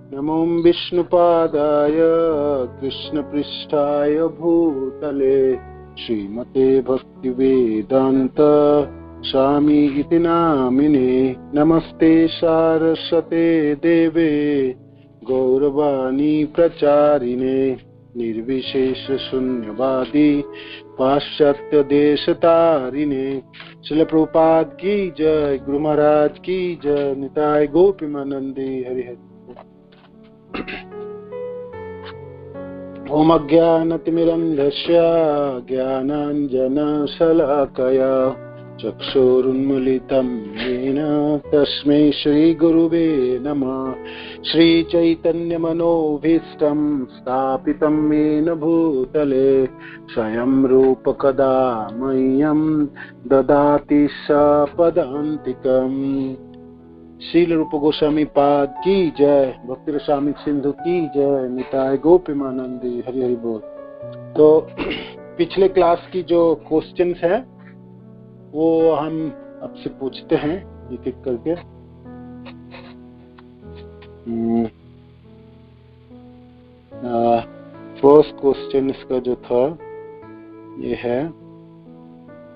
नमो विष्णुपादाय कृष्णपृष्ठाय भूतले श्रीमते भक्तिवेदान्त स्वामी इति नामिने। नमस्ते सारस्वते देवे गौरवाणी प्रचारिणे निर्विशेष शून्यवादी पाश्चात्य देश तारिणे। श्रील प्रभुपाद की जय, गुरु महाराज की जय, निताय गोपीमानंदे हरि हरि। ओम अज्ञानतिमिरन्धस्य ज्ञानाञ्जनशलाकया चक्षुरुन्मीलितं येन तस्मै श्रीगुरुवे नमः। श्रीचैतन्यमनोभीष्टं स्थापितं येन भूतले स्वयं रूप कदा मह्यं ददाति सपदान्तिकम्। श्रील रूप गोस्वामी पाद की जय, भक्ति रसामिक सिंधु की जय, निताय गोपीमानंदी हरि हरि बोल। तो पिछले क्लास की जो क्वेश्चंस हैं वो हम आपसे पूछते हैं एक एक करके। फर्स्ट क्वेश्चन इसका जो था ये है,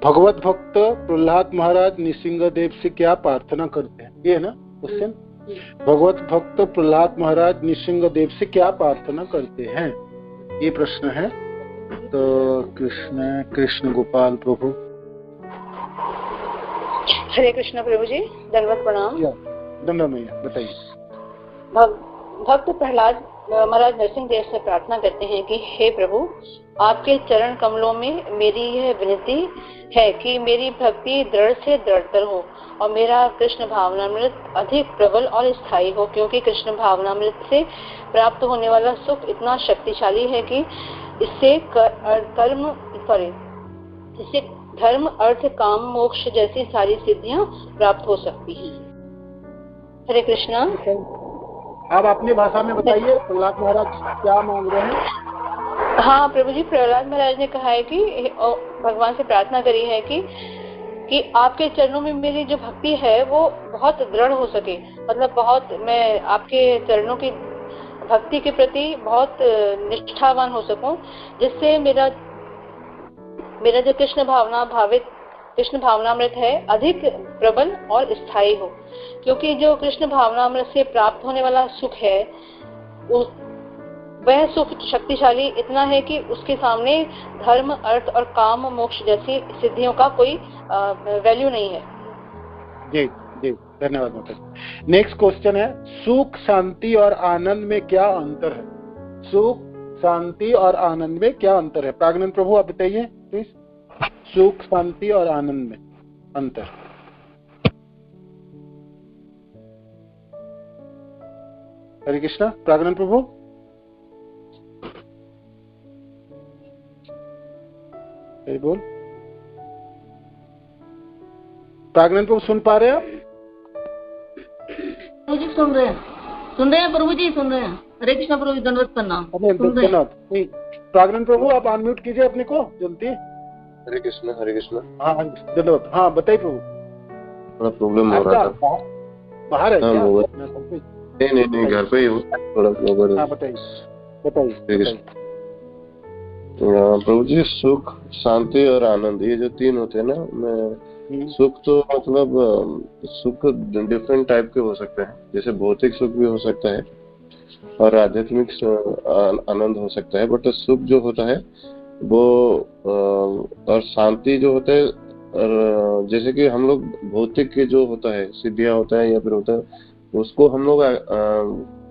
भगवत भक्त प्रहलाद महाराज नृसिंहदेव से क्या प्रार्थना करते हैं? ये है ना क्वेश्चन। भगवत भक्त प्रहलाद महाराज नृसिंहदेव से क्या प्रार्थना करते हैं, ये प्रश्न है। तो कृष्ण गोपाल प्रभु। हरे कृष्ण प्रभु जी, दंडवत प्रणाम। दंडवत मैया, बताइए। भक्त प्रहलाद महाराज नरसिंहदेव से प्रार्थना करते हैं कि हे प्रभु, आपके चरण कमलों में मेरी यह विनती है कि मेरी भक्ति दृढ़ से दृढ़तर हो और मेरा कृष्ण भावनामृत अधिक प्रबल और स्थायी हो, क्योंकि कृष्ण भावनामृत से प्राप्त होने वाला सुख इतना शक्तिशाली है कि इससे धर्म अर्थ काम मोक्ष जैसी सारी सिद्धियां प्राप्त हो सकती हैं। हरे कृष्णा। आप अपनी भाषा में बताइए, प्रहलाद महाराज क्या मांग रहे हैं? हाँ प्रभु जी, प्रहलाद महाराज ने कहा है कि भगवान से प्रार्थना करी है कि आपके चरणों में मेरी जो भक्ति है वो बहुत दृढ़ हो सके, मतलब बहुत मैं आपके चरणों की भक्ति के प्रति बहुत निष्ठावान हो सकूं, जिससे मेरा जो कृष्ण भावनामृत है अधिक प्रबल और स्थायी हो, क्योंकि जो कृष्ण भावनामृत से प्राप्त होने वाला सुख है वह सुख शक्तिशाली इतना है कि उसके सामने धर्म अर्थ और काम मोक्ष जैसी सिद्धियों का कोई वैल्यू नहीं है। जी जी, धन्यवाद माता। नेक्स्ट क्वेश्चन है, सुख शांति और आनंद में क्या अंतर है? सुख शांति और आनंद में क्या अंतर है? प्राज्ञानंद प्रभु आप बताइए प्लीज। सुख शांति और आनंद में अंतर। हरे कृष्णा। प्राज्ञानंद प्रभु। बोल। प्राज्ञानंद प्रभु सुन पा रहे हैं आप? प्रभु जी सुन रहे हैं प्रभु जी सुन रहे हैं। हरे कृष्णा प्रभु जी, दंडवत प्रणाम। प्राज्ञानंद प्रभु आप अनम्यूट कीजिए अपने को जल्दी। हरे कृष्णा। हरे कृष्णा। हाँ धन्यवाद। हाँ बताइए प्रभु। थोड़ा प्रॉब्लम हो रहा था। बाहर है क्या? नहीं घर पे ही हूँ, थोड़ा प्रॉब्लम। हाँ बताइए। प्रभु जी, सुख शांति और आनंद ये जो तीन होते हैं ना, सुख तो मतलब सुख डिफरेंट टाइप के हो सकते हैं, जैसे भौतिक सुख भी हो सकता है और आध्यात्मिक आनंद हो सकता है। बट सुख जो होता है वो और शांति जो होता है, और जैसे कि हम लोग भौतिक के जो होता है सिद्धियां होता है या फिर होता है, उसको हम लोग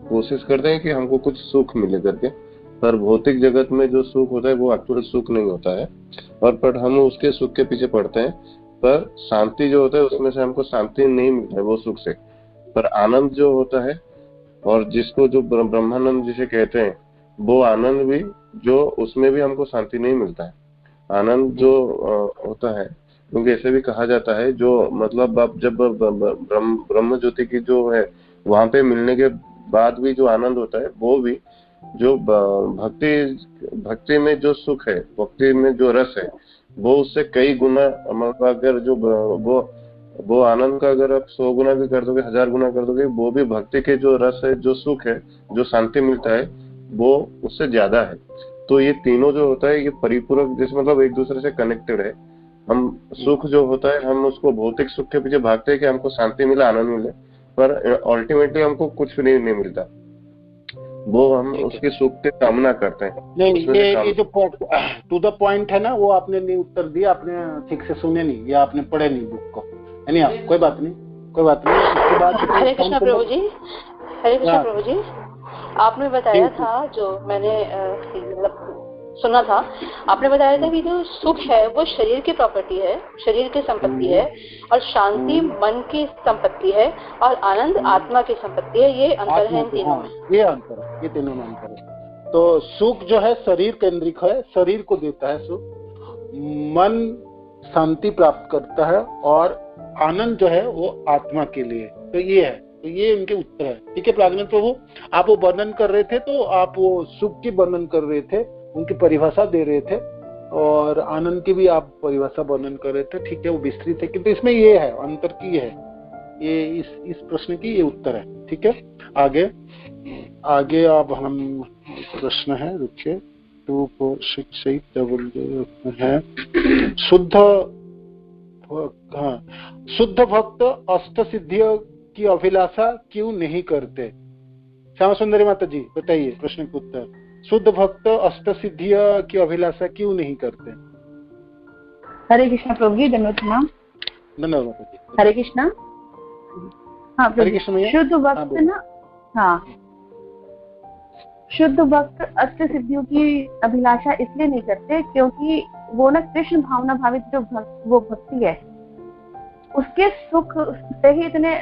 कोशिश करते हैं कि हमको कुछ सुख मिले करके, पर भौतिक जगत में जो सुख होता है वो एक्चुअल सुख नहीं होता है, और पर हम उसके सुख के पीछे पड़ते हैं। पर शांति जो होता है उसमें से हमको शांति नहीं मिलता है वो सुख से, पर आनंद जो होता है और जिसको जो ब्रह्मानंद जिसे कहते हैं, वो आनंद भी जो उसमें भी हमको शांति नहीं मिलता है। आनंद जो होता है, क्योंकि ऐसे भी कहा जाता है, जो मतलब आप जब ब्रह्म ज्योति की जो है वहां पे मिलने के बाद भी जो आनंद होता है वो भी जो भक्ति में जो सुख है, भक्ति में जो रस है, वो उससे कई गुना, मतलब अगर जो वो वो आनंद का अगर आप 100 गुना भी कर दोगे, 1000 गुना कर दोगे, वो भी भक्ति के जो रस है, जो सुख है, जो शांति मिलता है, वो उससे ज्यादा है। तो ये तीनों जो होता है ये परिपूरक, जैसे मतलब एक दूसरे से कनेक्टेड है। हम सुख जो होता है, हम उसको भौतिक सुख के पीछे भागते हैं कि हमको शांति मिले, आनंद मिले, पर अल्टीमेटली हमको कुछ भी नहीं मिलता। वो हम उसके सुख के कामना करते हैं। नहीं, ये जो टू द पॉइंट है ना, वो आपने नहीं उत्तर दिया, आपने ठीक से सुने नहीं या आपने पढ़े नहीं बुक को, है नहीं? आप कोई बात नहीं, कोई बात नहीं। उसके बाद हरे कृष्णा प्रभु जी, हरे कृष्णा प्रभु जी, आपने बताया था, जो मैंने मतलब सुना था, आपने बताया था कि जो सुख है वो शरीर की प्रॉपर्टी है, शरीर की संपत्ति है, और शांति मन की संपत्ति है, और आनंद आत्मा की संपत्ति है। ये अंतर है इन तीनों में। ये अंतर है, ये तीनों में अंतर है। तो सुख जो है शरीर केंद्रिक है, शरीर को देता है सुख, मन शांति प्राप्त करता है, और आनंद जो है वो आत्मा के लिए। तो ये है, तो ये उनके उत्तर है। ठीक है प्राज्ञानंद प्रभु, आप वो वर्णन कर रहे थे, तो आप वो सुख की वर्णन कर रहे थे, उनकी परिभाषा दे रहे थे, और आनंद की भी आप परिभाषा वर्णन कर रहे थे। ठीक है, वो विस्तृत है, किंतु इसमें ये है अंतर की है, ये इस प्रश्न की ये उत्तर है। ठीक है, आगे अब हम प्रश्न है, रुकिए, 2 4 6 8 है शुद्ध भक्त अष्ट सिद्धियों की अभिलाषा क्यों नहीं करते? श्यामा सुंदरी माता जी बताइए प्रश्न का उत्तर। शुद्ध भक्त अष्ट सिद्धियों की अभिलाषा क्यों नहीं करते? हरे कृष्णा प्रभु जी, धन्यवाद प्रणाम। धन्यवाद माता जी। हरे कृष्णा। हाँ हरे कृष्ण। शुद्ध भक्त ना, हाँ, शुद्ध भक्त अष्ट सिद्धियों की अभिलाषा इसलिए नहीं करते क्योंकि वो ना कृष्ण भावना भावित जो वो भक्ति है, उसके सुख से ही इतने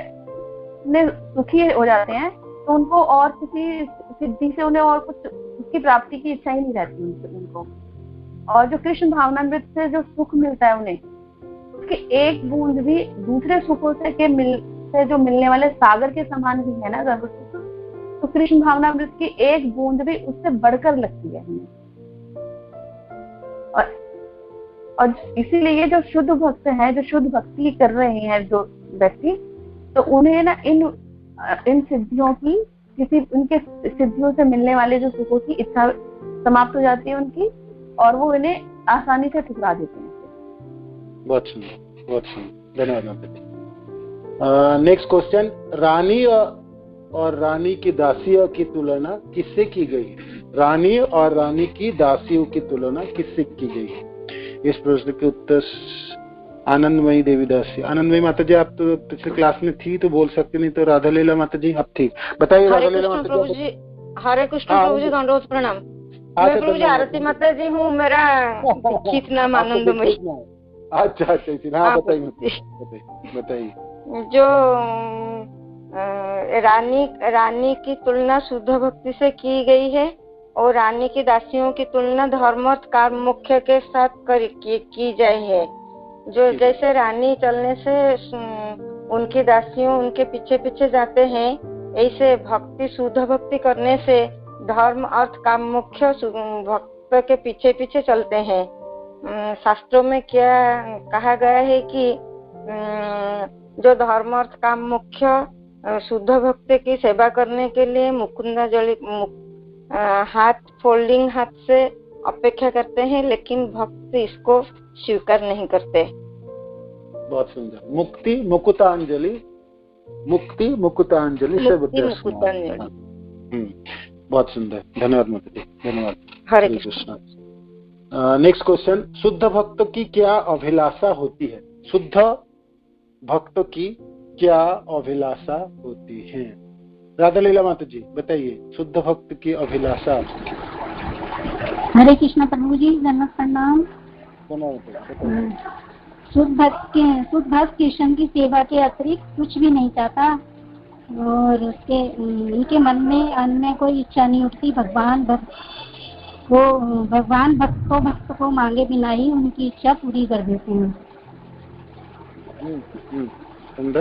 सुखी हो जाते हैं, तो उनको और किसी सिद्धि से उन्हें और कुछ उसकी प्राप्ति की इच्छा ही नहीं रहती उनको। और जो कृष्ण भावनामृत से जो सुख मिलता है उन्हें, उसके एक बूंद भी दूसरे सुखों से जो मिलने वाले सागर के समान भी है ना अगर सुख, तो कृष्ण भावनामृत की एक बूंद भी उससे बढ़कर लगती है हमें। और इसीलिए जो शुद्ध भक्त हैं, जो शुद्ध भक्ति कर रहे हैं जो व्यक्ति, तो उन्हें ना इन सिद्धियों की, किसी उनके सिद्धियों से मिलने वाले जो सुखों की इच्छा समाप्त हो जाती है उनकी, और वो इन्हें आसानी से ठुकरा देते हैं। बहुत सुंदर, बहुत सुंदर, धन्यवाद। नेक्स्ट क्वेश्चन, रानी और रानी की दासियों की तुलना किससे की गई? रानी और रानी की दासियों की तुलना किससे की गई? इस प्रश्न के उत्तर आनंदमयी देवीदासी। आनंदमयी माता जी, आप तो पिछले क्लास में थी तो बोल सकते, नहीं तो राधा लीला माता जी आप थी, बताइए। राधा लीला माता जी। हरे कृष्ण प्रभु जी, दंडवत प्रणाम। मैं प्रभु जी आरती माता जी हूँ, मेरा दीक्षित नाम आनंदमयी। अच्छा, बताइए। जो रानी की तुलना शुद्ध भक्ति से की गई है, और रानी की दासियों की तुलना धर्म अर्थ काम मुख्य के साथ की जाए है। जो जैसे रानी चलने से उनकी दासियों उनके पीछे पीछे जाते हैं, ऐसे भक्ति शुद्ध भक्ति करने से धर्म अर्थ काम मुख्य भक्त के पीछे पीछे चलते हैं। शास्त्रों में क्या कहा गया है कि जो धर्म अर्थ काम मुख्य शुद्ध भक्त की सेवा करने के लिए मुकुंदा जली हाथ फोल्डिंग हाथ से अपेक्षा करते हैं, लेकिन भक्त इसको स्वीकार नहीं करते। बहुत सुंदर। मुक्ति मुकुतांजलि से बहुत सुंदर, धन्यवाद माता जी, धन्यवाद। हरे कृष्ण। नेक्स्ट क्वेश्चन, शुद्ध भक्त की क्या अभिलाषा होती है? शुद्ध भक्त की क्या अभिलाषा होती है? राधा लीला माता जी बताइए, शुद्ध भक्त की अभिलाषा। हरे कृष्ण प्रभु जी, धन्यवाद प्रणाम। शुद्ध भक्त कृष्ण की सेवा के अतिरिक्त कुछ भी नहीं चाहता, और उनके मन में अन्य कोई इच्छा नहीं उठती। भगवान भक्त को मांगे बिना ही उनकी इच्छा पूरी कर देते हैं। सुंदर।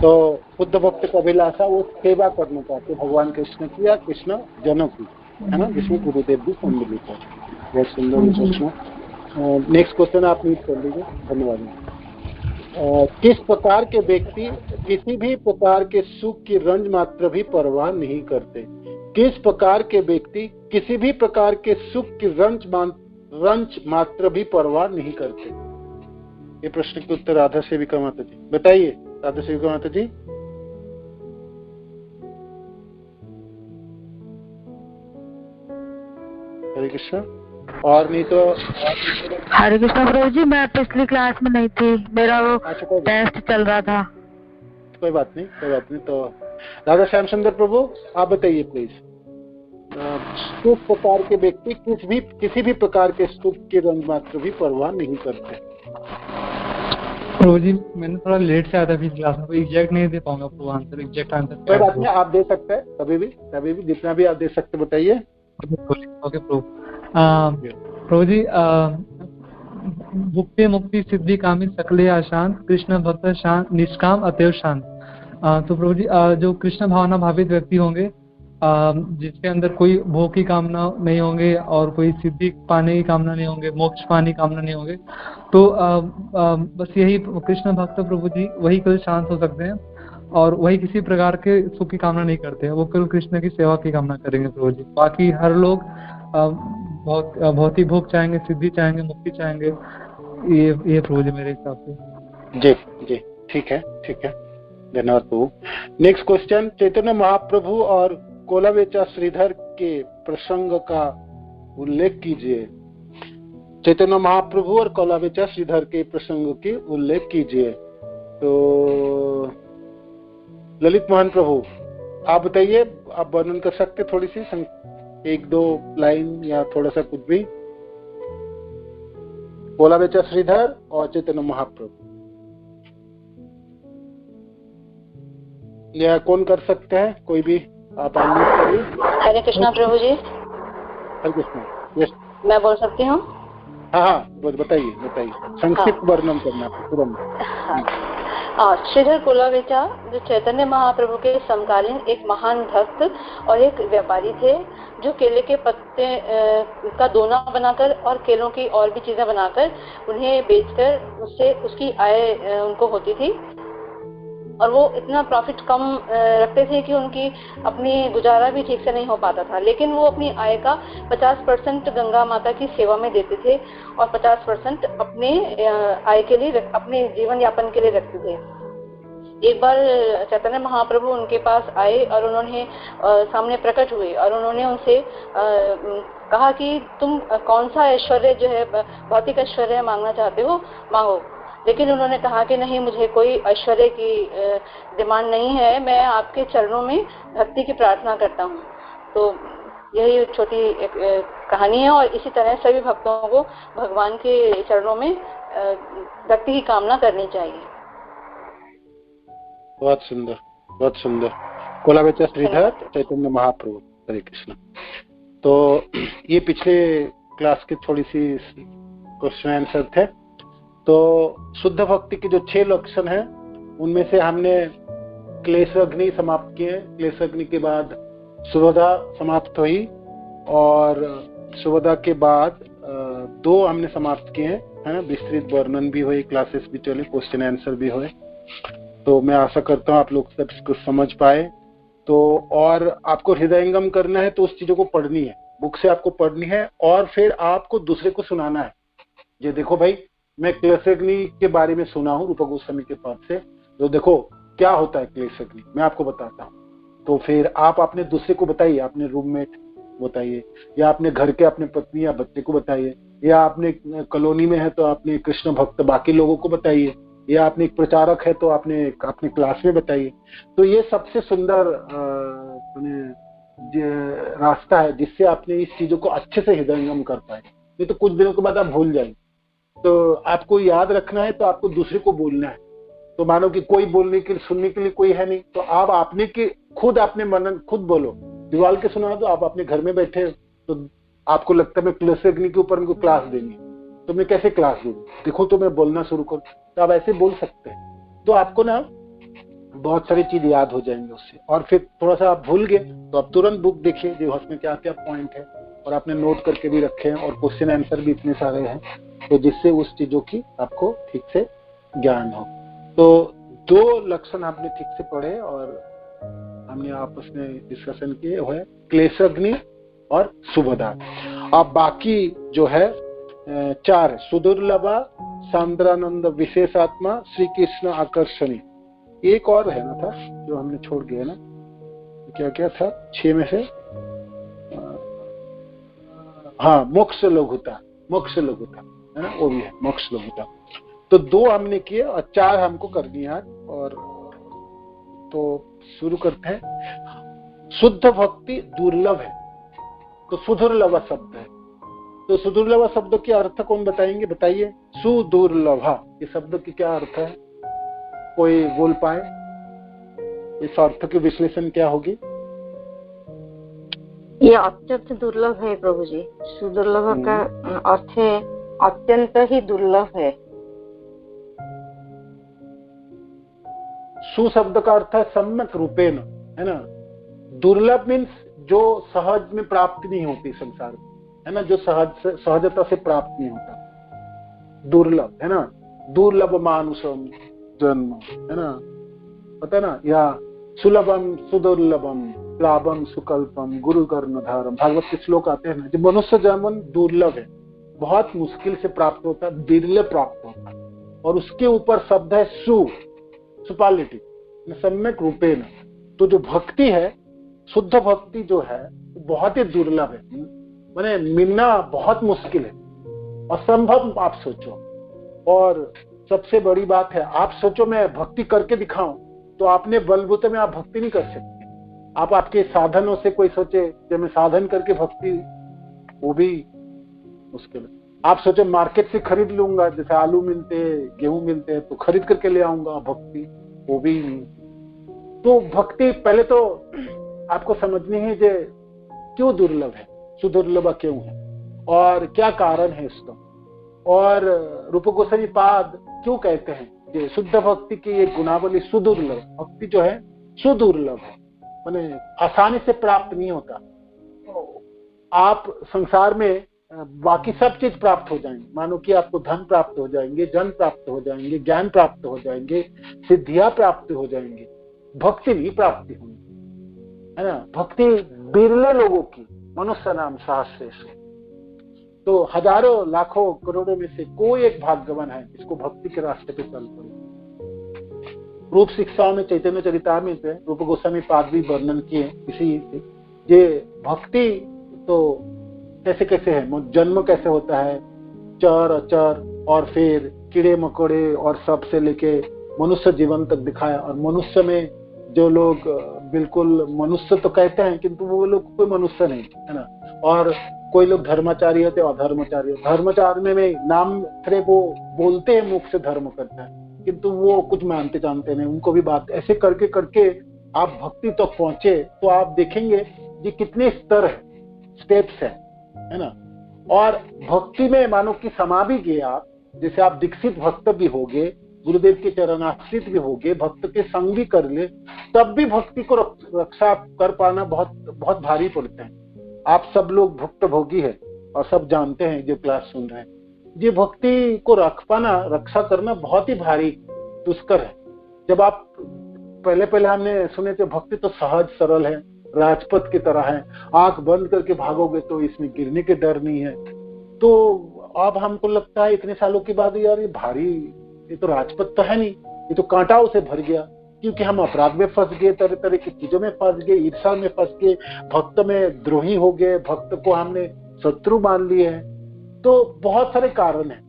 तो शुद्ध भक्त की अभिलाषा वो सेवा करना चाहते भगवान कृष्ण की या कृष्ण जनों की, है ना, जिसमें गुरुदेव भी सम्मिलित है। बहुत सुंदर प्रश्न। नेक्स्ट क्वेश्चन आप मीट कर लीजिए, धन्यवाद। किस प्रकार के व्यक्ति किसी भी प्रकार के सुख की रंज मात्र भी परवाह नहीं करते? किस प्रकार के व्यक्ति किसी भी प्रकार के सुख की रंज मात्र भी परवाह नहीं करते? ये प्रश्न के उत्तर राधा सेविका माता जी बताइए। राधा सेविका माता जी। हरे कृष्णा। और नहीं तो हरे कृष्णा प्रभु जी, मैं पिछली क्लास में नहीं थी, मेरा वो टेस्ट चल रहा था। कोई बात नहीं। तो राधा श्याम सुंदर प्रभु आप बताइए प्लीज। किस प्रकार के व्यक्ति किसी भी प्रकार के सुख के रंग मात्र भी परवाह नहीं करते? प्रभु जी मैंने थोड़ा लेट से आया था क्लास में, एग्जैक्ट नहीं दे पाऊंगा आपको आंसर, एग्जैक्ट आंसर। कोई बात नहीं, आप दे सकते हैं कभी भी जितना भी आप दे सकते बताइए। ओके प्रभु जी, भुक्ति मुक्ति सिद्धि कामी सकले अशांत, कृष्ण भक्त शांत निष्काम अतएव शांत। तो प्रभु जी जो कृष्ण भावना भावित व्यक्ति होंगे, जिसके अंदर कोई भोग की कामना नहीं होंगे और कोई सिद्धि पाने की कामना नहीं होंगे, मोक्ष पाने की कामना नहीं होंगे, तो बस यही कृष्ण भक्त प्रभु जी वही केवल शांत हो सकते हैं और वही किसी प्रकार के सुख की कामना नहीं करते हैं, वो केवल कृष्ण की सेवा की कामना करेंगे प्रभु जी। बाकी हर लोग बहुत ही भोग चाहेंगे, सिद्धि चाहेंगे, मुक्ति चाहेंगे, ये प्रभु जी मेरे हिसाब से। जी ठीक है धन्यवाद प्रभु। नेक्स्ट क्वेश्चन, चैतन्य महाप्रभु और कोलावेचा श्रीधर के प्रसंग का उल्लेख कीजिए। चैतन्य महाप्रभु और कोलावेचा श्रीधर के प्रसंग के उल्लेख कीजिए। तो ललित मोहन प्रभु आप बताइए, आप वर्णन कर सकते थोड़ी सी 1-2 लाइन या थोड़ा सा कुछ भी। कोलावेचा श्रीधर और चैतन्य महाप्रभु, या कौन कर सकते हैं? कोई भी आप अनम्यूट करिए। हरे कृष्णा प्रभु जी। हरे कृष्णा। यस मैं बोल सकती हूँ? हाँ बताइए संक्षिप्त वर्णन करना तुरंत। श्रीधर कोलावेचा जो चैतन्य महाप्रभु के समकालीन एक महान भक्त और एक व्यापारी थे, जो केले के पत्ते का दोना बनाकर और केलों की और भी चीजें बनाकर उन्हें बेचकर उससे उसकी आय उनको होती थी, और वो इतना प्रॉफिट कम रखते थे कि उनकी अपनी गुजारा भी ठीक से नहीं हो पाता था। लेकिन वो अपनी आय का 50% गंगा माता की सेवा में देते थे और 50% अपने आय के लिए, अपने जीवन यापन के लिए रखते थे। एक बार चैतन्य महाप्रभु उनके पास आए और उन्होंने सामने प्रकट हुए और उन्होंने उनसे कहा कि तुम कौन सा ऐश्वर्य जो है भौतिक ऐश्वर्य मांगना चाहते हो, मांगो। लेकिन उन्होंने कहा कि नहीं, मुझे कोई ऐश्वर्य की डिमांड नहीं है, मैं आपके चरणों में भक्ति की प्रार्थना करता हूँ। तो यही छोटी एक कहानी है, और इसी तरह सभी भक्तों को भगवान के चरणों में भक्ति की कामना करनी चाहिए। बहुत सुंदर। कोलावेचा श्रीधर चैतन्य महाप्रभु। हरे कृष्ण। तो ये पिछले क्लास के थोड़ी सी क्वेश्चन आंसर थे। तो शुद्ध भक्ति के जो 6 लक्षण हैं, उनमें से हमने क्लेश अग्नि समाप्त किए। क्लेश अग्नि के बाद सुवधा समाप्त हुई, और सुवधा के बाद 2 हमने समाप्त किए हैं, विस्तृत वर्णन भी हुए, क्लासेस भी चले, क्वेश्चन आंसर भी हुए। तो मैं आशा करता हूँ आप लोग सब इसको समझ पाए। तो और आपको हृदयंगम करना है तो उस चीजों को पढ़नी है, बुक से आपको पढ़नी है, और फिर आपको दूसरे को सुनाना है। ये देखो भाई, मैं क्लेश अग्नि के बारे में सुना हूँ रूप गोस्वामी के पास से, तो देखो क्या होता है क्लेश अग्नि, मैं आपको बताता हूँ। तो फिर आप अपने दूसरे को बताइए, अपने रूममेट बताइए, या अपने घर के अपने पत्नी या बच्चे को बताइए, या आपने कॉलोनी में है तो अपने कृष्ण भक्त बाकी लोगों को बताइए, या आपने एक प्रचारक है तो अपने क्लास में बताइए। तो ये सबसे सुंदर रास्ता है जिससे आपने इस चीजों को अच्छे से हृदयंगम कर पाए। नहीं तो कुछ दिनों के बाद आप भूल जाएंगे। तो आपको याद रखना है तो आपको दूसरे को बोलना है। तो मानो कि कोई बोलने के सुनने के लिए कोई है नहीं, तो आप आपने के खुद अपने मनन खुद बोलो, दीवार के सुना दो। आप अपने घर में बैठे तो आपको लगता है मैं क्लेश अग्नि के ऊपर उनको क्लास देंगे, तो मैं कैसे क्लास दूँ, देखो तो मैं बोलना शुरू करूँ, तो आप ऐसे बोल सकते हैं। तो आपको ना बहुत सारी चीज याद हो जाएंगे उससे। और फिर थोड़ा सा आप भूल गए तो आप तुरंत बुक देखिए जो उसमें क्या क्या पॉइंट है, और आपने नोट करके भी रखे हैं, और क्वेश्चन आंसर भी इतने सारे हैं, तो जिससे उस चीजों की आपको ठीक से ज्ञान हो। तो 2 लक्षण हमने ठीक से पढ़े और हमने आपस में डिस्कशन किए, वो है क्लेशग्नि और सुभदा। अब बाकी जो है 4 है, सुदुर्लभा, सांद्रानंद, विशेषात्मा, श्री कृष्ण आकर्षणी। एक और है ना था जो हमने छोड़ गया ना, क्या क्या था 6 में से? हाँ, मोक्ष लघुता, मोक्ष लघुता है ना, वो भी है मोक्ष लघुता। तो 2 हमने किए और 4 हमको करनी है। और तो शुरू करते हैं। शुद्ध भक्ति दुर्लभ है, तो सुदुर्लभ शब्द है। तो सुदुर्लभ शब्द के अर्थ कौन बताएंगे? बताइए। सुदुर्लभा, ये शब्द की क्या अर्थ है? कोई बोल पाए? इस अर्थ की विश्लेषण क्या होगी? ये अत्यंत दुर्लभ है प्रभु जी। सुदुर्लभ का अर्थ है अत्यंत ही दुर्लभ है। सु शब्द का अर्थ है सम्यक रूपेण, है ना। दुर्लभ मीन्स जो सहज में प्राप्त नहीं होती संसार में, है ना, जो सहजता से प्राप्त नहीं होता, दुर्लभ, है ना। दुर्लभ मानुषम जन्म, है ना, पता है ना। या सुलभम सुदुर्लभम लाभम सुकल्पम गुरु कर्णधारम, भागवत के श्लोक आते हैं ना। जो मनुष्य जन्म दुर्लभ है, बहुत मुश्किल से प्राप्त होता है, दुर्लभ प्राप्त होता है। और उसके ऊपर शब्द है सु, सुपालिटी, सम्यक रूपेण। तो जो भक्ति है, शुद्ध भक्ति जो है, बहुत ही दुर्लभ है, माने मिलना बहुत मुश्किल है, असंभव। आप सोचो, और सबसे बड़ी बात है, आप सोचो मैं भक्ति करके दिखाऊं, तो आपने बलबूते में आप भक्ति नहीं कर सकते। आप आपके साधनों से, कोई सोचे कि मैं साधन करके भक्ति, वो भी मुश्किल है। आप सोचे मार्केट से खरीद लूंगा, जैसे आलू मिलते हैं, गेहूं मिलते हैं, तो खरीद करके ले आऊंगा भक्ति, वो भी नहीं। तो भक्ति पहले तो आपको समझनी है कि क्यों दुर्लभ है, सुदुर्लभ क्यों है और क्या कारण है इसका। और रूप गोस्वामी पाद क्यों कहते हैं कि शुद्ध भक्ति की एक गुणावली सुदुर्लभ, भक्ति जो है सुदुर्लभ है, माने आसानी से प्राप्त नहीं होता। आप संसार में बाकी सब चीज प्राप्त हो जाएंगे, मानो कि आपको धन प्राप्त हो जाएंगे, जन प्राप्त हो जाएंगे, ज्ञान प्राप्त हो जाएंगे, सिद्धियां प्राप्त हो जाएंगे, भक्ति नहीं प्राप्ति होगी, है ना। भक्ति बिरले लोगों की, मनुष्य नाम सहस्रेषु। तो हजारों लाखों करोड़ों में से कोई एक भाग्यवान है जिसको भक्ति के रास्ते पे चल पड़े। रूप शिक्षाओं में, चैतन्य चरितामृत में रूप गोस्वामी पाद भी वर्णन किए इसी से। ये भक्ति तो कैसे कैसे है, जन्म कैसे होता है, चर अचर और फिर कीड़े मकोड़े और सब से लेके मनुष्य जीवन तक दिखाया। और मनुष्य में जो लोग बिल्कुल मनुष्य तो कहते हैं किंतु वो लोग कोई मनुष्य नहीं, है ना। और कोई लोग धर्माचारी होते, अधर्मचारी होते। धर्माचारी में नाम थोड़े वो बोलते हैं, मुख से धर्म करते हैं, किंतु वो कुछ मानते जानते नहीं, उनको भी बात ऐसे करके करके आप भक्ति तक तो पहुंचे, तो आप देखेंगे ये कितने स्तर है, स्टेप्स है ना। और भक्ति में मानो कि समा भी गए आप, जैसे आप दीक्षित भक्त भी हो गए, गुरुदेव के चरणाश्रित भी हो गए, भक्त के संग भी कर ले, तब भी भक्ति को रक्षा कर पाना बहुत बहुत भारी पड़ता है। आप सब लोग भक्त भोगी है और सब जानते हैं जो क्लास सुन रहे हैं, ये भक्ति को रख पाना, रक्षा करना बहुत ही भारी दुष्कर है। जब आप पहले हमने सुने थे भक्ति तो सहज सरल है, राजपथ की तरह है, आंख बंद करके भागोगे तो इसमें गिरने के डर नहीं है। तो अब हमको लगता है इतने सालों के बाद, यार ये भारी, ये तो राजपथ तो है नहीं, ये तो कांटाओं से भर गया, क्योंकि हम अपराध में फंस गए, तरह तरह की चीजों में फंस गए, ईर्षा में फंस गए, भक्त में द्रोही हो गए, भक्त को हमने शत्रु मान लिए हैं। तो बहुत सारे कारण हैं।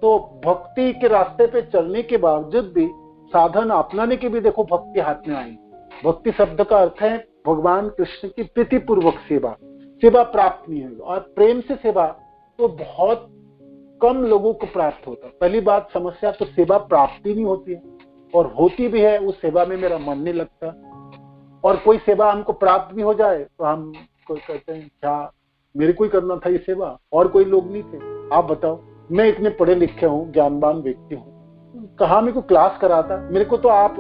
तो भक्ति के रास्ते पे चलने के बावजूद भी, साधन अपनाने के भी देखो भक्ति हाथ में आई। भक्ति शब्द का अर्थ है भगवान कृष्ण की प्रीति पूर्वक सेवा, सेवा प्राप्त नहीं है। और प्रेम से सेवा तो बहुत कम लोगों को प्राप्त होता। पहली बात समस्या तो सेवा प्राप्ति नहीं होती है, और होती भी है उस सेवा में मेरा मन नहीं लगता। और कोई सेवा हमको प्राप्त भी हो जाए तो हम कोई कहते हैं क्या मेरे को ही करना था ये सेवा, और कोई लोग नहीं थे। आप बताओ, मैं इतने पढ़े लिखे हूँ, ज्ञानवान व्यक्ति हूँ, कहाँ मेरे को क्लास कराता, मेरे को तो आप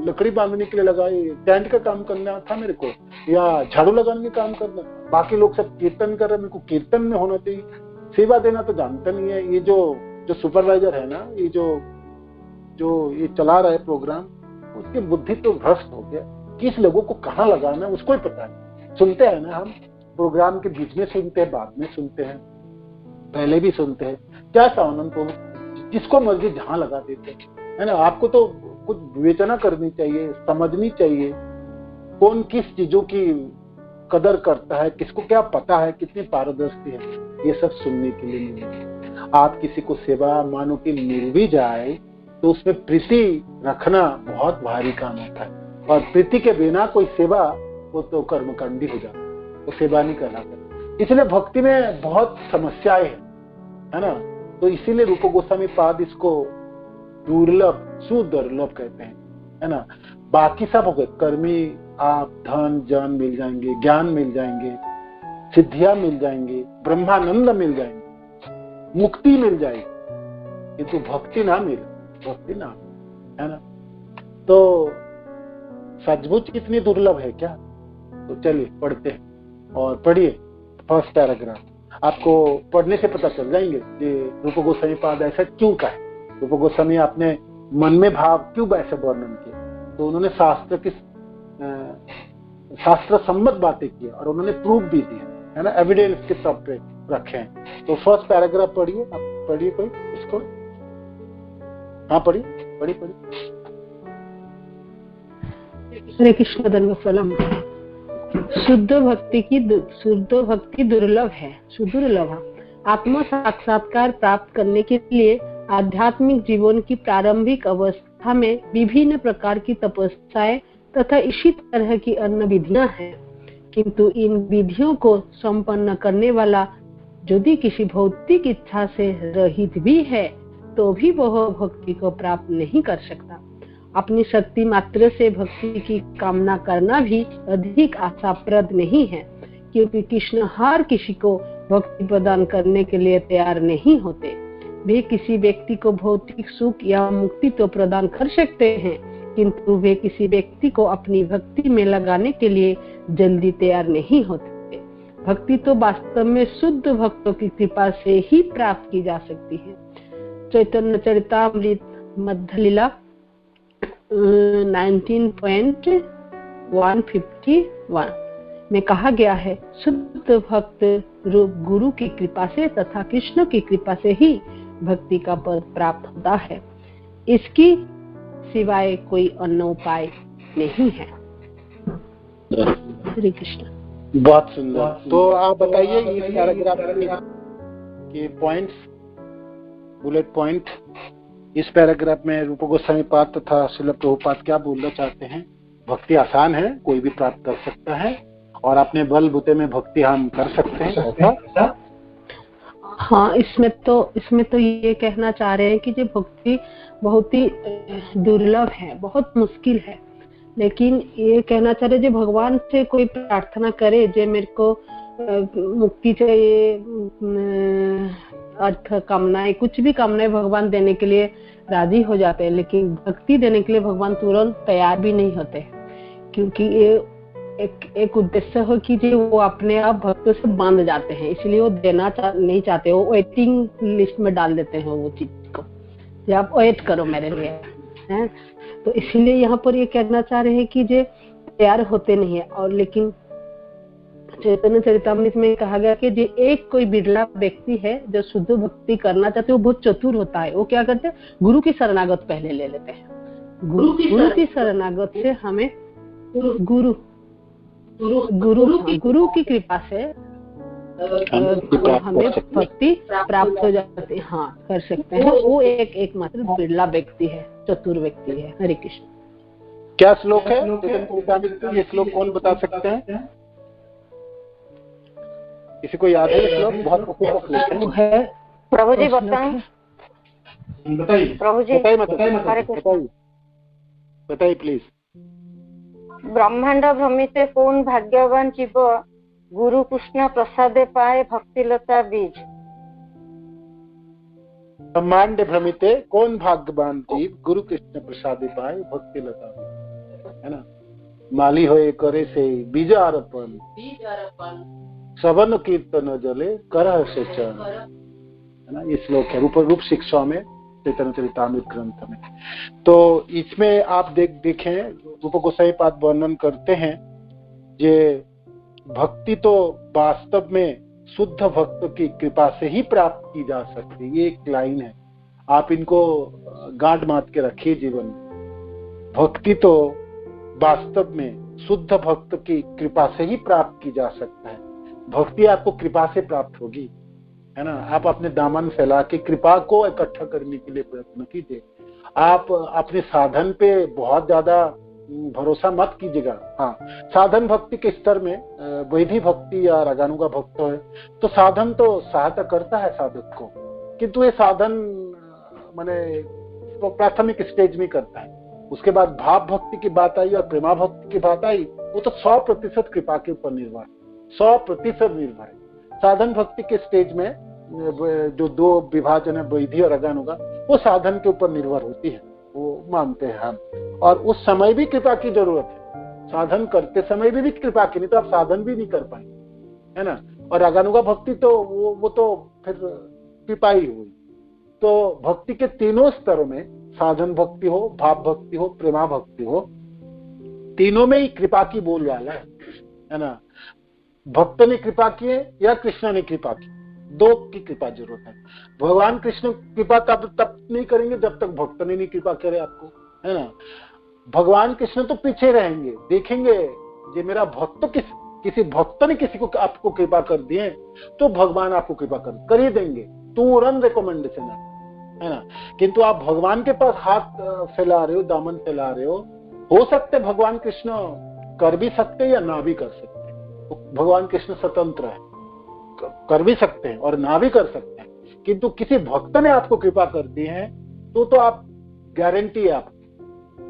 लकड़ी बांधने के लिए लगाए, टेंट का काम करना था मेरे को, या झाड़ू लगाने का काम करना। बाकी लोग सब कीर्तन कर रहे, मेरे को कीर्तन में होना चाहिए। सेवा देना तो जानता नहीं है। ये जो सुपरवाइजर है ना, ये जो जो ये चला रहा है प्रोग्राम, उसकी बुद्धि तो भ्रष्ट हो गया। किस लोगों को कहाँ लगाना है उसको ही पता नहीं। सुनते हैं ना हम, प्रोग्राम के बीच में सुनते हैं, बाद में सुनते हैं, पहले भी सुनते हैं, क्या सावनन को जिसको मर्जी जहां लगा देते हैं, है ना। आपको तो कुछ विवेचना करनी चाहिए, समझनी चाहिए कौन किस चीजों की कदर करता है, किसको क्या पता है, कितनी पारदर्शी है, ये सब सुनने के लिए नहीं है। आप किसी को सेवा मानो कि मिल भी जाए तो उसमें प्रीति रखना बहुत भारी काम होता है, और प्रीति के बिना कोई सेवा वो तो कर्मकांडी हो जाता है, वो सेवा नहीं कहलाता। इसलिए भक्ति में बहुत समस्याएं हैं, है ना। तो इसीलिए रूप गोस्वामी पाद इसको दुर्लभ सुदुर्लभ कहते हैं, है ना। बाकी सब हो गए कर्मी, आप धन जन मिल जाएंगे, ज्ञान मिल जाएंगे, सिद्धियां मिल जाएंगे, ब्रह्मानंद मिल जाएंगे, मुक्ति मिल जाएगी, किंतु भक्ति ना मिले, भक्ति ना, है ना। तो सचमुच इतनी दुर्लभ है क्या? तो चलिए पढ़ते हैं, और पढ़िए फर्स्ट पैराग्राफ। आपको पढ़ने से पता चल जाएंगे कि रूप गोस्वामी पाद ऐसा क्यों कहा, रूप गोस्वामी अपने मन में भाव क्यों ऐसे वर्णन किए। तो उन्होंने शास्त्र सम्मत बातें की और उन्होंने प्रूफ भी दिया, है ना, एविडेंस के तौर पे रखे हैं। तो फर्स्ट पैराग्राफ पढ़िए, आप पढ़िए कोई इसको। हाँ पढ़िए पढ़िए पढ़िए। हरे कृष्ण दंडवत प्रणाम। शुद्ध भक्ति दुर्लभ है, सुदुर्लभ। आत्म साक्षात्कार प्राप्त करने के लिए आध्यात्मिक जीवन की प्रारंभिक अवस्था में विभिन्न प्रकार की तपस्याएं तथा इसी तरह की अन्य विधियां हैं, किंतु इन विधियों को संपन्न करने वाला यदि किसी भौतिक इच्छा से रहित भी है तो भी वह भक्ति को प्राप्त नहीं कर सकता। अपनी शक्ति मात्र से भक्ति की कामना करना भी अधिक आशाप्रद नहीं है, क्योंकि कृष्ण हर किसी को भक्ति प्रदान करने के लिए तैयार नहीं होते। वे किसी व्यक्ति को भौतिक सुख या मुक्ति तो प्रदान कर सकते हैं, किंतु वे किसी व्यक्ति को अपनी भक्ति में लगाने के लिए जल्दी तैयार नहीं होते। भक्ति तो वास्तव में शुद्ध भक्तों की कृपा से ही प्राप्त की जा सकती है। चैतन्य चरितामृत मध्य लीला 19.151 में कहा गया है, शुद्ध भक्त गुरु की कृपा से तथा कृष्ण की कृपा से ही भक्ति का पद प्राप्त होता है, इसकी सिवाय कोई अन्य उपाय नहीं है। श्री कृष्ण। बहुत सुंदर। तो आप बताइए इस पैराग्राफ के पॉइंट्स, बुलेट पॉइंट। इस पैराग्राफ में रूप गोस्वामी पाद तथा श्रील प्रभुपाद क्या बोलना चाहते हैं? भक्ति आसान है, कोई भी प्राप्त कर सकता है, और अपने बल बूते में भक्ति हम कर सकते हैं। हाँ, इसमें तो ये कहना चाह रहे हैं कि जो भक्ति बहुत ही दुर्लभ है, बहुत मुश्किल है, लेकिन ये कहना चाह रहे जो भगवान से कोई प्रार्थना करे, जो मेरे को मुक्ति चाहिए, अर्थ कामनाएं, कुछ भी कामनाएं भगवान देने के लिए राजी हो जाते हैं, लेकिन भक्ति देने के लिए भगवान तुरंत तैयार भी नहीं होते, क्योंकि ये एक उद्देश्य हो कि जो वो अपने आप भक्तों से बांध जाते हैं, इसलिए वो देना नहीं चाहते, वो वेटिंग लिस्ट में डाल देते हैं वो चीज को, जो आप वेट करो मेरे लिए, है। तो इसीलिए यहाँ पर ये कहना चाह रहे हैं कि जो तैयार होते नहीं है। और लेकिन चैतन्य चरितामृत में कहा गया कि जो एक कोई बिरला व्यक्ति है जो शुद्ध भक्ति करना चाहते हैं, वो बहुत चतुर होता है। वो क्या करते हैं, गुरु की शरणागत पहले ले लेते हैं। गुरु की शरणागत से हमें गुरु की कृपा से हमें भक्ति प्राप्त हो जाती है। हाँ, कर सकते हैं। वो एकमात्र बिरला व्यक्ति है, चतुर व्यक्ति है। हरे कृष्ण। क्या श्लोक है? ये श्लोक कौन बता सकते हैं? किसी को याद है श्लोक? बहुत है। प्रभु जी बताएं। बताइए प्रभु जी, बताइए प्लीज। ब्रह्मांड भ्रमिते कौन भाग्यवान जीव, गुरु कृष्ण प्रसादे पाए भक्तिलता बीज। ब्रह्मांड भ्रमिते कौन भाग्यवान जीव, गुरु कृष्ण प्रसादे पाए भक्तिलता बीज, है ना। माली होए करे से बीज आरोपण, श्रवण कीर्तन जले करह से चरण, है ना। ये श्लोक है रूप शिक्षा में चैतन्य चरितामृत ग्रंथ में। तो इसमें आप देखें रूप गोसाई पाद वर्णन करते हैं, ये भक्ति तो वास्तव में शुद्ध भक्त की कृपा से ही प्राप्त की जा सकती है। ये एक लाइन है, आप इनको गांठ बांध के रखिए जीवन में। भक्ति तो वास्तव में शुद्ध भक्त की कृपा से ही प्राप्त की जा सकता है। भक्ति आपको कृपा से प्राप्त होगी, है ना। आप अपने दामन फैला के कृपा को इकट्ठा करने के लिए प्रयत्न कीजिए। आप अपने साधन पे बहुत ज्यादा भरोसा मत कीजिएगा। हाँ, साधन भक्ति के स्तर में वैधि भक्ति या रागानुगा भक्त है तो साधन तो सहायता करता है साधक को, किंतु ये साधन माने प्राथमिक स्टेज में करता है। उसके बाद भाव भक्ति की बात आई और प्रेमा भक्ति की बात आई, वो तो 100% कृपा के ऊपर निर्भर है, 100% निर्भर है। साधन भक्ति के स्टेज में जो दो विभाजन है वैधि और रागानुगा, वो साधन के ऊपर निर्भर होती है, वो मानते हैं हम। और उस समय भी कृपा की जरूरत है, साधन करते समय भी कृपा की, नहीं तो आप साधन भी नहीं कर पाएंगे, है ना। और रागानुगा भक्ति तो वो तो फिर कृपा ही हुई। तो भक्ति के तीनों स्तरों में, साधन भक्ति हो, भाव भक्ति हो, प्रेमा भक्ति हो, तीनों में ही कृपा की बोलबाला है ना। भक्त ने कृपा की है या कृष्ण ने कृपा की, दो की कृपा जरूरत है। भगवान कृष्ण कृपा तब नहीं करेंगे जब तक भक्त ने नहीं कृपा करे आपको, है ना। भगवान कृष्ण तो पीछे रहेंगे, देखेंगे ये मेरा भक्त किसी भक्त ने किसी को आपको कृपा कर दिए तो भगवान आपको कृपा कर ही देंगे, तुरंत रिकमेंडेशन है ना। किंतु आप भगवान के पास हाथ फैला रहे हो, दामन फैला रहे हो सकते भगवान कृष्ण कर भी सकते या ना भी कर सकते। भगवान कृष्ण स्वतंत्र है, कर भी सकते हैं और ना भी कर सकते हैं। किंतु किसी भक्त ने आपको कृपा कर दी है तो आप गारंटी है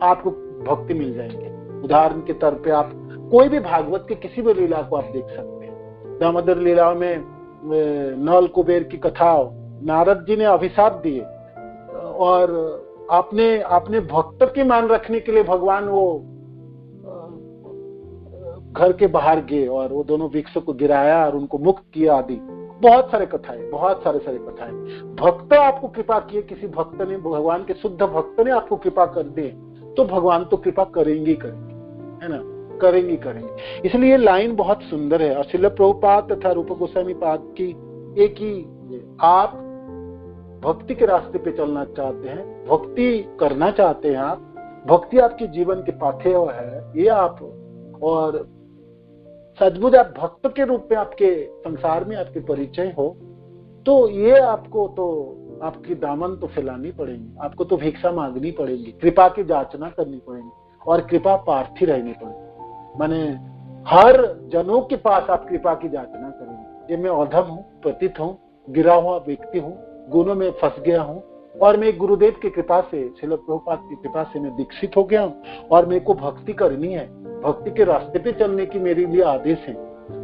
आपको भक्ति मिल जाएंगे। उदाहरण के तौर पे आप कोई भी भागवत के किसी भी लीला को आप देख सकते हैं। दामोदर लीला में नल कुबेर की कथा, नारद जी ने अभिशाप दिए और आपने भक्त की मान रखने के लिए भगवान वो घर के बाहर गए और वो दोनों वृक्षों को गिराया और उनको मुक्त किया आदि बहुत सारे कथाएं। भक्त आपको कृपा किए, किसी भक्त ने, भगवान के शुद्ध भक्त ने आपको कृपा कर दे तो भगवान तो कृपा करेंगे, है ना, करेंगे। इसलिए ये लाइन बहुत सुंदर है। और श्रील प्रभुपाद तथा रूप गोस्वामी पाद की एक ही, आप भक्ति के रास्ते पे चलना चाहते हैं, भक्ति करना चाहते हैं, आप भक्ति आपके जीवन के पाथेय है ये आप, और सचमुच आप भक्त के रूप में आपके संसार में आपके परिचय हो तो ये आपको तो आपकी दामन तो फैलानी पड़ेगी, आपको तो भिक्षा मांगनी पड़ेगी, कृपा की जांचना करनी पड़ेगी और कृपा प्रार्थी रहनी पड़ेगी। माने हर जनों के पास आप कृपा की जांचना करेंगे। ये मैं अधम हूँ, पतित हूँ, गिरा हुआ व्यक्ति हूँ, गुणों में फंस गया हूँ और मैं गुरुदेव की कृपा से, श्रील प्रभुपाद की कृपा से मैं दीक्षित हो गया हूँ और मेरे को भक्ति करनी है, भक्ति के रास्ते पे चलने की मेरे लिए आदेश है।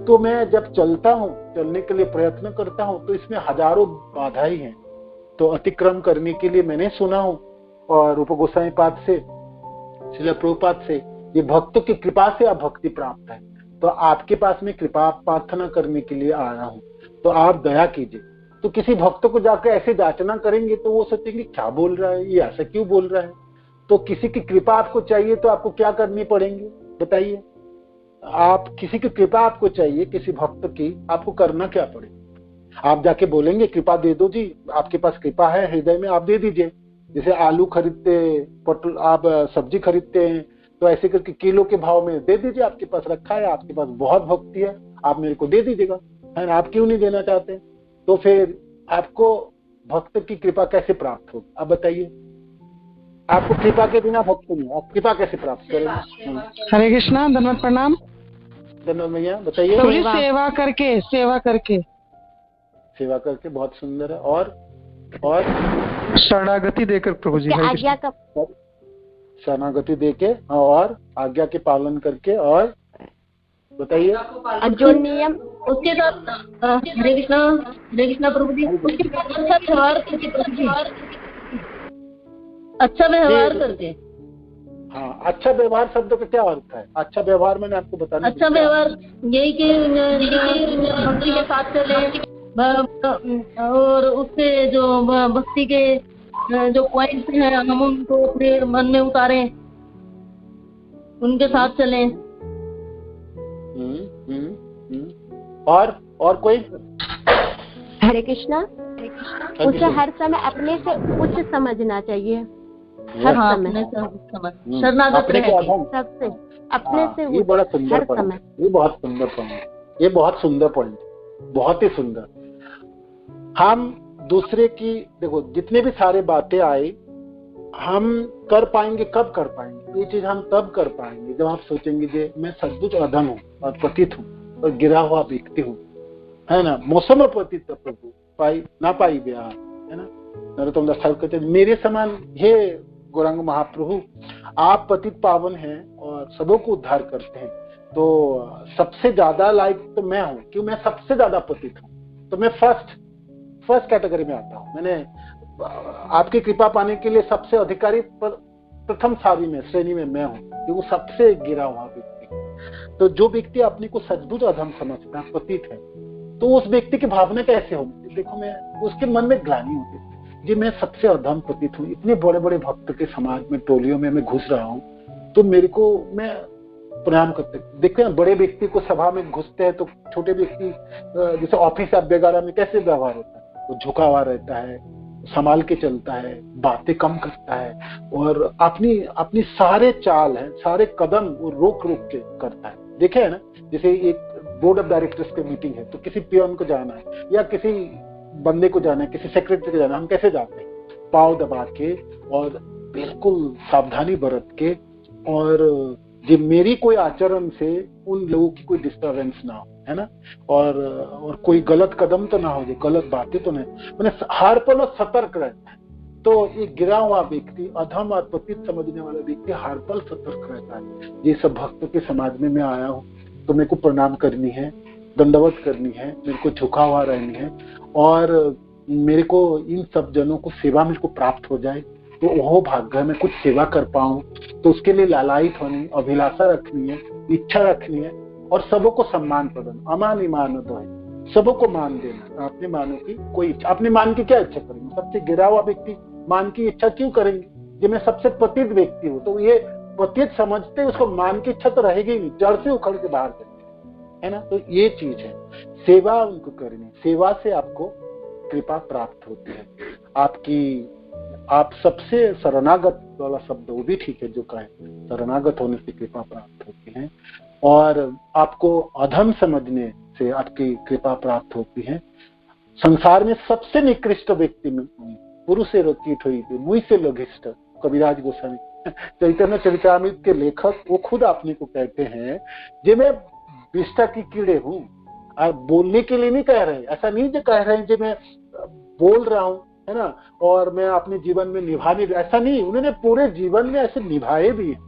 तो मैं जब चलता हूँ, चलने के लिए प्रयत्न करता हूँ तो इसमें हजारों बाधाएं हैं, तो अतिक्रम करने के लिए मैंने सुना हूँ और रूप गोस्वामी पाद से, श्रील प्रभुपाद से, ये भक्त की कृपा से आप भक्ति प्राप्त है। तो आपके पास में कृपा प्रार्थना करने के लिए आया हूँ, तो आप दया कीजिए। तो किसी भक्त को जाकर ऐसे जांचना करेंगे तो वो सोचेंगे क्या बोल रहा है, ये ऐसा क्यों बोल रहा है। तो किसी की कृपा आपको चाहिए तो आपको क्या करनी पड़ेगी बताइए। आप किसी की कृपा आपको चाहिए, किसी भक्त की, आपको करना क्या पड़ेगा। आप जाके बोलेंगे कृपा दे दो जी, आपके पास कृपा है हृदय में, आप दे दीजिए। जैसे आलू खरीदते, आप सब्जी खरीदते हैं तो ऐसे करके किलो के भाव में दे दीजिए, आपके पास रखा है, आपके पास बहुत भक्ति है, आप मेरे को दे दीजिएगा, है ना। आप क्यों नहीं देना चाहते? तो फिर आपको भक्त की कृपा कैसे प्राप्त होगी आप बताइए। आपको कृपा के बिना भक्त नहीं, आप कृपा कैसे प्राप्त करेंगे। हरे कृष्णा, धन्यवाद, प्रणाम। धन्यवाद भैया, बताइए। सेवा करके बहुत सुंदर है। और शरणागति देकर प्रभु जी, आज्ञा का शरणागति देके और आज्ञा के पालन करके, और बताइए। जो नियम उसके साथ हरे कृष्णा प्रभु जी, उसके साथ अच्छा व्यवहार करके प्रभु जी, अच्छा व्यवहार करके। हाँ, अच्छा व्यवहार शब्द का क्या अर्थ है? अच्छा व्यवहार मैंने आपको बताया। अच्छा व्यवहार यही कि भक्ति के साथ चले और उससे जो भक्ति के जो पॉइंट हैं हम उनको अपने मन में उतारें, उनके साथ चलें। और कोई? हरे कृष्णा। उसे हर समय अपने से उच्च समझना चाहिए, हर समय शरणागत रहे सबसे अपने से। ये बड़ा सुंदर पॉइंट, ये बहुत सुंदर पॉइंट, ये बहुत सुंदर पॉइंट, बहुत ही सुंदर। हम दूसरे की, देखो जितने भी सारे बातें आई, हम कर पाएंगे, कब कर पाएंगे ये चीज? हम तब कर पाएंगे जब आप सोचेंगे कि मैं सचमुच अधम हूँ और पतित हूँ और गिरा हुआ व्यक्ति हूँ, है ना। मौसम पतित प्रभु पाई ना पाई ब्याह, है ना। नरोत्तम दास ठाकुर कहते मेरे समान हे गौरांग महाप्रभु, आप पतित पावन हैं और सबों को उद्धार करते हैं, तो सबसे ज्यादा लायक तो मैं हूँ, क्यों? मैं सबसे ज्यादा पतित हूँ, तो मैं फर्स्ट कैटेगरी में आता हूँ। मैंने आपकी कृपा पाने के लिए सबसे अधिकारी प्रथम सारी में, श्रेणी में मैं हूँ, क्योंकि सबसे गिरा हुआ व्यक्ति। तो जो व्यक्ति अपने को सचमुच अधम समझता है, पतित है, तो उस व्यक्ति की भावना कैसे होगी? देखो, मैं उसके मन में ग्लानि होती जी, मैं सबसे अधम पतित हूँ, इतने बड़े बड़े भक्त के समाज में, टोलियों में मैं घुस रहा हूँ, तो मेरे को मैं प्रणाम करते। देखते हैं बड़े व्यक्ति को सभा में घुसते हैं तो छोटे व्यक्ति जैसे ऑफिस वगैरह में कैसे व्यवहार होता है? वो झुका हुआ रहता है, संभाल के चलता है, बातें कम करता है और अपनी सारे चाल है, सारे कदम वो रोक के करता है। देखे है ना, जैसे एक बोर्ड ऑफ डायरेक्टर्स की मीटिंग है तो किसी पियोन को जाना है या किसी बंदे को जाना है, किसी सेक्रेटरी को जाना है, हम कैसे जाते हैं? पाँव दबा के और बिल्कुल सावधानी बरत के, और जो मेरी कोई आचरण से उन लोगों की कोई डिस्टर्बेंस ना हो, है ना, और कोई गलत कदम तो ना हो जाए, गलत बातें तो नहीं, मैंने हर पल सतर्क रहता है। तो ये गिरा हुआ व्यक्ति, अधम और पतित समझने वाला व्यक्ति हर पल सतर्क रहता है। ये सब भक्तों के समाज में मैं आया हूँ तो मेरे को प्रणाम करनी है, दंडवत करनी है, मेरे को झुका हुआ रहनी है, और मेरे को इन सब जनों को सेवा मेरे को प्राप्त हो जाए तो वो भाग्य में कुछ सेवा कर पाऊं, तो उसके लिए लालायित होनी, अभिलाषा रखनी है, इच्छा रखनी है, और सबों को सम्मान प्रदान, अमान ईमान दो है, सबों को मान देना। अपने मानों की कोई इच्छा, अपने मान की क्या इच्छा करेंगे? सबसे गिरा हुआ व्यक्ति मान की इच्छा क्यों करेंगे? जब मैं सबसे पतित व्यक्ति हूँ तो ये पतित समझते उसको मान की इच्छा तो रहेगी नहीं, जड़ से उखड़ के बाहर करते, है ना। तो ये चीज है, सेवा उनको करनी, सेवा से आपको कृपा प्राप्त होती है। आप सबसे शरणागत वाला शब्द वो भी ठीक है जो कहे, शरणागत होने से कृपा प्राप्त होती है, और आपको अधम समझने से आपकी कृपा प्राप्त होती है। संसार में सबसे निकृष्ट व्यक्ति में पुरुष से कीट हुई थी, मुझ से लघिष्ठ, कविराज गोस्वामी चैतन्य चरितामृत के लेखक वो खुद अपने को कहते हैं जे मैं विष्ठा की कीड़े हूँ। और बोलने के लिए नहीं कह रहे, ऐसा नहीं जो कह रहे हैं जो मैं बोल रहा हूँ, है ना, और मैं अपने जीवन में निभाने, ऐसा नहीं, उन्होंने पूरे जीवन में ऐसे निभाए भी हैं।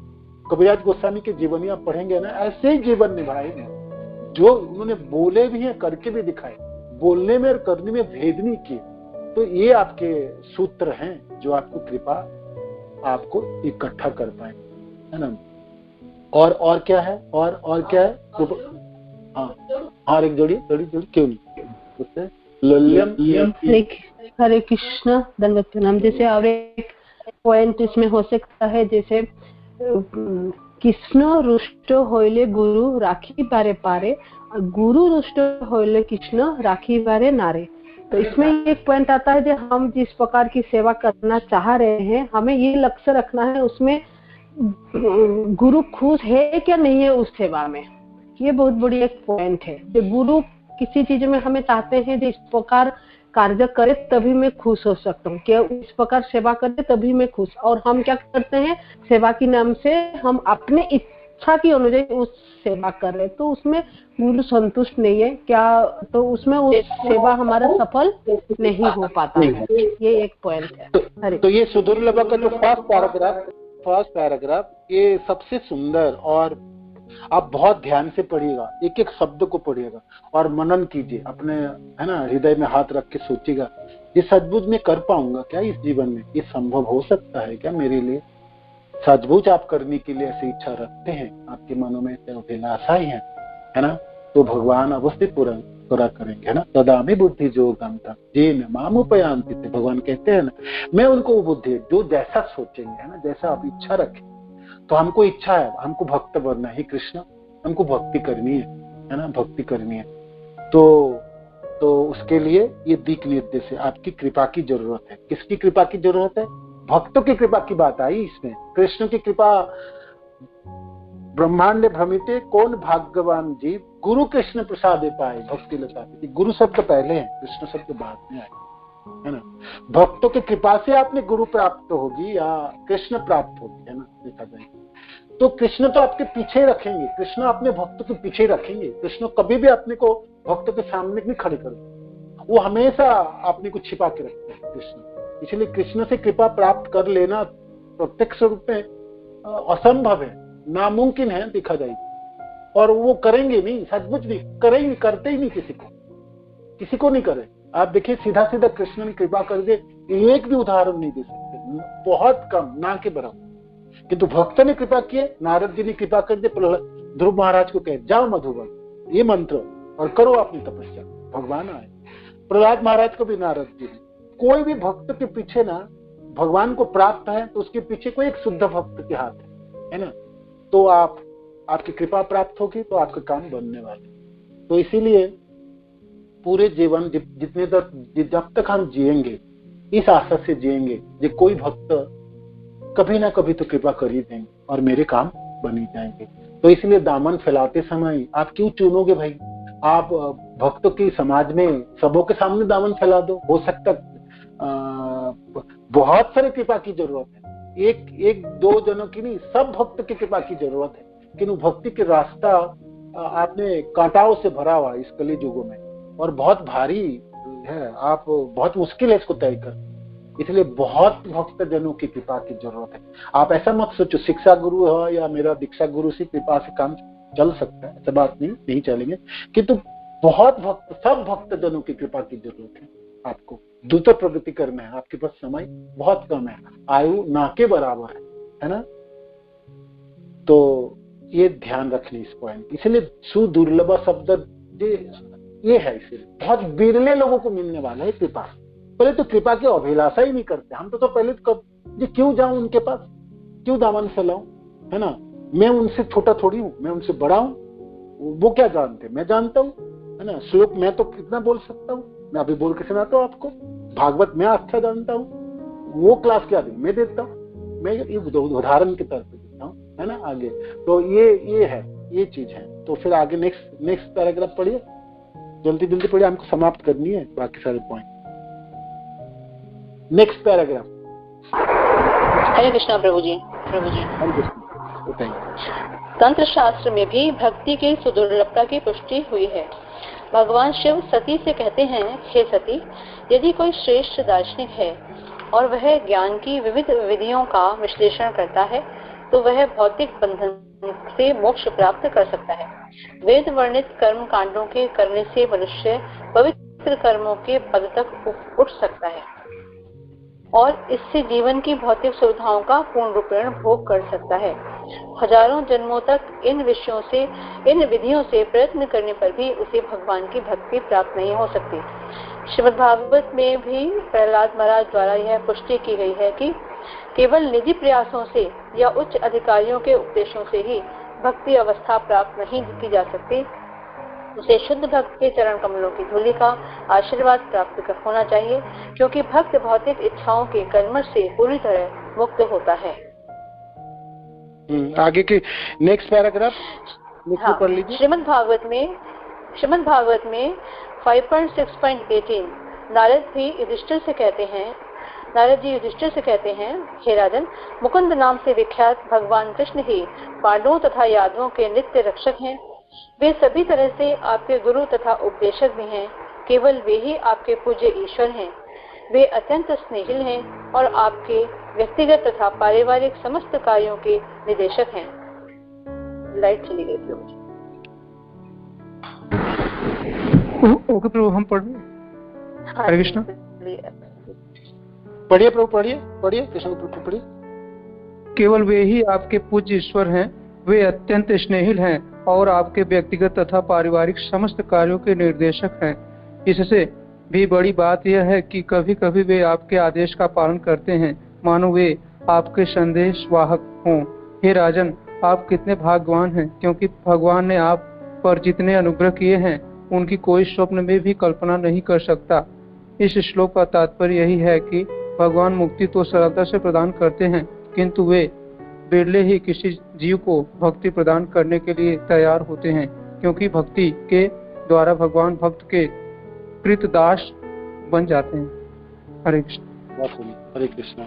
कविराज गोस्वामी के जीवनी आप पढ़ेंगे ना, ऐसे ही जीवन निभाए हैं, जो उन्होंने बोले भी हैं, करके भी दिखाए, बोलने में और करने में भेद नहीं किए। तो ये आपके सूत्र हैं जो आपको कृपा आपको इकट्ठा कर पाए, है ना। और क्या है? और क्या है? हाँ, एक जोड़ी क्यों नहीं उससे लल्यम। हरे कृष्ण, दंडवत प्रणाम। जैसे और एक पॉइंट इसमें हो सकता है, जैसे कृष्ण रुष्ट होइले गुरु राखी पारे पारे, गुरु रुष्ट होइले कृष्ण राखी पारे नारे। तो इसमें एक पॉइंट आता है जो हम जिस प्रकार की सेवा करना चाह रहे हैं, हमें ये लक्ष्य रखना है उसमें गुरु खुश है क्या नहीं है उस सेवा में। ये बहुत बड़ी एक पॉइंट है। जो गुरु किसी चीज में हमें चाहते हैं जो इस प्रकार कार्य करे तभी मैं खुश हो सकता हूँ, क्या इस प्रकार सेवा करे तभी मैं खुश। और हम क्या करते हैं, सेवा के नाम से हम अपने इच्छा की अनुযায়ী उस सेवा कर रहे, तो उसमें गुरु संतुष्ट नहीं है क्या, तो उसमें उस सेवा हमारा सफल नहीं हो पाता है। ये एक पॉइंट है। तो ये सुदुर्लभ का जो फर्स्ट पैराग्राफ ये सबसे सुंदर, और आप बहुत ध्यान से पढ़िएगा, एक एक शब्द को पढ़िएगा और मनन कीजिए अपने, है ना, हृदय में हाथ रख के सोचिएगा ये सचमुच में कर पाऊंगा क्या इस जीवन में, ये संभव हो सकता है क्या मेरे लिए। सचमुच आप करने के लिए ऐसी इच्छा रखते हैं, आपके मनों में अभिलाषा ही है ना, तो भगवान अवश्य पूर्ण करा करेंगे, है ना। ददामि बुद्धि जो गम था जे न मामुपयांति थे, भगवान कहते हैं ना, मैं उनको वो बुद्धि जो जैसा सोचेंगे, है ना, जैसा आप इच्छा रखें। तो हमको इच्छा है, हमको भक्त बनना है कृष्ण, हमको भक्ति करनी है ना, भक्ति करनी है। तो उसके लिए ये दिक निर्देश है, आपकी कृपा की जरूरत है। किसकी कृपा की जरूरत है? भक्तों की कृपा की बात आई इसमें। कृष्ण की कृपा, ब्रह्मांड भ्रमिते कौन भाग्यवान जीव, गुरु कृष्ण प्रसादे पाए भक्ति लता। गुरु शब्द पहले है, कृष्ण शब्द बाद में आए, है ना। भक्तों की कृपा से आपने गुरु प्राप्त होगी या कृष्ण प्राप्त होगी, है ना, देखा जाए तो कृष्ण तो आपके पीछे रखेंगे, कृष्ण अपने भक्तों के पीछे रखेंगे। कृष्ण कभी भी अपने को भक्तों के सामने नहीं खड़े करेंगे, वो हमेशा अपने को छिपा के रखते हैं कृष्ण। इसलिए कृष्ण से कृपा प्राप्त कर लेना प्रत्यक्ष रूप में असंभव है, नामुमकिन है देखा जाए। और वो करेंगे नहीं, सचमुच नहीं करेंगे, करते ही नहीं, किसी को नहीं करे। आप देखिए सीधा सीधा कृष्ण ने कृपा कर दे, एक भी उदाहरण नहीं दे सकते, बहुत कम, ना के बराबर। किंतु भक्त ने कृपा किए, नारद जी ने कृपा कर दे, ध्रुव महाराज को कहे जाओ मधुबन ये मंत्र और करो अपनी तपस्या, भगवान आए। प्रहलाद महाराज को भी नारद जी ने। कोई भी भक्त के पीछे ना भगवान को प्राप्त है तो उसके पीछे कोई एक शुद्ध भक्त के हाथ है ना। तो आपकी कृपा प्राप्त होगी तो आपके काम बनने वाले। तो इसीलिए पूरे जीवन जितने तक जब तक हम जिएंगे इस आशा से जिएंगे कि कोई भक्त कभी ना कभी तो कृपा कर ही देंगे और मेरे काम बन ही जाएंगे। तो इसलिए दामन फैलाते समय आप क्यों चुनोगे भाई? आप भक्तों की समाज में सबों के सामने दामन फैला दो, हो सकता बहुत सारे कृपा की जरूरत है, एक दो जनों की नहीं, सब भक्त की कृपा की जरूरत है। लेकिन भक्ति के रास्ता आपने कांटाओं से भरा हुआ इस कली युगों में और बहुत भारी है, आप बहुत मुश्किल है इसको तय कर। इसलिए बहुत भक्त जनों की कृपा की जरूरत है। आप ऐसा मत सोचो शिक्षा गुरु हो या मेरा दीक्षा गुरु से कृपा से काम चल सकता है, ऐसा बात नहीं चलेंगे। किंतु बहुत भक्त, सब भक्त जनों की कृपा की जरूरत है। आपको द्रुत प्रगति करना है, आपके पास समय बहुत कम है, आयु ना के बराबर है ना। तो ये ध्यान रखने इस पॉइंट। इसलिए सुदुर्लभ शब्द ये है, इसलिए बहुत बिरले लोगों को मिलने वाला है कृपा। पहले तो कृपा की अभिलाषा ही नहीं करते हम तो पहले तो क्यों जाऊं उनके पास, क्यों दामन फैलाऊं, है ना। मैं उनसे छोटा थोड़ी हूँ, मैं उनसे बड़ा हूँ। वो क्या जानते, मैं जानता हूँ, है ना। श्लोक मैं तो कितना बोल सकता हूँ, मैं अभी बोल के सुनाता हूँ आपको। भागवत मैं अच्छा जानता हूँ, वो क्लास क्या दे मैं देता हूँ, मैं ये उदाहरण के तौर पर देता हूँ, है ना। आगे तो ये है, ये चीज है। तो फिर आगे नेक्स्ट पैराग्राफ पढ़िए, जल्दी पढ़िए, हमको समाप्त करनी है बाकी सारे point. Next paragraph. Hare Krishna Prabhu ji. तंत्र शास्त्र में भी भक्ति की सुदुर्लभता की पुष्टि हुई है। भगवान शिव सती से कहते हैं, हे सती, यदि कोई श्रेष्ठ दार्शनिक है और वह ज्ञान की विविध विधियों का विश्लेषण करता है तो वह भौतिक बंधन से मोक्ष प्राप्त कर सकता है। वेद वर्णित कर्म कांडों के करने से मनुष्य पवित्र कर्मों के पद तक उठ सकता है और इससे जीवन की भौतिक सुविधाओं का पूर्ण रूपेण भोग कर सकता है। हजारों जन्मों तक इन विधियों से प्रयत्न करने पर भी उसे भगवान की भक्ति प्राप्त नहीं हो सकती। श्रीमद् भागवत में भी प्रहलाद महाराज द्वारा यह पुष्टि की गई है कि केवल निजी प्रयासों से या उच्च अधिकारियों के उपदेशों से ही भक्ति अवस्था प्राप्त नहीं की जा सकती। उसे शुद्ध भक्त के चरण कमलों की धूलि का आशीर्वाद प्राप्त होना चाहिए, क्योंकि भक्त भौतिक इच्छाओं के कलमश से पूरी तरह मुक्त होता है। आगे की नेक्स्ट पैराग्राफ पढ़ लीजिए। श्रीमद् भागवत में 5.6.18 नारद जी युधिष्ठिर से कहते हैं, हे राजन, मुकुंद नाम से विख्यात भगवान कृष्ण ही पांडवों तथा यादवों के नित्य रक्षक हैं। वे सभी तरह से आपके गुरु तथा उपदेशक भी हैं। केवल वे ही आपके पूज्य ईश्वर हैं। वे अत्यंत स्नेहिल हैं और आपके व्यक्तिगत तथा पारिवारिक समस्त कार्यों के निदेशक हैं। लाइट चली गई प्रभु जी। ओके प्रभु, हम पढ़ हरे कृष्ण। पढ़िए प्रभु, पढ़िए कृष्ण प्रभु, पढ़िए। केवल वे ही आपके पूज्य ईश्वर हैं वे अत्यंत स्नेहिल हैं और आपके व्यक्तिगत तथा पारिवारिक समस्त कार्यों के निर्देशक हैं। इससे भी बड़ी बात यह है कि कभी कभी वे आपके आदेश का पालन करते हैं, मानो वे आपके संदेश वाहक हों। हे राजन, आप कितने भाग्यवान हैं, क्योंकि भगवान ने आप पर जितने अनुग्रह किए हैं उनकी कोई स्वप्न में भी कल्पना नहीं कर सकता। इस श्लोक का तात्पर्य यही है कि भगवान मुक्ति तो सरलता से प्रदान करते हैं, किंतु वे बिरले ही किसी जीव को भक्ति प्रदान करने के लिए तैयार होते हैं, क्योंकि भक्ति के द्वारा भगवान भक्त के कृतदास बन जाते हैं। हरे कृष्ण। हरे कृष्ण।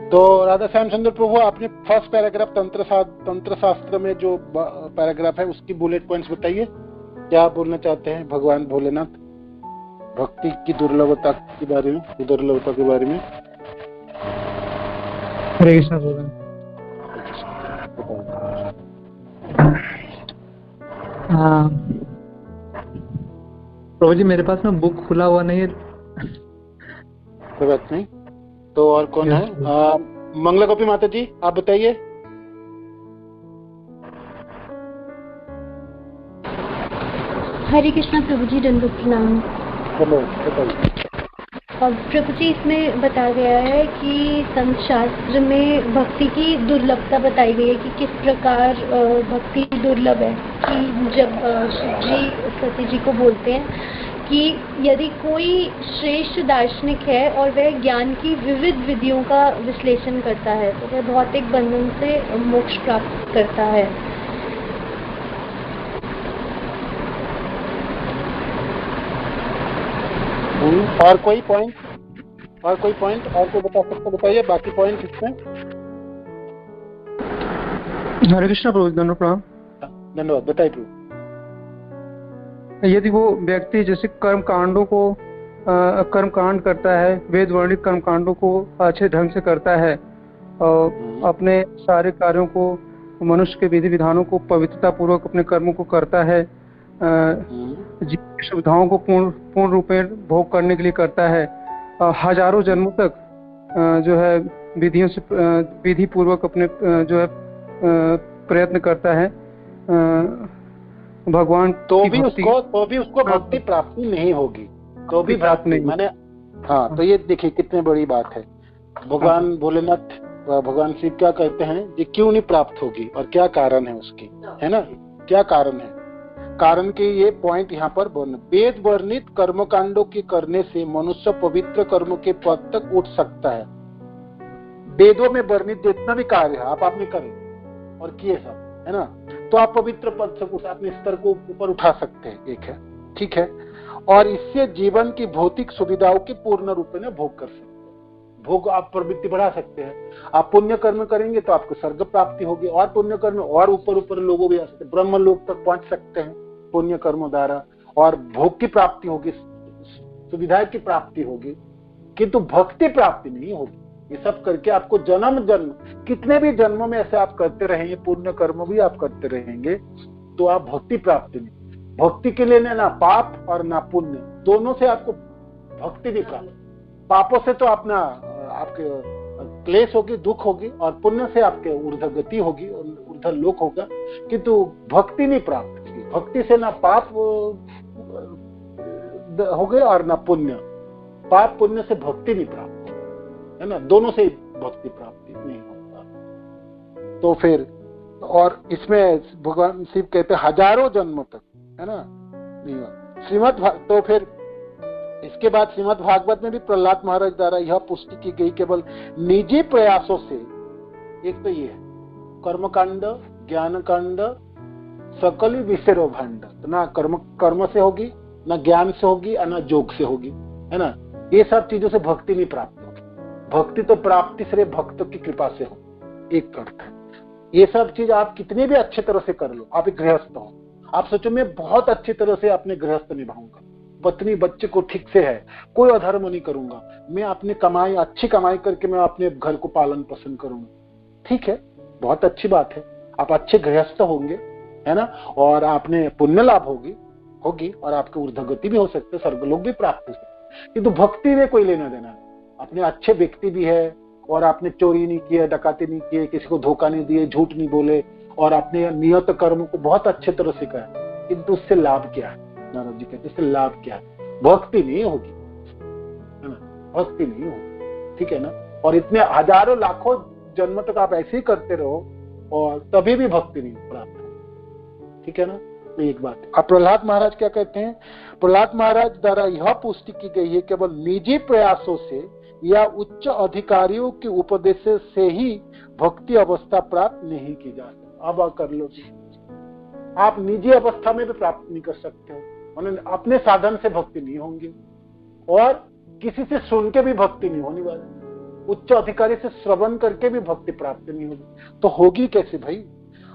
तो राधा श्याम सुंदर प्रभु, आपने फर्स्ट पैराग्राफ तंत्र शास्त्र में जो पैराग्राफ है उसकी बुलेट पॉइंट्स बताइए, क्या बोलना चाहते हैं भगवान भोलेनाथ भक्ति की दुर्लभता के बारे में, दुर्लभता के बारे में। हरे कृष्ण बोलें। हाँ प्रभु जी, मेरे पास में बुक खुला हुआ नहीं है। कोई बात नहीं। तो और कौन है? मंगला गोपी माता जी, आप बताइए। हरे कृष्णा प्रभु जी, दंडवत प्रणाम। प्रभु जी, इसमें बताया गया है कि संत शास्त्र में भक्ति की दुर्लभता बताई गई है कि किस प्रकार भक्ति दुर्लभ है। कि जब शिव जी सती जी को बोलते हैं कि यदि कोई श्रेष्ठ दार्शनिक है और वह ज्ञान की विविध विधियों का विश्लेषण करता है तो वह भौतिक बंधन से मोक्ष प्राप्त करता है। और कोई पॉइंट और कोई बता सकते, बताइए बाकी पॉइंट इसमें। हरे कृष्ण प्रभु, धन्यवाद प्रणाम। धन्यवाद, बताइए प्रभु। यदि वो व्यक्ति जैसे कर्म कांड करता है, वेद वर्णित कर्म कांडों को अच्छे ढंग से करता है और अपने सारे कार्यों को, मनुष्य के विधि विधानों को पवित्रता पूर्वक अपने कर्मों को करता है, जीवन की सुविधाओं को पूर्ण रूप में भोग करने के लिए करता है, हजारों जन्मों तक जो है विधियों से विधि पूर्वक अपने जो है प्रयत्न करता है भगवान, तो भी उसको भक्ति प्राप्ति नहीं होगी, तो भी प्राप्ति नहीं माने। हाँ, तो ये देखिए कितनी बड़ी बात है। भगवान भोलेनाथ, भगवान शिव क्या कहते हैं, ये क्यों नहीं प्राप्त होगी और क्या कारण है उसकी, है ना, क्या कारण है। कारण के ये पॉइंट यहाँ पर बोलना, वेद वर्णित कर्मकांडों के करने से मनुष्य पवित्र कर्मों के पद तक उठ सकता है। वेदों में वर्णित जितना भी कार्य है आप आपने करे और किए सब, है ना, तो आप पवित्र पद से उस अपने स्तर को ऊपर उठा सकते हैं। एक है, ठीक है। और इससे जीवन की भौतिक सुविधाओं के पूर्ण रूप में भोग कर सकते हैं। भोग आप प्रवृत्ति बढ़ा सकते हैं। आप पुण्य कर्म करेंगे तो आपको स्वर्ग प्राप्ति होगी, और पुण्य कर्म और ऊपर लोगों भी आ सकते, ब्रह्म लोक तक पहुंच सकते हैं पुण्य कर्म द्वारा, और भोग की प्राप्ति होगी, सुविधा की प्राप्ति होगी, किंतु भक्ति प्राप्ति नहीं होगी। ये सब करके आपको जन्म कितने भी जन्मों में ऐसे आप करते रहेंगे, पुण्य कर्म भी आप करते रहेंगे, तो आप भक्ति प्राप्ति नहीं। भक्ति के लिए ना पाप और ना पुण्य, दोनों से आपको भक्ति नहीं प्राप्त। पापों से तो अपना आपके क्लेश होगी, दुख होगी, और पुण्य से आपके ऊर्ध्व गति होगी, ऊर्ध्व लोक होगा, किंतु भक्ति नहीं प्राप्त होगी। भक्ति से ना पाप हो गए और ना पुण्य। पाप पुण्य से भक्ति नहीं प्राप्त, है ना, दोनों से भक्ति प्राप्ति नहीं होता। तो फिर और इसमें भगवान शिव कहते हैं हजारों जन्मों तक, है ना, नहीं। तो फिर इसके बाद श्रीमद् भागवत में भी प्रहलाद महाराज द्वारा यह पुष्टि की गई, केवल निजी प्रयासों से। एक तो ये है कर्मकांड, ज्ञान कांड, सकल विषय भांड, तो ना कर्म से होगी, ना ज्ञान से होगी, ना योग से होगी, है ना। ये सब चीजों से भक्ति नहीं प्राप्त होगी। भक्ति तो प्राप्ति सिर्फ भक्तों की कृपा से हो, एक अर्थ है। ये सब चीज आप कितने भी अच्छे तरह से कर लो, आप एक गृहस्थ हो, आप सोचो मैं बहुत अच्छी तरह से अपने गृहस्थ निभाऊंगा, पत्नी बच्चे को ठीक से है, कोई अधर्म नहीं करूंगा, मैं अपनी कमाई अच्छी कमाई करके मैं अपने घर को पालन पोषण करूंगा, ठीक है, बहुत अच्छी बात है, आप अच्छे गृहस्थ होंगे, है ना, और आपने पुण्य लाभ होगी और आपके ऊर्ध्वगति भी हो सकते, स्वर्गलोक भी प्राप्त हो सकते। किंतु भक्ति में कोई लेना देना नहीं। अपने अच्छे व्यक्ति भी है और आपने चोरी नहीं किया, डकाती नहीं किए, किसी को धोखा नहीं दिए, झूठ नहीं बोले, और अपने नियत कर्म को बहुत अच्छे तरह से करें, किंतु उससे लाभ क्या है? नारद जी कहते इससे लाभ क्या है? भक्ति नहीं होगी, है ना, भक्ति नहीं होगी, ठीक है ना। और इतने हजारों लाखों जन्म तक आप ऐसे ही करते रहो और तभी भी भक्ति नहीं प्राप्त हो, ठीक है ना। तो एक बात है। अब प्रहलाद महाराज क्या कहते हैं? प्रहलाद महाराज द्वारा यह पुष्टि की गई है केवल निजी प्रयासों से या उच्च अधिकारियों के उपदेश से ही भक्ति अवस्था प्राप्त नहीं की जा सकती। अब कर लो जी, आप निजी अवस्था में भी प्राप्त नहीं कर सकते हो, अपने साधन से भक्ति नहीं होंगी और किसी से सुन के भी भक्ति नहीं होने वाली, उच्च अधिकारी से श्रवण करके भी भक्ति प्राप्त नहीं होगी, तो होगी कैसे भाई?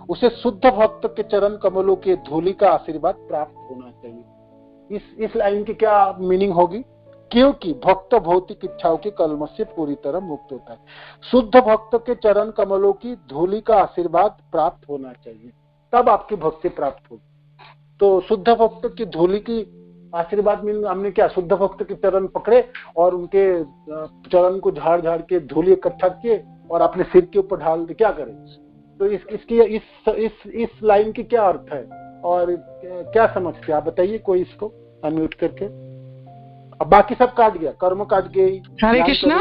उसे शुद्ध भक्त के चरण कमलों के धूलि का आशीर्वाद प्राप्त होना चाहिए। इस लाइन की क्या मीनिंग होगी? क्योंकि भक्त भौतिक इच्छाओं के कलम से पूरी तरह मुक्त होता है। शुद्ध भक्त के चरण कमलों की धूलि का आशीर्वाद प्राप्त होना चाहिए, तब आपकी भक्ति प्राप्त होगी। तो शुद्ध भक्त की धूलि की आशीर्वाद में हमने क्या, शुद्ध भक्त के चरण पकड़े और उनके चरण को झाड़ झाड़ के धूलि इकट्ठा किए और अपने सिर के ऊपर ढाल दे, क्या करें? तो इसकी इस लाइन की क्या अर्थ है और क्या समझते आप बताइए, कोई इसको अनम्यूट करके। अब बाकी सब काट गया, कर्म काट गई। हरे कृष्णा।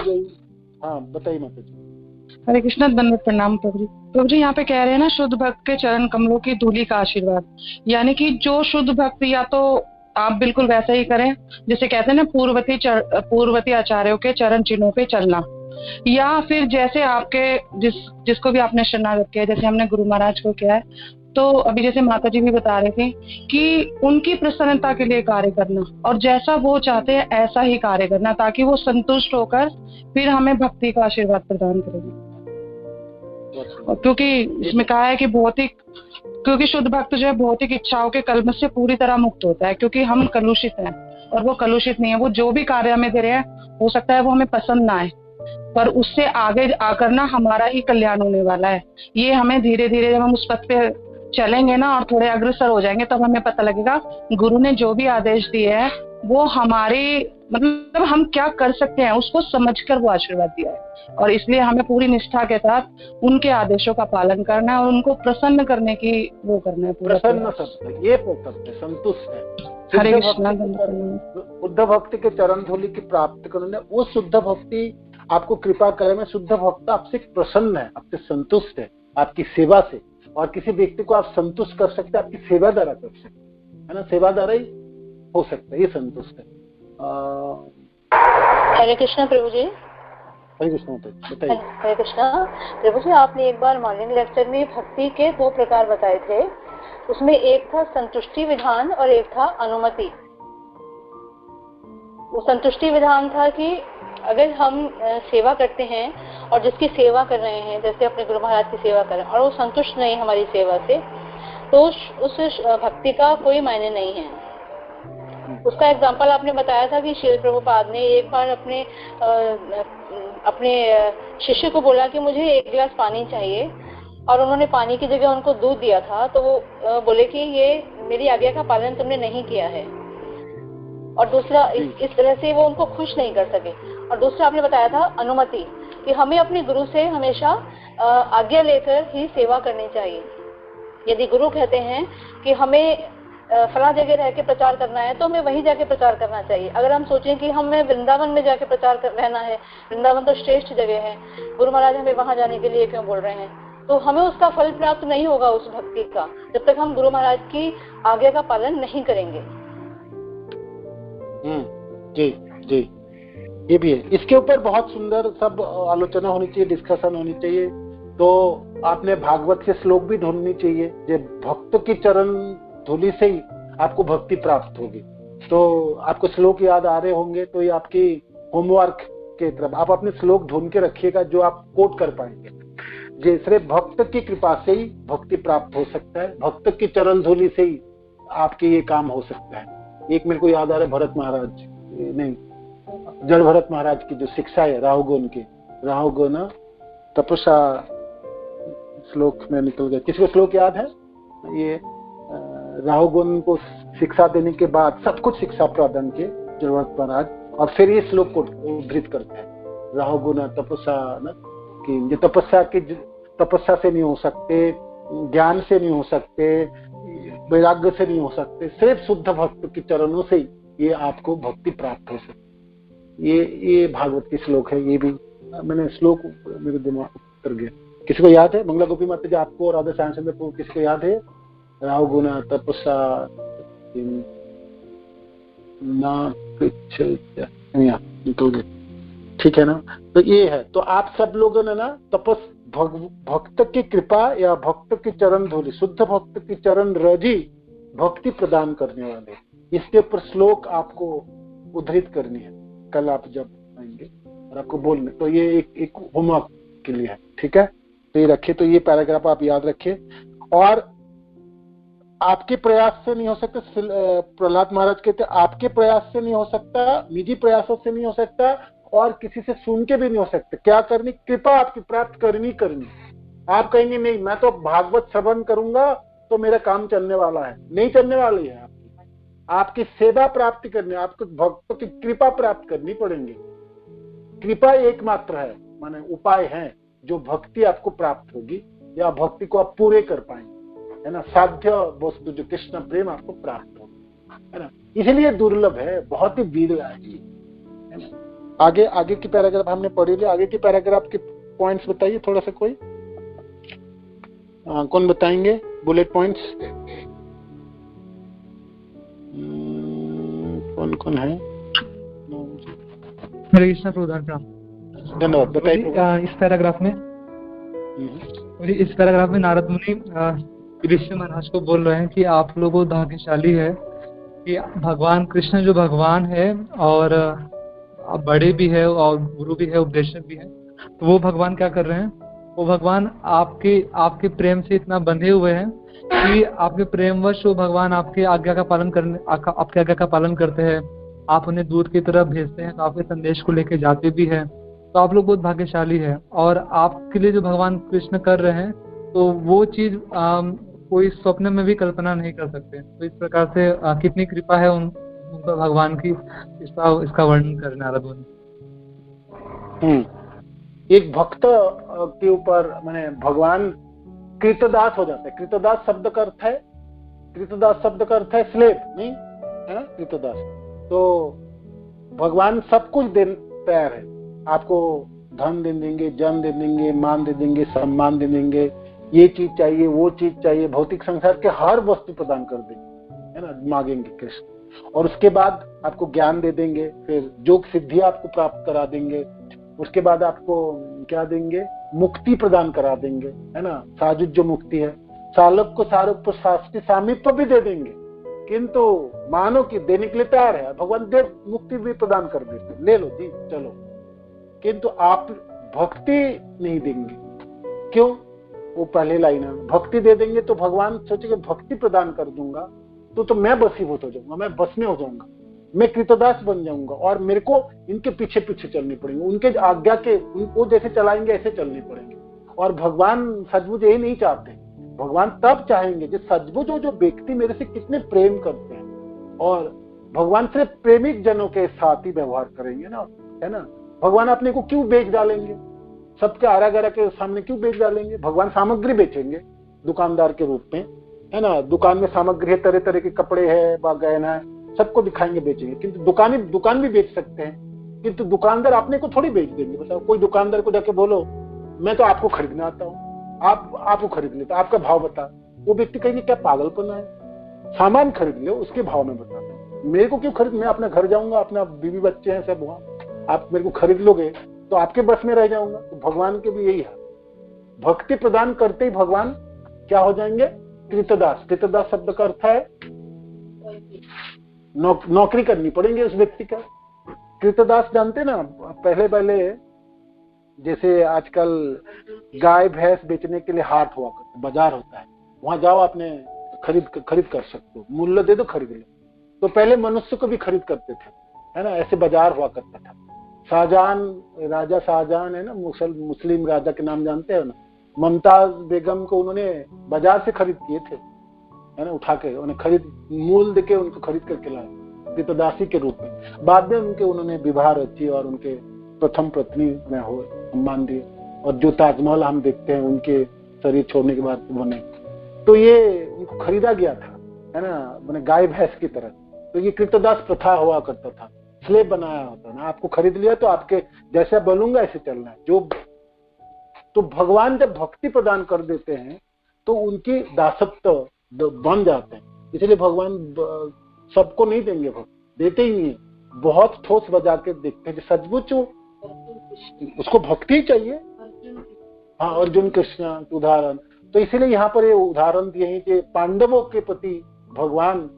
हाँ बताइए माता जी। हरे कृष्णा, दंडवत प्रणाम प्रभु जी। प्रभु जी यहाँ पे कह रहे हैं ना, शुद्ध भक्त के चरण कमलों की धूलि का आशीर्वाद, यानी कि जो शुद्ध भक्त, या तो आप बिल्कुल वैसा ही करें जैसे कहते हैं ना पूर्ववर्ती आचार्यों के चरण चिन्हों पे चलना, या फिर जैसे आपके जिसको भी आपने शरणागत किया, जैसे हमने गुरु महाराज को किया है, तो अभी जैसे माता जी भी बता रहे थे कि उनकी प्रसन्नता के लिए कार्य करना और जैसा वो चाहते हैं ऐसा ही कार्य करना, ताकि वो संतुष्ट होकर फिर हमें भक्ति का आशीर्वाद प्रदान करेंगे। क्योंकि इसमें कहा है कि क्योंकि शुद्ध भक्त जो है भौतिक इच्छाओं के कलम से पूरी तरह मुक्त होता है, क्योंकि हम कलुषित हैं और वो कलुषित नहीं है। वो जो भी कार्य हमें दे रहे हैं, हो सकता है वो हमें पसंद ना आए, पर उससे आगे आकर ना हमारा ही कल्याण होने वाला है। ये हमें धीरे धीरे जब हम उस पथ पे चलेंगे ना और थोड़े अग्रसर हो जाएंगे, तब हमें पता लगेगा गुरु ने जो भी आदेश दिए हैं वो हमारे मतलब हम क्या कर सकते हैं उसको समझकर वो आशीर्वाद दिया है, और इसलिए हमें पूरी निष्ठा के साथ उनके आदेशों का पालन करना है और उनको प्रसन्न करने की वो करना है। प्रसन्न सब ये संतुष्ट है। हरे कृष्णा। शुद्ध भक्ति के चरण धूलि की प्राप्त करने, वो शुद्ध भक्ति आपको कृपा करे में शुद्ध भक्त आपसे प्रसन्न है, आपसे संतुष्ट है, आपकी सेवा से। और किसी व्यक्ति को आप संतुष्ट कर सकते हैं आपकी सेवा द्वारा कर सकते है ना, सेवा द्वारा ही हो सकता है, ये संतुष्ट है। हरे कृष्णा प्रभु जी। हरे कृष्णा बताइए। हरे कृष्णा प्रभु जी, आपने एक बार मॉर्निंग लेक्चर में भक्ति के 2 प्रकार बताए थे, उसमें एक था संतुष्टि विधान और एक था अनुमति। वो संतुष्टि विधान था कि अगर हम सेवा करते हैं और जिसकी सेवा कर रहे हैं, जैसे अपने गुरु महाराज की सेवा कर रहे हैं और वो संतुष्ट नहीं हमारी सेवा से, तो उस भक्ति का कोई मायने नहीं है। उसका एग्जाम्पल आपने बताया था कि श्रील प्रभुपाद ने एक बार अपने शिष्य को बोला कि मुझे 1 गिलास पानी चाहिए, और उन्होंने पानी की जगह उनको दूध दिया था, तो वो बोले कि ये मेरी आज्ञा का पालन तुमने नहीं किया है। और दूसरा इस तरह से वो उनको खुश नहीं कर सके। और दूसरा आपने बताया था अनुमति, कि हमें अपने गुरु से हमेशा आज्ञा लेकर ही सेवा करनी चाहिए। यदि गुरु कहते हैं कि हमें फला जगह रह के प्रचार करना है, तो हमें वहीं जाके प्रचार करना चाहिए। अगर हम सोचें कि हमें वृंदावन में जाके प्रचार रहना है, वृंदावन तो श्रेष्ठ जगह है, गुरु महाराज हमें वहां जाने के लिए क्यों बोल रहे हैं, तो हमें उसका फल प्राप्त नहीं होगा उस भक्ति का, जब तक हम गुरु महाराज की आज्ञा का पालन नहीं करेंगे। जी जी, ये भी है। इसके ऊपर बहुत सुंदर सब आलोचना होनी चाहिए, डिस्कशन होनी चाहिए। तो आपने भागवत के श्लोक भी ढूंढनी चाहिए, जो भक्त की चरण धूलि से ही आपको भक्ति प्राप्त होगी। तो आपको श्लोक याद आ रहे होंगे, तो ये आपकी होमवर्क के तरफ आप अपने श्लोक ढूंढ के रखिएगा जो आप कोट कर पाएंगे। जैसे भक्त की कृपा से ही भक्ति प्राप्त हो सकता है, भक्त की चरण धूलि से ही आपके ये काम हो सकता है। एक मेरे को याद आ रहा है भरत महाराज, नहीं जड़ भरत महाराज की जो शिक्षा है राहुगुण की, राहुगुण तपस्या श्लोक में निकल गया। किसी को श्लोक याद है? ये राहुगुण को शिक्षा देने के बाद सब कुछ शिक्षा प्रदान किए जड़ भरत महाराज, और फिर ये श्लोक को उद्धृत करते हैं राहुगुण तपस्या कि ये तपस्या से नहीं हो सकते, ज्ञान से नहीं हो सकते, वैराग्य से नहीं हो सकते, सिर्फ शुद्ध भक्त के चरणों से ये आपको भक्ति प्राप्त हो सकती। ये भागवत की श्लोक है। ये भी मैंने श्लोक मेरे दिमाग उतर गया। किसी को याद है? मंगला गोपी माता जी आपको और राधा श्याम चंद्र प्रभु किसी को याद है? राव गुना तपसा ना निकल गए, ठीक है ना? तो ये है। तो आप सब लोगों ने ना तपस भक्त की कृपा या भक्त की चरण धूलि, शुद्ध भक्त की चरण रजी भक्ति प्रदान करने वाले, इसके ऊपर श्लोक आपको उद्धृत करनी है कल आप जब आएंगे और आपको बोलने। तो ये एक होमवर्क के लिए है, ठीक है? तो ये रखिए, तो ये पैराग्राफ आप याद रखिए। और आपके प्रयास से नहीं हो सकता, प्रहलाद महाराज कहते आपके प्रयास से नहीं हो सकता, निजी प्रयासों से नहीं हो सकता, और किसी से सुन के भी नहीं हो सकता। क्या करनी? कृपा आपकी प्राप्त करनी। आप कहेंगे नहीं मैं तो भागवत श्रवण करूंगा तो मेरा काम चलने वाला है, नहीं चलने वाली है। आपकी सेवा प्राप्ति करनी, आपको भक्तों की कृपा प्राप्त करनी पड़ेगी। कृपा एकमात्र है, माने उपाय है जो भक्ति आपको प्राप्त होगी या भक्ति को आप पूरे कर पाएंगे, है ना? साध्य वस्तु जो कृष्ण प्रेम आपको प्राप्त होगा, है ना? इसलिए दुर्लभ है, बहुत ही विरल है ना? आगे की पैराग्राफ हमने पढ़ी ली। आगे की पैराग्राफ के पॉइंट्स बताइए थोड़ा सा। कोई कौन बताएंगे बुलेट पॉइंट्स? कौन है? हरे कृष्ण प्रधान प्रणाम। धन्यवाद। बताइए। इस पैराग्राफ में नारद मुनि ऋषि महाराज को बोल रहे हैं कि आप लोगों भाग्यशाली है कि भगवान कृष्ण जो भगवान है और बड़े भी है और गुरु भी है, उपदेशक भी है, तो वो भगवान क्या कर रहे हैं? वो भगवान आपके प्रेम से इतना बंधे हुए हैं कि आपके प्रेमवश वो भगवान आपके आज्ञा का पालन करते हैं। आप उन्हें दूध की तरह भेजते हैं तो आपके संदेश को लेके जाते भी हैं। तो आप लोग बहुत भाग्यशाली है और आपके लिए जो भगवान कृष्ण कर रहे हैं तो वो चीज कोई स्वप्न में भी कल्पना नहीं कर सकते। तो इस प्रकार से कितनी कृपा है उन पर भगवान की, इसका वर्णन कर नारद मुनि। एक भक्त के ऊपर माने भगवान कृतदास हो जाता है। कृतदास शब्द का अर्थ है स्लेव, नहीं है ना? कृतदास। तो भगवान सब कुछ देने तैयार है। आपको धन दे देंगे, जन दे देंगे, मान दे देंगे, सम्मान दे देंगे, ये चीज चाहिए, वो चीज चाहिए, भौतिक संसार के हर वस्तु प्रदान कर देंगे, है ना? मांगेंगे कृष्ण। और उसके बाद आपको ज्ञान दे देंगे, फिर योग सिद्धि आपको प्राप्त करा देंगे, उसके बाद आपको क्या देंगे? मुक्ति प्रदान करा देंगे, है ना? साजुज जो मुक्ति है, सालक को सारूप शास्त्री सामीप्य भी दे देंगे, किंतु मानो कि देने के लिए तैयार है भगवान, दे मुक्ति भी प्रदान कर देते, ले लो जी चलो, किंतु आप भक्ति नहीं देंगे। क्यों? वो पहले लाइन है, भक्ति दे देंगे तो भगवान सोचेंगे भक्ति प्रदान कर दूंगा तो मैं बसीभूत हो जाऊंगा, मैं बस में हो जाऊंगा, मैं कृतदास बन जाऊंगा और मेरे को इनके पीछे चलनी पड़ेंगे, उनके आज्ञा के वो जैसे चलाएंगे ऐसे चलने पड़ेंगे। और भगवान सचमुच यही नहीं चाहते। भगवान तब चाहेंगे जो सचमुच जो व्यक्ति मेरे से कितने प्रेम करते हैं, और भगवान सिर्फ प्रेमिक जनों के साथ ही व्यवहार करेंगे ना, है ना? भगवान अपने को क्यों बेच डालेंगे? सबके आरा के सामने क्यों बेच डालेंगे? भगवान सामग्री बेचेंगे दुकानदार के रूप में, है ना? दुकान में सामग्री है, तरह तरह के कपड़े है, गहना है, सबको दिखाएंगे, बेचेंगे। किंतु दुकान भी बेच सकते हैं, किंतु दुकानदार अपने को थोड़ी बेच देंगे। बताओ, कोई दुकानदार को जाके बोलो मैं तो आपको खरीदना आता हूँ, आपको खरीद लेता, आपका भाव बता, वो व्यक्ति कहेंगे क्या पागलपना है? सामान खरीद लो, उसके भाव में बता दो, मेरे को क्यों खरीद? मैं अपना घर जाऊंगा, अपना बीवी बच्चे हैं सब वहां, आप मेरे को खरीद लोगे तो आपके बस में रह जाऊंगा। तो भगवान के भी यही है, भक्ति प्रदान करते ही भगवान क्या हो जाएंगे? कृतदास। कृतदास शब्द का अर्थ है नौकरी करनी पड़ेगी उस व्यक्ति का। कृतदास जानते ना, पहले जैसे आजकल गाय भैंस बेचने के लिए हाट हुआ करता, बाजार होता है, वहां जाओ, आपने खरीद कर सकते हो, मूल्य दे दो खरीद लो। तो पहले मनुष्य को भी खरीद करते थे, है ना? ऐसे बाजार हुआ करता था। राजा शाहजहां है ना, मुस्लिम राजा के नाम जानते हो ना, मुमताज बेगम को उन्होंने बाजार से खरीद किए थे, है ना? उठा के उन्हें खरीद, मूल देके उनको खरीद करके लाए कृतदासी के रूप में। बाद में उन्होंने विवाह रची और उनके प्रथम पत्नी में हो सम्मान दिए। और जो ताजमहल हम देखते हैं, उनके शरीर छोड़ने के बाद उन्होंने तो ये उनको खरीदा गया था, है ना, मैंने गाय भैंस की तरह। तो ये कृतदास प्रथा हुआ करता था, स्लेव बनाया होता ना, आपको खरीद लिया तो आपके जैसे बोलूंगा ऐसे चलना है। जो तो भगवान जब भक्ति प्रदान कर देते हैं तो उनकी दासत्व बन जाते हैं। इसलिए भगवान सबको नहीं देंगे, देते ही नहीं, बहुत ठोस बजा के देखते हैं। सचमुच उसको भक्ति चाहिए। हाँ, अर्जुन कृष्ण उदाहरण। तो इसीलिए यहाँ पर ये उदाहरण दिए हैं कि पांडवों के प्रति भगवान,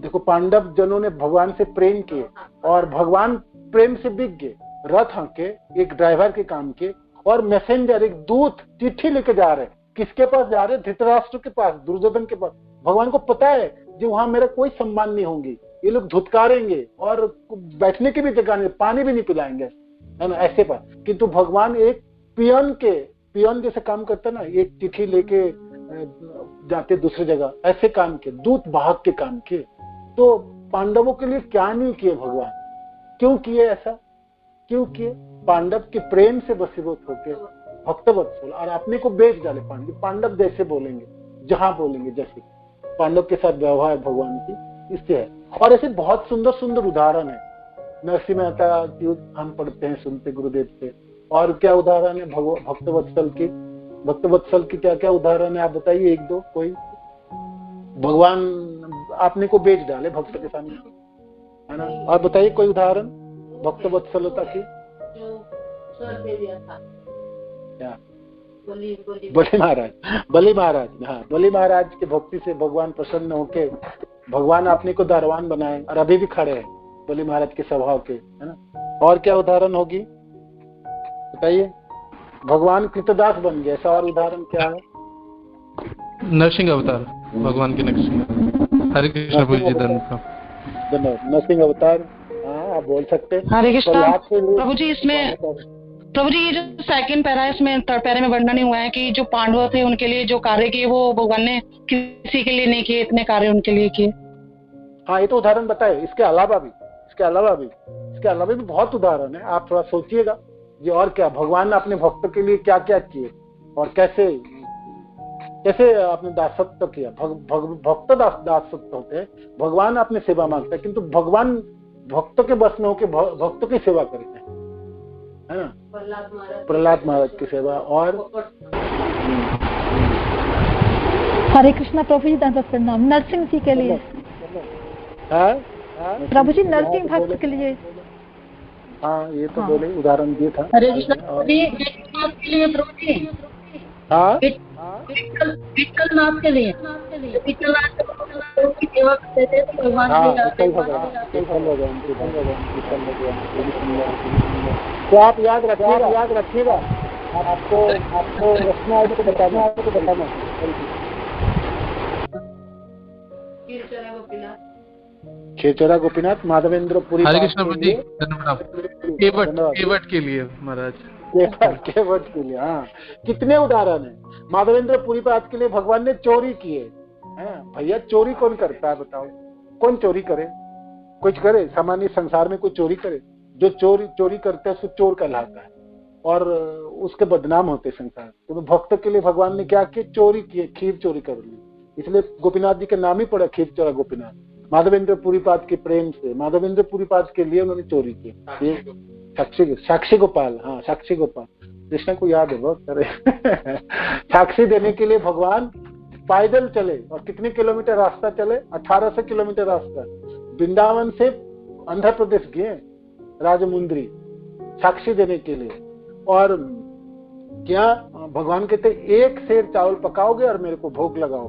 देखो पांडव जनों ने भगवान से प्रेम किए और भगवान प्रेम से बिक गए, रथ हाँके, एक ड्राइवर के काम के, और मैसेंजर, एक दूत चिट्ठी लेके जा रहे। किसके पास जा रहे? धृतराष्ट्र के पास, दुर्योधन के पास। भगवान को पता है कि वहां मेरा कोई सम्मान नहीं होंगी, ये लोग धुतकारेंगे और बैठने की भी जगह नहीं, पानी भी नहीं पिलाएंगे, है ना, ऐसे पर। किंतु भगवान एक पियन जैसे काम करता ना, एक चिट्ठी लेके जाते दूसरी जगह, ऐसे काम के, दूत वाहक के काम किए। तो पांडवों के लिए क्या नहीं किए भगवान? क्यों किए ऐसा? क्यों किए? पांडव के प्रेम से वशीभूत होके भक्तवत्सल, और अपने को बेच डाले। पांडव जैसे बोलेंगे, जहां बोलेंगे जैसे, पांडव के साथ व्यवहार भगवान की इससे है। और ऐसे बहुत सुंदर सुंदर उदाहरण है। नरसिंह मेहता की हम पढ़ते हैं, सुनते गुरुदेव से। और क्या उदाहरण है भक्तवत्सल की? भक्तवत्सल की क्या क्या उदाहरण है, आप बताइए एक दो कोई। भगवान आपने को बेच डाले भक्त के सामने, है ना। और बताइए कोई उदाहरण भक्तवत्सलता की। क्या? बलि महाराज। हाँ, बलि महाराज की भक्ति से भगवान प्रसन्न होके भगवान अपने को दारवान बनाए, और अभी भी खड़े हैं बलि महाराज के स्वभाव के, है ना। और क्या उदाहरण होगी बताइए? भगवान कृतदास बन गए, ऐसा और उदाहरण क्या है? नरसिंह अवतार, भगवान के नरसिंह। हरे कृष्ण प्रभु जी, धन्यवाद। नरसिंह अवतार, हाँ आप बोल सकते हैं। हरे कृष्ण प्रभु जी। इसमें प्रभु जी, ये जो सेकंड पैरा है, इसमें थर्ड पैरा में वर्णन हुआ है कि जो पांडव थे उनके लिए जो कार्य किए वो भगवान ने किसी के लिए नहीं किए, इतने कार्य उनके लिए किए। हाँ, ये तो उदाहरण बताए। इसके अलावा भी बहुत उदाहरण है। आप थोड़ा सोचिएगा ये, और क्या भगवान ने अपने भक्त के लिए क्या क्या किए और कैसे कैसे आपने दासत्व किया। भक्त दासत्व होते हैं, भगवान अपने सेवा मांगता है, किंतु भगवान भक्त के बस में होकर भक्त की सेवा करते हैं, है ना। प्रहलाद महाराज की सेवा। और हरे कृष्णा प्रभु जी, दंडवत प्रणाम। नरसिंह जी के लिए प्रभु जी, नरसिंह भक्त के लिए। हाँ, ये तो बोले उदाहरण दिए था। हरे कृष्णा के लिए प्रभु जी। हाँ, विठलनाथ के लिए, विठलनाथ की सेवा करते थे तो भगवान तो आप याद रखिएगा। आपको रचना आदि को बताना। खेचरा गोपीनाथ, माधवेंद्र पुरी। हरे कृष्ण प्रभु जी, केवट के लिए महाराज, केवट के लिए। हाँ, कितने उदाहरण है। माधवेंद्र पुरी पाद के लिए भगवान ने चोरी किए। भैया, चोरी कौन करता है बताओ? कौन चोरी करे? कुछ करे? सामान्य संसार में कोई चोरी करे? जो चोरी करते हैं उसको चोर कहलाता है और उसके बदनाम होते संसार। तो भक्त के लिए भगवान ने क्या किया? चोरी किए, खीर चोरी कर ली। इसलिए गोपीनाथ जी का नाम ही पड़ा खीरचोरा गोपीनाथ। माधवेंद्र पुरीपाद के प्रेम से, माधवेंद्र पुरीपाद के लिए उन्होंने चोरी की। ये साक्षी गोपाल। हाँ, साक्षी गोपाल, कृष्ण को याद है बहुत सारे। साक्षी देने के लिए भगवान पैदल चले, और कितने किलोमीटर रास्ता चले? 1800 किलोमीटर रास्ता। वृंदावन से आंध्र प्रदेश गए राजमुंद्री साक्षी देने के लिए। और क्या भगवान कहते, एक सेर चावल पकाओगे और मेरे को भोग लगाओ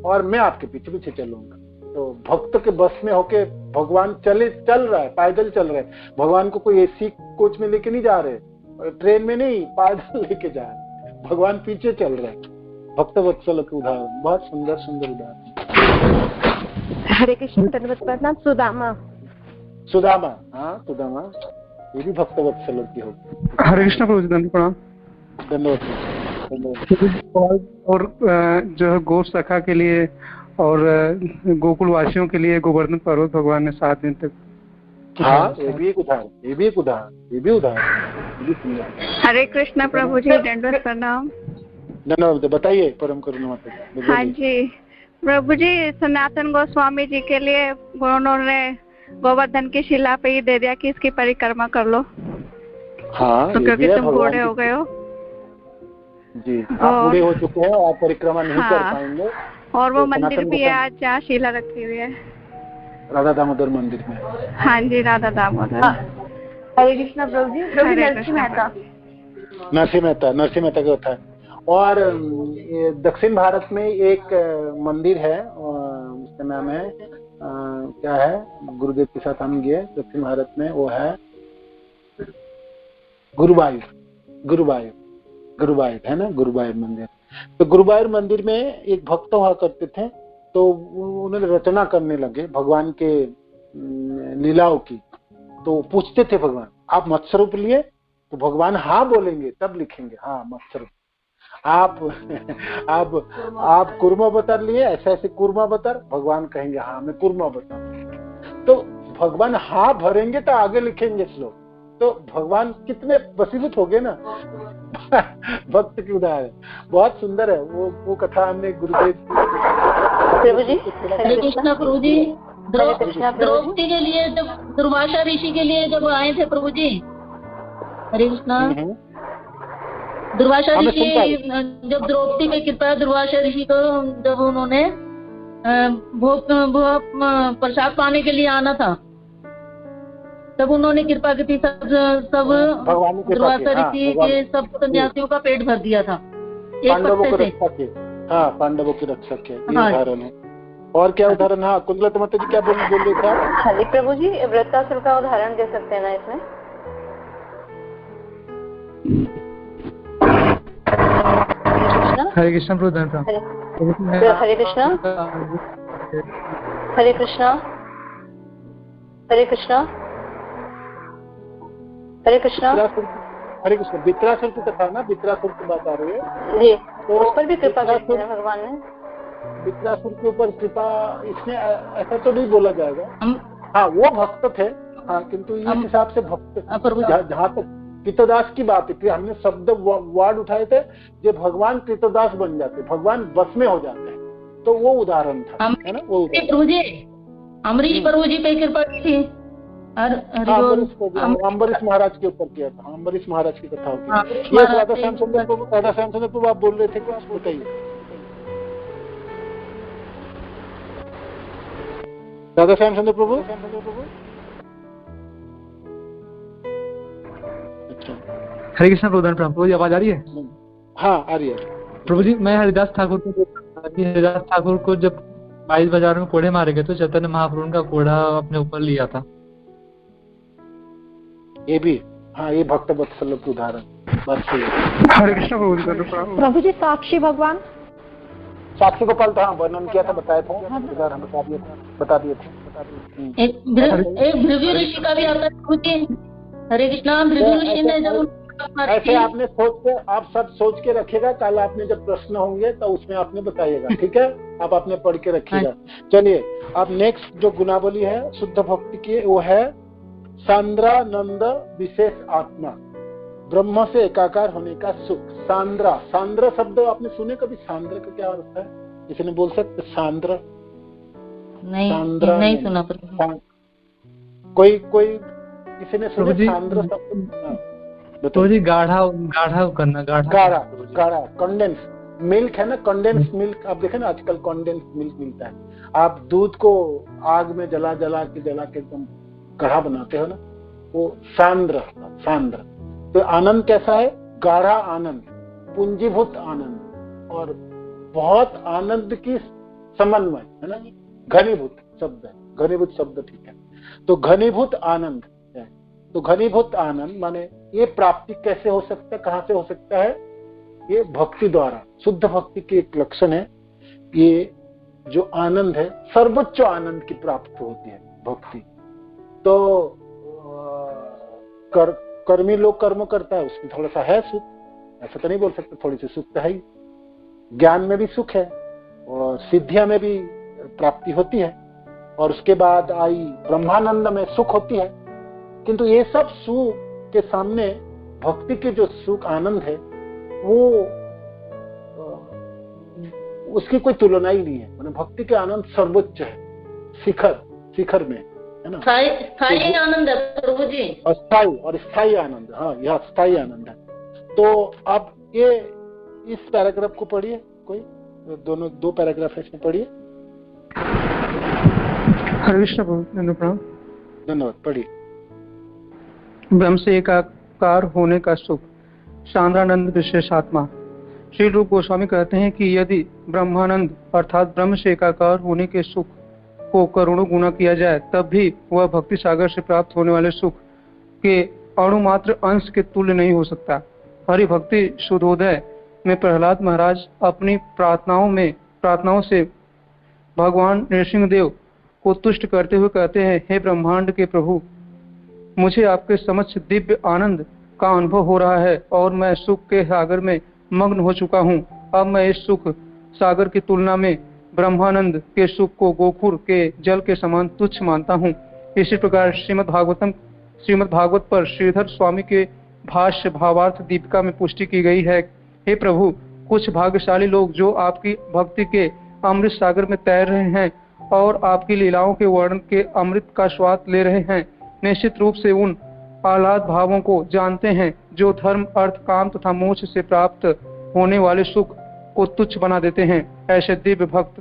और मैं आपके पीछे पीछे चलूंगा। तो भक्त के बस में होके भगवान चल रहा है, पैदल चल रहे हैं। भगवान को कोई एसी कोच में लेके नहीं जा रहे, ट्रेन में नहीं, पैदल लेके जा रहे। भगवान पीछे चल रहे हैं। भक्त वत्सल के उदाहरण, बहुत सुंदर सुंदर उदाहरण। हरे कृष्ण, धन्यवाद प्रणाम। सुदामा, हाँ सुदामा, ये भी भक्त वत्सल की होगी। हरे कृष्ण प्रभु जी, धन्यवाद। और जो है गौ सखा के लिए और गोकुल वासियों के लिए गोवर्धन पर्वत भगवान ने 7 दिन तक। हाँ, ये भी उदाहरण। हरे कृष्ण प्रभु जी, दंडवत प्रणाम। धन्यवाद। बताइए परम करुणा माता जी। हाँ जी प्रभु जी, सनातन गोस्वामी जी के लिए उन्होंने गोवर्धन की शिला पे ही दे दिया कि इसकी परिक्रमा कर लो। हाँ, तो क्योंकि तुम बूढ़े हो गए हो जी, आप बूढ़े हो चुके हैं, आप परिक्रमा नहीं कर पाएंगे। और वो मंदिर भी है आज जहाँ शिला रखी हुई है, राधा दामोदर मंदिर में। हाँ जी, राधा दामोदर। हरे कृष्णा प्रभु जी। नरसिंह मेहता, नरसिंह मेहता का होता है। और दक्षिण भारत में एक मंदिर है, उसका नाम है क्या है, गुरुदेव के साथ हम गए दक्षिण भारत में, वो है गुरुवायूर है ना, गुरुवायूर मंदिर। तो गुरुवायूर मंदिर में एक भक्त हुआ करते थे, तो उन्होंने रचना करने लगे भगवान के लीलाओं की। तो पूछते थे भगवान, आप मत्स्य रूप लिए? तो भगवान हाँ बोलेंगे तब लिखेंगे, हाँ मत्स्य रूप। आप कुर्मा बतर लिए, ऐसे ऐसे कुर्मा बतर, भगवान कहेंगे हाँ मैं कुर्मा बतर। तो भगवान हाँ भरेंगे तो आगे लिखेंगे श्लोक। तो भगवान कितने वसीभूत हो गए ना भक्त की उदाहरण। बहुत सुंदर है वो कथा हमने गुरुदेव प्रभु जी। हरे कृष्णा प्रभु जी। द्रौपदी के लिए जब दुर्वासा ऋषि के लिए जब आए थे प्रभु जी, हरे कृष्णा, दुर्वासा ऋषि जब द्रौपदी में कृपा दुर्वासा ऋषि को जब उन्होंने प्रसाद पाने के लिए आना था, तब उन्होंने कृपा की थी, सब दुर्वासा ऋषि के सब सन्यासियों का पेट भर दिया था एक पत्ते से। हाँ, पांडवों की रक्षा के उदाहरण है। और क्या उदाहरण? हाँ, कुंडला माता जी क्या बोल रहे थे? हाँ जी प्रभु जी, वृत्तासुर का उदाहरण दे सकते हैं ना इसमें? हरे कृष्ण प्रभु। हरे कृष्णा, हरे कृष्णा, हरे कृष्णा, हरे कृष्णा, हरे कृष्ण। वित्रासुर की कथा ना, वित्रासुर की बात आ रही है जी, तो उस पर भी कृपा करते हैं भगवान ने। वित्रासुर के ऊपर कृपा इसमें ऐसा तो नहीं बोला जाएगा। हाँ, वो भक्त थे, हाँ, किंतु इस हिसाब से भक्त जहाँ तक कृतदास की बात है कि हमने शब्द वर्ड उठाए थे, जो भगवान कृतदास बन जाते, भगवान बस में हो जाते हैं, तो वो उदाहरण था, है ना? वो प्रभु जी अमरीश प्रभु जी पे कृपा की थी, अम्बरीश महाराज के ऊपर किया था। अम्बरीश महाराज की कथा होती है। राधा श्याम सुंदर प्रभु आप बोल रहे थे, क्या आप बताइए? राधा श्याम सुंदर प्रभु। हरे कृष्ण प्रभु जी, आवाज आ रही है? हाँ, आ रही है प्रभु जी। मैं हरिदास ठाकुर को जब 22 बाजार में कोड़े मारे गए तो चैतन्य महाप्रभु का कोड़ा अपने ऊपर लिया था। ये भी, हाँ, ये भक्त वत्सल का उदाहरण। हरे कृष्ण प्रभु जी। साक्षी भगवान, साक्षी गोपाल था, वर्णन किया था, बताया था, उदाहरण बता दिए थे। एक भृगु ऋषि का भी आता है प्रभु जी। हरे कृष्णा। भृगु ऋषि ने जब ऐसे आपने आप सब सोच के रखिएगा, कल आपने जब प्रश्न होंगे तो उसमें आपने बताइएगा, ठीक है? आप आपने पढ़ के रखिएगा। चलिए, अब नेक्स्ट जो गुणावली है शुद्ध भक्ति की, वो है सांद्रानंद विशेष आत्मा, ब्रह्म से एकाकार होने का सुख। सांद्र शब्द आपने सुने कभी? सांद्र का क्या अर्थ है? किसी ने बोल सकते? सांद्र नहीं सुना। कोई किसी ने सुना सांद्र शब्द? तो जी गाढ़ा करना, गाढ़ा कंडेंस मिल्क है ना, कंडेंस मिल्क। आप देखें ना, आजकल कंडेंस मिल्क मिलता है। आप दूध को आग में जला के एकदम गाढ़ा बनाते हो ना, वो सांद्र। तो आनंद कैसा है? गाढ़ा आनंद, पूंजीभूत आनंद, और बहुत आनंद की समन्वय है ना। घनीभूत शब्द है, घनीभूत शब्द, ठीक है? तो घनीभूत आनंद है। तो घनीभूत आनंद माने ये प्राप्ति कैसे हो सकता है, कहाँ से हो सकता है? ये भक्ति द्वारा। शुद्ध भक्ति की एक लक्षण है, ये जो आनंद है, सर्वोच्च आनंद की प्राप्ति होती है भक्ति। तो कर्मी लोग कर्म करता है, उसमें थोड़ा सा है सुख, ऐसा तो नहीं बोल सकते, थोड़ी सी सुख तो है ही। ज्ञान में भी सुख है, और सिद्धियां में भी प्राप्ति होती है, और उसके बाद आई ब्रह्मानंद में सुख होती है। किंतु ये सब सुख के सामने भक्ति के जो सुख आनंद है, वो उसकी कोई तुलना ही नहीं है। मतलब भक्ति के आनंद सर्वोच्च है, शिखर में, है ना। स्थायी आनंद है प्रभु जी, स्थायी आनंद। हाँ, यह स्थायी आनंद है। तो आप ये इस पैराग्राफ को पढ़िए, कोई दोनों 2 पैराग्राफ है इसमें, पढ़िए। हरे कृष्ण प्रभु, धन्यवाद। पढ़िए। ब्रह्म से एकाकार होने का सुख, शांद्रानंद विशेषात्मा। श्री रूप गोस्वामी कहते हैं कि यदि ब्रह्मानंद अर्थात ब्रह्म से एकाकार होने के सुख को करोड़ों गुना किया जाए तब भी वह भक्ति सागर से प्राप्त होने वाले सुख के अणुमात्र अंश के तुल्य नहीं हो सकता। हरि भक्ति शुद्धोदय में प्रहलाद महाराज अपनी प्रार्थनाओं से भगवान नृसिंहदेव को तुष्ट करते हुए कहते हैं, हे ब्रह्मांड के प्रभु, मुझे आपके समक्ष दिव्य आनंद का अनुभव हो रहा है और मैं सुख के सागर में मग्न हो चुका हूँ। अब मैं इस सुख सागर की तुलना में ब्रह्मानंद के सुख को गोखुर के जल के समान तुच्छ मानता हूँ। इसी प्रकार श्रीमद् भागवत पर श्रीधर स्वामी के भाष्य भावार्थ दीपिका में पुष्टि की गई है। हे प्रभु, कुछ भाग्यशाली लोग जो आपकी भक्ति के अमृत सागर में तैर रहे हैं और आपकी लीलाओं के वर्णन के अमृत का स्वाद ले रहे हैं, निश्चित रूप से उन आह्लाद भावों को जानते हैं जो धर्म, अर्थ, काम तथा मोक्ष से प्राप्त होने वाले सुख को तुच्छ बना देते हैं। ऐसे दिव्य भक्त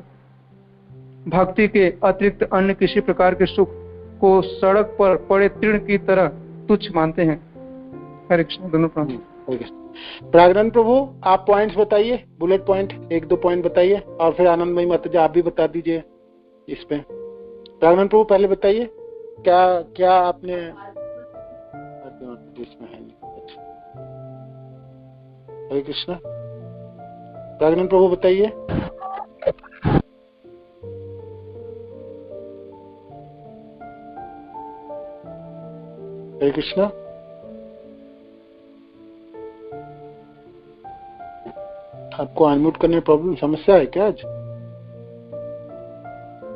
भक्ति के अतिरिक्त अन्य किसी प्रकार के सुख को सड़क पर पड़े तृण की तरह तुच्छ मानते हैं। हरे कृष्ण। दोनों प्रागरण प्रभु, आप पॉइंट्स बताइए, बुलेट पॉइंट 1-2 पॉइंट बताइए, और फिर आनंदमयी माता जी आप भी बता दीजिए इस पे। प्रागरण प्रभु पहले बताइए, क्या आपने इसमें है? हरे कृष्ण। प्रागरण प्रभु बताइए। हरे कृष्ण। आपको अनम्यूट करने में प्रॉब्लम, समस्या है क्या आज?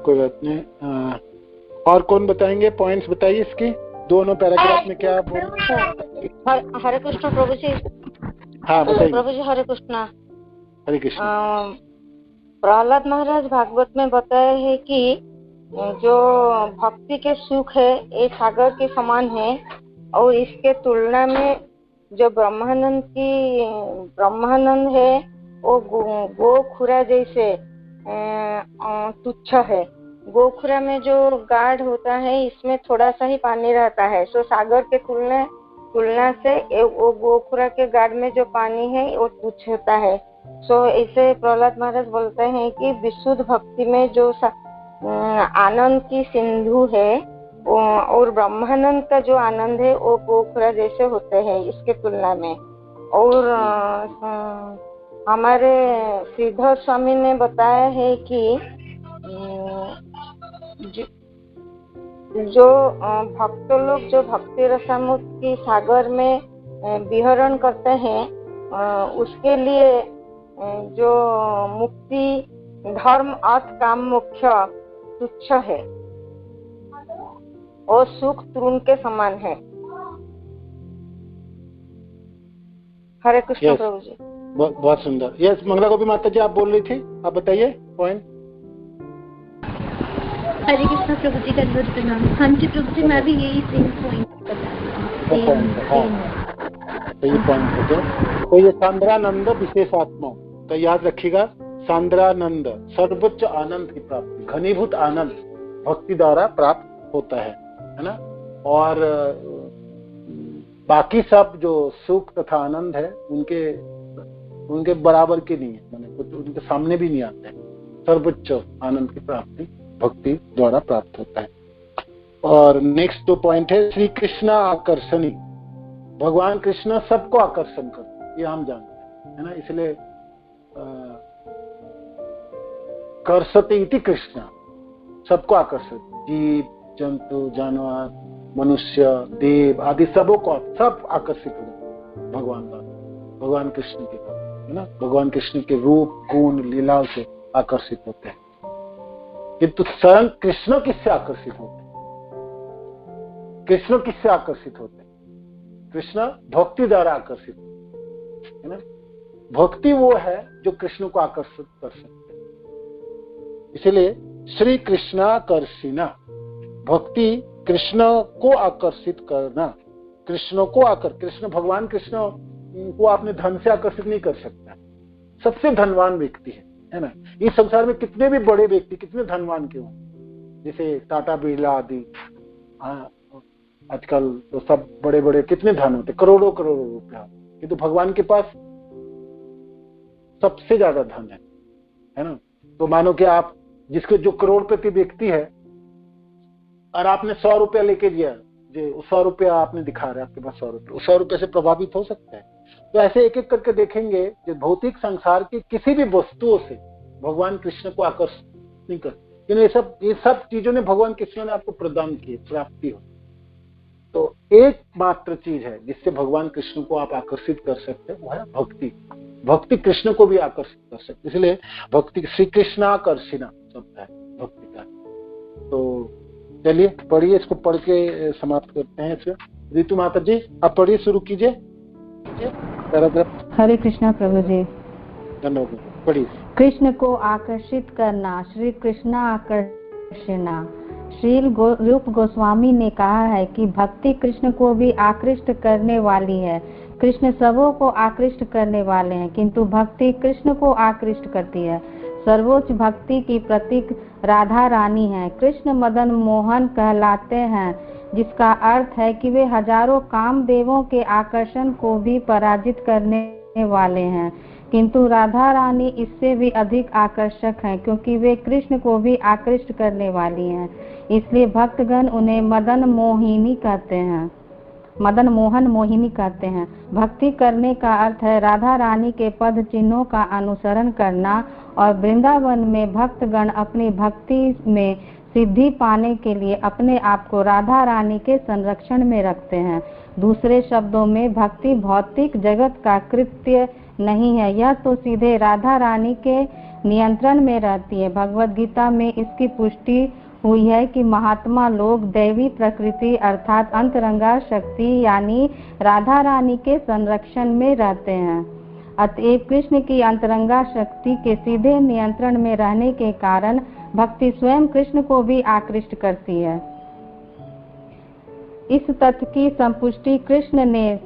कोई बात नहीं। और कौन बताएंगे? पॉइंट्स बताइए इसकी, दोनों पैराग्राफ में क्या बोल। हरे कृष्ण प्रभु जी। हाँ बताइए प्रभु जी। हरे कृष्णा। हरे कृष्ण। प्रहलाद महाराज भागवत में बताया है कि जो भक्ति के सुख है ये सागर के समान है, और इसके तुलना में जो ब्रह्मानंद है वो गोखुरा जैसे तुच्छ है। गोखुरा में जो गाढ़ होता है इसमें थोड़ा सा ही पानी रहता है, सो सागर के तुलना से वो गोखुरा के गाढ़ में जो पानी है वो तुच्छ होता है। सो इसे प्रहलाद महाराज बोलते हैं कि विशुद्ध भक्ति में जो आनंद की सिंधु है और ब्रह्मानंद का जो आनंद है वो गोखुरा जैसे होते हैं इसके तुलना में। और हमारे श्रीधर स्वामी ने बताया है कि जो भक्त लोग जो भक्ति रसामृत की सागर में विहरण करते हैं उसके लिए जो मुक्ति, धर्म, अर्थ, काम, मोक्ष तुच्छ है और सुख तृण के समान है। हरे कृष्ण प्रभु जी। बहुत सुंदर। यस मंगला गोपी माता जी आप बोल रही थी, आप बताइए पॉइंट। हरे कृष्ण प्रभु जी का बहुत प्रणाम। हाँ जी प्रभु जी, मैं भी यही सेम पॉइंट बता रही हूँ। तो ये पॉइंट हो गया। तो ये सांद्रानंद विशेषात्मा, तो याद रखिएगा, सांद्रानंद सर्वोच्च आनंद की प्राप्ति, घनीभूत आनंद भक्ति द्वारा प्राप्त होता है ना। और बाकी सब जो सुख तथा आनंद है उनके बराबर के नहीं है, माने कुछ उनके सामने भी नहीं आते हैं। सर्वोच्च आनंद की प्राप्ति भक्ति द्वारा प्राप्त होता है। और नेक्स्ट 2 पॉइंट है श्री कृष्ण आकर्षणी। भगवान कृष्ण सबको आकर्षण करते हैं, ये हम जानते हैं, है ना। इसलिए कर्षति इति कृष्ण, सबको आकर्षित, जीव जंतु जानवर मनुष्य देव आदि सब आकर्षित हो भगवान का, भगवान कृष्ण के तरफ, है ना। भगवान कृष्ण के रूप गुण लीलाओं से आकर्षित होते हैं। किंतु स्वयं कृष्ण किससे आकर्षित होते हैं? कृष्ण किससे आकर्षित होते हैं? कृष्ण भक्ति द्वारा आकर्षित है ना। भक्ति वो है जो कृष्ण को आकर्षित कर सकते हैं। इसलिए श्री कृष्णाकर्षिणा, भक्ति कृष्ण को आकर्षित करना, कृष्ण को कृष्ण भगवान कृष्ण को आपने धन से आकर्षित नहीं कर सकता। सबसे धनवान व्यक्ति है ना। इस संसार में कितने भी बड़े व्यक्ति कितने धनवान क्यों, जैसे टाटा बिरला आदि, आजकल तो सब बड़े बड़े कितने धन होते, करोड़ों करोड़ों रुपया, किंतु भगवान के पास सबसे ज्यादा धन है ना। तो मानो कि आप जिसके जो करोड़पति व्यक्ति है और आपने 100 रुपया लेके दिया, जो 100 रुपया आपने दिखा रहे आपके पास 100 रुपया, उस 100 रुपये से प्रभावित हो सकता है। तो ऐसे एक एक करके देखेंगे कि भौतिक संसार की किसी भी वस्तुओं से भगवान कृष्ण को आकर्षित नहीं कर, ये सब चीजों ने भगवान कृष्ण ने आपको प्रदान की, प्राप्ति हो। तो एकमात्र चीज है जिससे भगवान कृष्ण को आप आकर्षित कर सकते हैं, वो है भक्ति। भक्ति कृष्ण को भी आकर्षित कर सकते, इसलिए भक्ति श्री कृष्णाकर्षिणा शब्द है भक्ति का। तो चलिए पढ़िए, इसको पढ़ के समाप्त करते हैं। इसमें रितु माता जी आप पढ़िए, शुरू कीजिए। हरे कृष्णा प्रभु जी। धन्यवाद, पढ़िए। कृष्ण को आकर्षित करना, श्री कृष्ण आकर्षिणा। श्री रूप गोस्वामी ने कहा है कि भक्ति कृष्ण को भी आकृष्ट करने वाली है। कृष्ण सबों को आकृष्ट करने वाले हैं, किंतु भक्ति कृष्ण को आकृष्ट करती है। सर्वोच्च भक्ति की प्रतीक राधा रानी है। कृष्ण मदन मोहन कहलाते हैं, जिसका अर्थ है कि वे हजारों कामदेवों के आकर्षण को भी पराजित करने वाले हैं, किंतु राधा रानी इससे भी अधिक आकर्षक हैं, क्योंकि वे कृष्ण को भी आकृष्ट करने वाली हैं। इसलिए भक्तगण उन्हें मदन मोहिनी कहते हैं, मदन मोहन मोहिनी कहते हैं। भक्ति करने का अर्थ है राधा रानी के पद चिन्हों का अनुसरण करना, और वृंदावन में भक्तगण अपनी भक्ति में सिद्धि पाने के लिए अपने आप को राधा रानी के संरक्षण में रखते हैं। दूसरे शब्दों में भक्ति भौतिक जगत का कृत्य नहीं है, यह तो सीधे राधा रानी के नियंत्रण में रहती है। भगवद गीता में इसकी पुष्टि हुई है कि महात्मा लोग दैवी प्रकृति अर्थात अंतरंगा शक्ति यानी राधा रानी के संरक्षण में रहते हैं। अतएव कृष्ण की अंतरंगा शक्ति के सीधे नियंत्रण में रहने के कारण भक्ति स्वयं कृष्ण को भी आकृष्ट करती है। इस तथ्य की संपुष्टि कृष्ण ने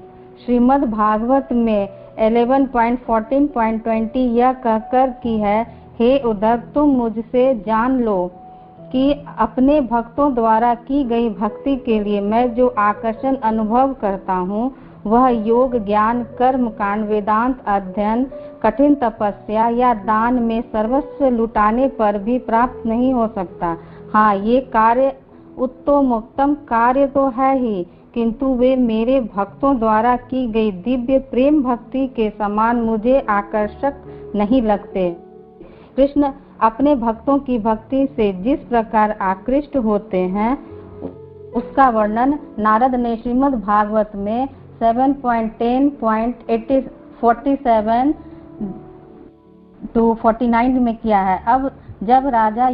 श्रीमद् भागवत में 11.14.20 यह कहकर की है, हे उद्धव तुम मुझसे जान लो कि अपने भक्तों द्वारा की गई भक्ति के लिए मैं जो आकर्षण अनुभव करता हूँ वह योग ज्ञान कर्म कांड वेदांत अध्ययन कठिन तपस्या या दान में सर्वस्व लुटाने पर भी प्राप्त नहीं हो सकता। हाँ, ये कार्य उत्तमोत्तम कार्य तो है ही, किंतु वे मेरे भक्तों द्वारा की गई दिव्य प्रेम भक्ति के समान मुझे आकर्षक नहीं लगते। कृष्ण अपने भक्तों की भक्ति से जिस प्रकार आकृष्ट होते हैं उसका वर्णन नारद ने श्रीमद् भागवत में 7.10.47 to 49 में किया है। अब जब राजा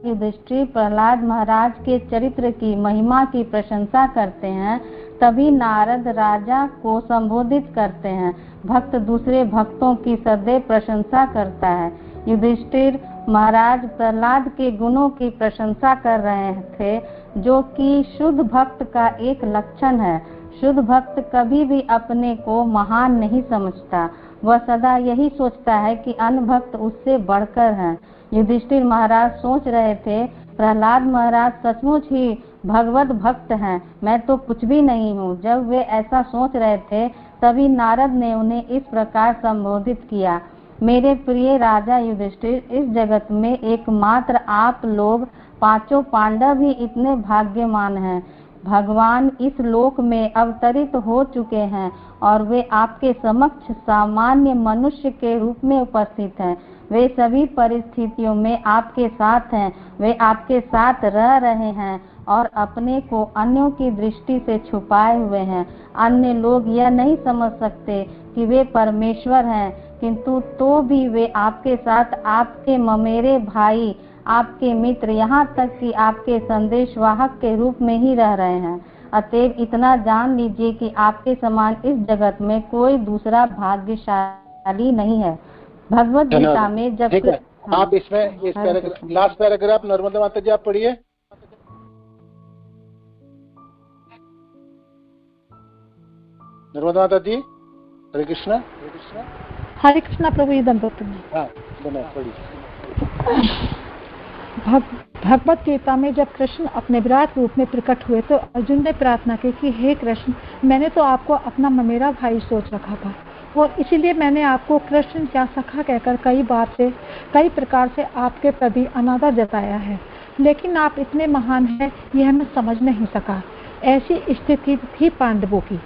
युधिष्ठिर प्रहलाद महाराज के चरित्र की महिमा की प्रशंसा करते हैं, तभी नारद राजा को संबोधित करते हैं। भक्त दूसरे भक्तों की सदैव प्रशंसा करता है। युधिष्ठिर महाराज प्रहलाद के गुणों की प्रशंसा कर रहे थे, जो कि शुद्ध भक्त का एक लक्षण है। शुद्ध भक्त कभी भी अपने को महान नहीं समझता, वह सदा यही सोचता है कि अन्य भक्त उससे बढ़कर हैं। युधिष्ठिर महाराज सोच रहे थे, प्रहलाद महाराज सचमुच ही भगवत भक्त हैं, मैं तो कुछ भी नहीं हूँ। जब वे ऐसा सोच रहे थे, तभी नारद ने उन्हें इस प्रकार संबोधित किया, मेरे प्रिय राजा युधिष्ठिर, इस जगत में एकमात्र आप लोग पांचों पांडव ही इतने भाग्यवान हैं। भगवान इस लोक में अवतरित हो चुके हैं और वे आपके समक्ष सामान्य मनुष्य के रूप में उपस्थित हैं। वे सभी परिस्थितियों में आपके साथ हैं, वे आपके साथ रह रहे हैं और अपने को अन्यों की दृष्टि से छुपाए हुए हैं। अन्य लोग यह नहीं समझ सकते कि वे परमेश्वर हैं, किंतु तो भी वे आपके साथ आपके ममेरे भाई, आपके मित्र, यहाँ तक कि आपके संदेशवाहक के रूप में ही रह रहे हैं। अतएव इतना जान लीजिए कि आपके समान इस जगत में कोई दूसरा भाग्यशाली नहीं है। भगवत गीता में जब आप इसमें इस पैराग्राफ, लास्ट पैराग्राफ नर्मदा माता जी आप पढ़िए। नर्मदा माता जी, हरे कृष्णा। हरे कृष्णा प्रभु जी दंडवत में। हाँ, पढ़िए। भगवत गीता में जब कृष्ण अपने विराट रूप में प्रकट हुए तो अर्जुन ने प्रार्थना की कि हे कृष्ण, मैंने तो आपको अपना ममेरा भाई सोच रखा था और इसीलिए मैंने आपको कृष्ण या सखा कहकर कई प्रकार से आपके प्रति अनादर जताया है, लेकिन आप इतने महान हैं यह मैं समझ नहीं सका। ऐसी स्थिति थी पांडवों की।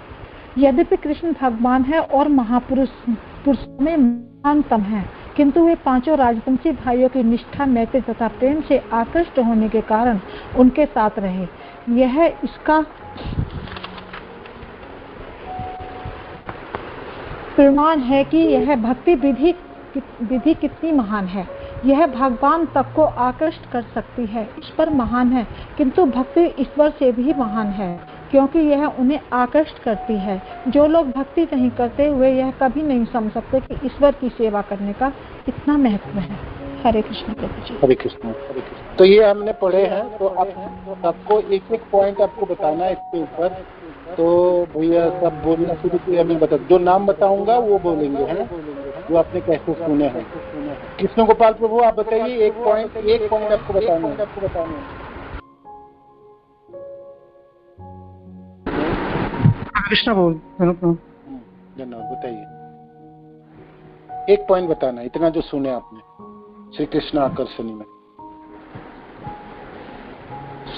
यद्यपि कृष्ण भगवान है और महापुरुषों में महानतम है, किंतु वे पांचों राजवंशी भाइयों की निष्ठा, मैत्री तथा प्रेम से आकृष्ट होने के कारण उनके साथ रहे। यह इसका प्रमाण है कि यह भक्ति विधि कितनी महान है। यह भगवान तक को आकृष्ट कर सकती है, ईश्वर महान है, किंतु भक्ति ईश्वर से भी महान है क्योंकि यह उन्हें आकृष्ट करती है। जो लोग भक्ति नहीं करते हुए यह कभी नहीं समझ सकते कि ईश्वर की सेवा करने का इतना महत्व है। हरे कृष्ण प्रभु जी। हरे कृष्ण। तो ये हमने पढ़े हैं, तो आप सबको एक एक पॉइंट आपको बताना है इसके ऊपर। तो भैया सब बोलना शुरू किया, मैं बता, जो नाम बताऊंगा वो बोलेंगे, है ना, जो आपने कैसे सुने हैं। कृष्ण गोपाल प्रभु आप बताइए, एक पॉइंट आपको बताना है। कृष्ण बोल धन्यवाद, बताइए, एक पॉइंट बताना, इतना जो सुने आपने श्री कृष्ण आकर्षणी में।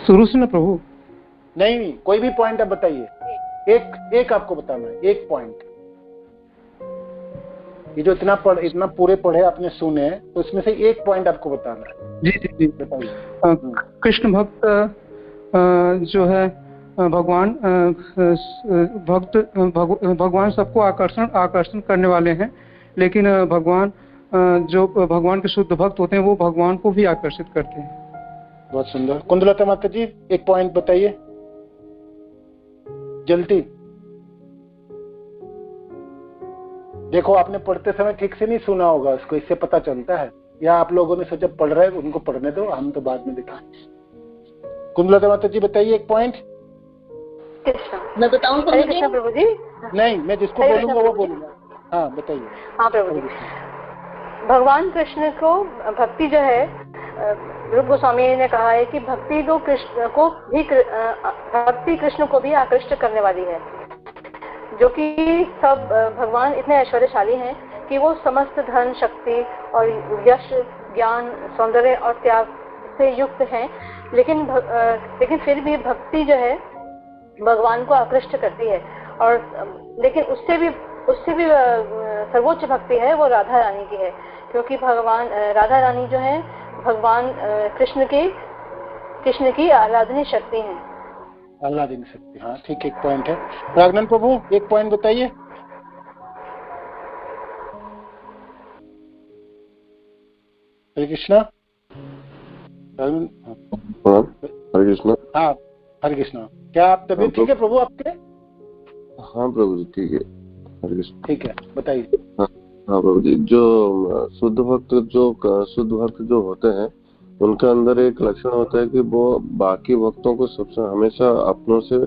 शुरू से ना प्रभु? नहीं, कोई भी पॉइंट आप बताइए, एक आपको बताना है, एक पॉइंट। ये जो इतना पूरे पढ़े आपने सुने, तो इसमें से एक पॉइंट आपको बताना है। जी जी जी, बताइए। कृष्ण भक्त जो है भगवान भगवान सबको आकर्षण करने वाले हैं, लेकिन भगवान जो भगवान के शुद्ध भक्त होते हैं वो भगवान को भी आकर्षित करते हैं। बहुत सुंदर। कुंदलता माता जी एक पॉइंट बताइए जल्दी। देखो आपने पढ़ते समय ठीक से नहीं सुना होगा उसको, इससे पता चलता है, या आप लोगों ने सोचा पढ़ रहे हैं उनको पढ़ने दो, हम तो बाद में दिखाएं। कुंदलता माता जी बताइए एक पॉइंट। मैं बताऊं प्रभु जी? नहीं, मैं जिसको बोलूंगा वो बोलूंगा। हाँ बताइए। हाँ प्रभु जी, भगवान कृष्ण को भक्ति जो है, रूप गोस्वामी ने कहा है कि भक्ति कृष्ण को भी आकृष्ट करने वाली है, जो कि सब भगवान इतने ऐश्वर्यशाली हैं कि वो समस्त धन, शक्ति और यश, ज्ञान, सौंदर्य और त्याग से युक्त हैं, लेकिन फिर भी भक्ति जो है भगवान को आकृष्ट करती है। और लेकिन उससे भी सर्वोच्च भक्ति है वो राधा रानी की है, क्योंकि भगवान राधा रानी जो है भगवान कृष्ण की आराधनीय शक्ति है। आराधनीय शक्ति, हाँ ठीक, एक पॉइंट है। राघनन प्रभु एक पॉइंट बताइए। हरे कृष्णा। हरे कृष्णा। हाँ हरे कृष्णा। क्या आप तबीयत ठीक है प्रभु आपके? हाँ प्रभु जी ठीक है। हरे कृष्ण। ठीक है, बताइए। हाँ प्रभु जी, जो शुद्ध भक्त जो होते हैं उनके अंदर एक लक्षण होता है कि वो बाकी भक्तों को सबसे हमेशा अपनों से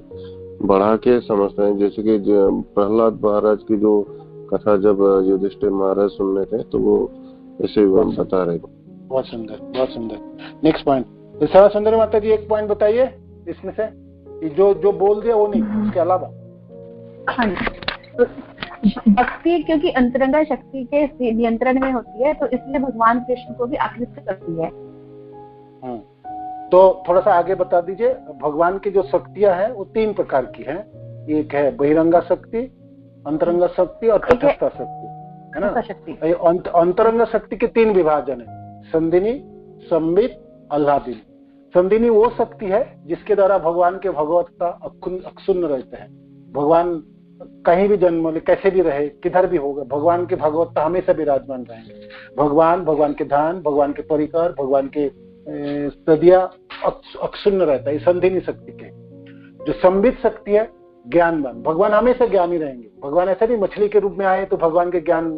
बढ़ा के समझते हैं। जैसे कि प्रहलाद महाराज की जो कथा जब युधिष्ठिर महाराज सुन रहे थे तो वो ऐसे बता रहे थे। बहुत सुंदर, बहुत सुंदर। Next point. सर्वा सुंदरी माता जी एक पॉइंट बताइए इसमें से, जो बोल दिया वो नहीं, उसके अलावा। हाँ, तो भक्ति क्योंकि अंतरंगा शक्ति के नियंत्रण में होती है, तो इसलिए भगवान कृष्ण को भी आकृष्ट करती है। तो थोड़ा सा आगे बता दीजिए। भगवान की जो शक्तियां हैं वो 3 प्रकार की हैं। एक है बहिरंगा शक्ति, अंतरंगा शक्ति और तटस्थ शक्ति, है ना। अंतरंगा शक्ति के 3 विभाजन है, संदिनी, संबित, आह्लादिनी। संदिनी वो शक्ति है जिसके द्वारा भगवान के भगवत्ता अक्षुण्ण रहते हैं। भगवान कहीं भी जन्म ले, कैसे भी रहे, किधर भी होगा, भगवान के भगवत्ता हमेशा विराजमान रहेंगे। भगवान के ध्यान, भगवान के परिकर, भगवान के सदिया अक्षुण्ण रहता है, संधिनी शक्ति के। जो संबित शक्ति है ज्ञानवान, भगवान हमेशा ज्ञानी रहेंगे। भगवान ऐसा नहीं मछली के रूप में आए तो भगवान के ज्ञान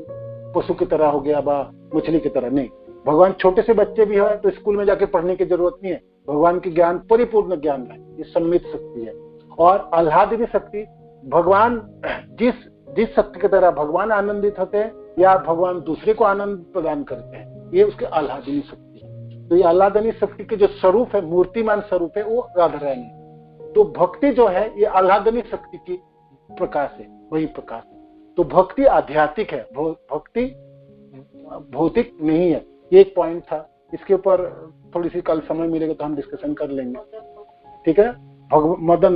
पशु की तरह हो गया बा मछली की तरह, नहीं। भगवान छोटे से बच्चे भी है तो स्कूल में जाके पढ़ने की जरूरत नहीं है, भगवान की ज्ञान परिपूर्ण ज्ञान है, ये सम्मित शक्ति है। और आह्लादिनी शक्ति, भगवान जिस शक्ति के द्वारा भगवान आनंदित होते हैं या भगवान दूसरे को आनंद प्रदान करते हैं, ये उसके आह्लादिनी शक्ति है। तो ये आह्लादिनी शक्ति के जो स्वरूप है, मूर्तिमान स्वरूप है, वो राधा रानी। तो भक्ति जो है ये आह्लादिनी शक्ति की प्रकाश है, वही प्रकाश है। तो भक्ति आध्यात्मिक है, भक्ति भौतिक नहीं है। ये एक पॉइंट था, इसके ऊपर थोड़ी सी कल समय मिलेगा तो हम डिस्कशन कर लेंगे, ठीक है। मदन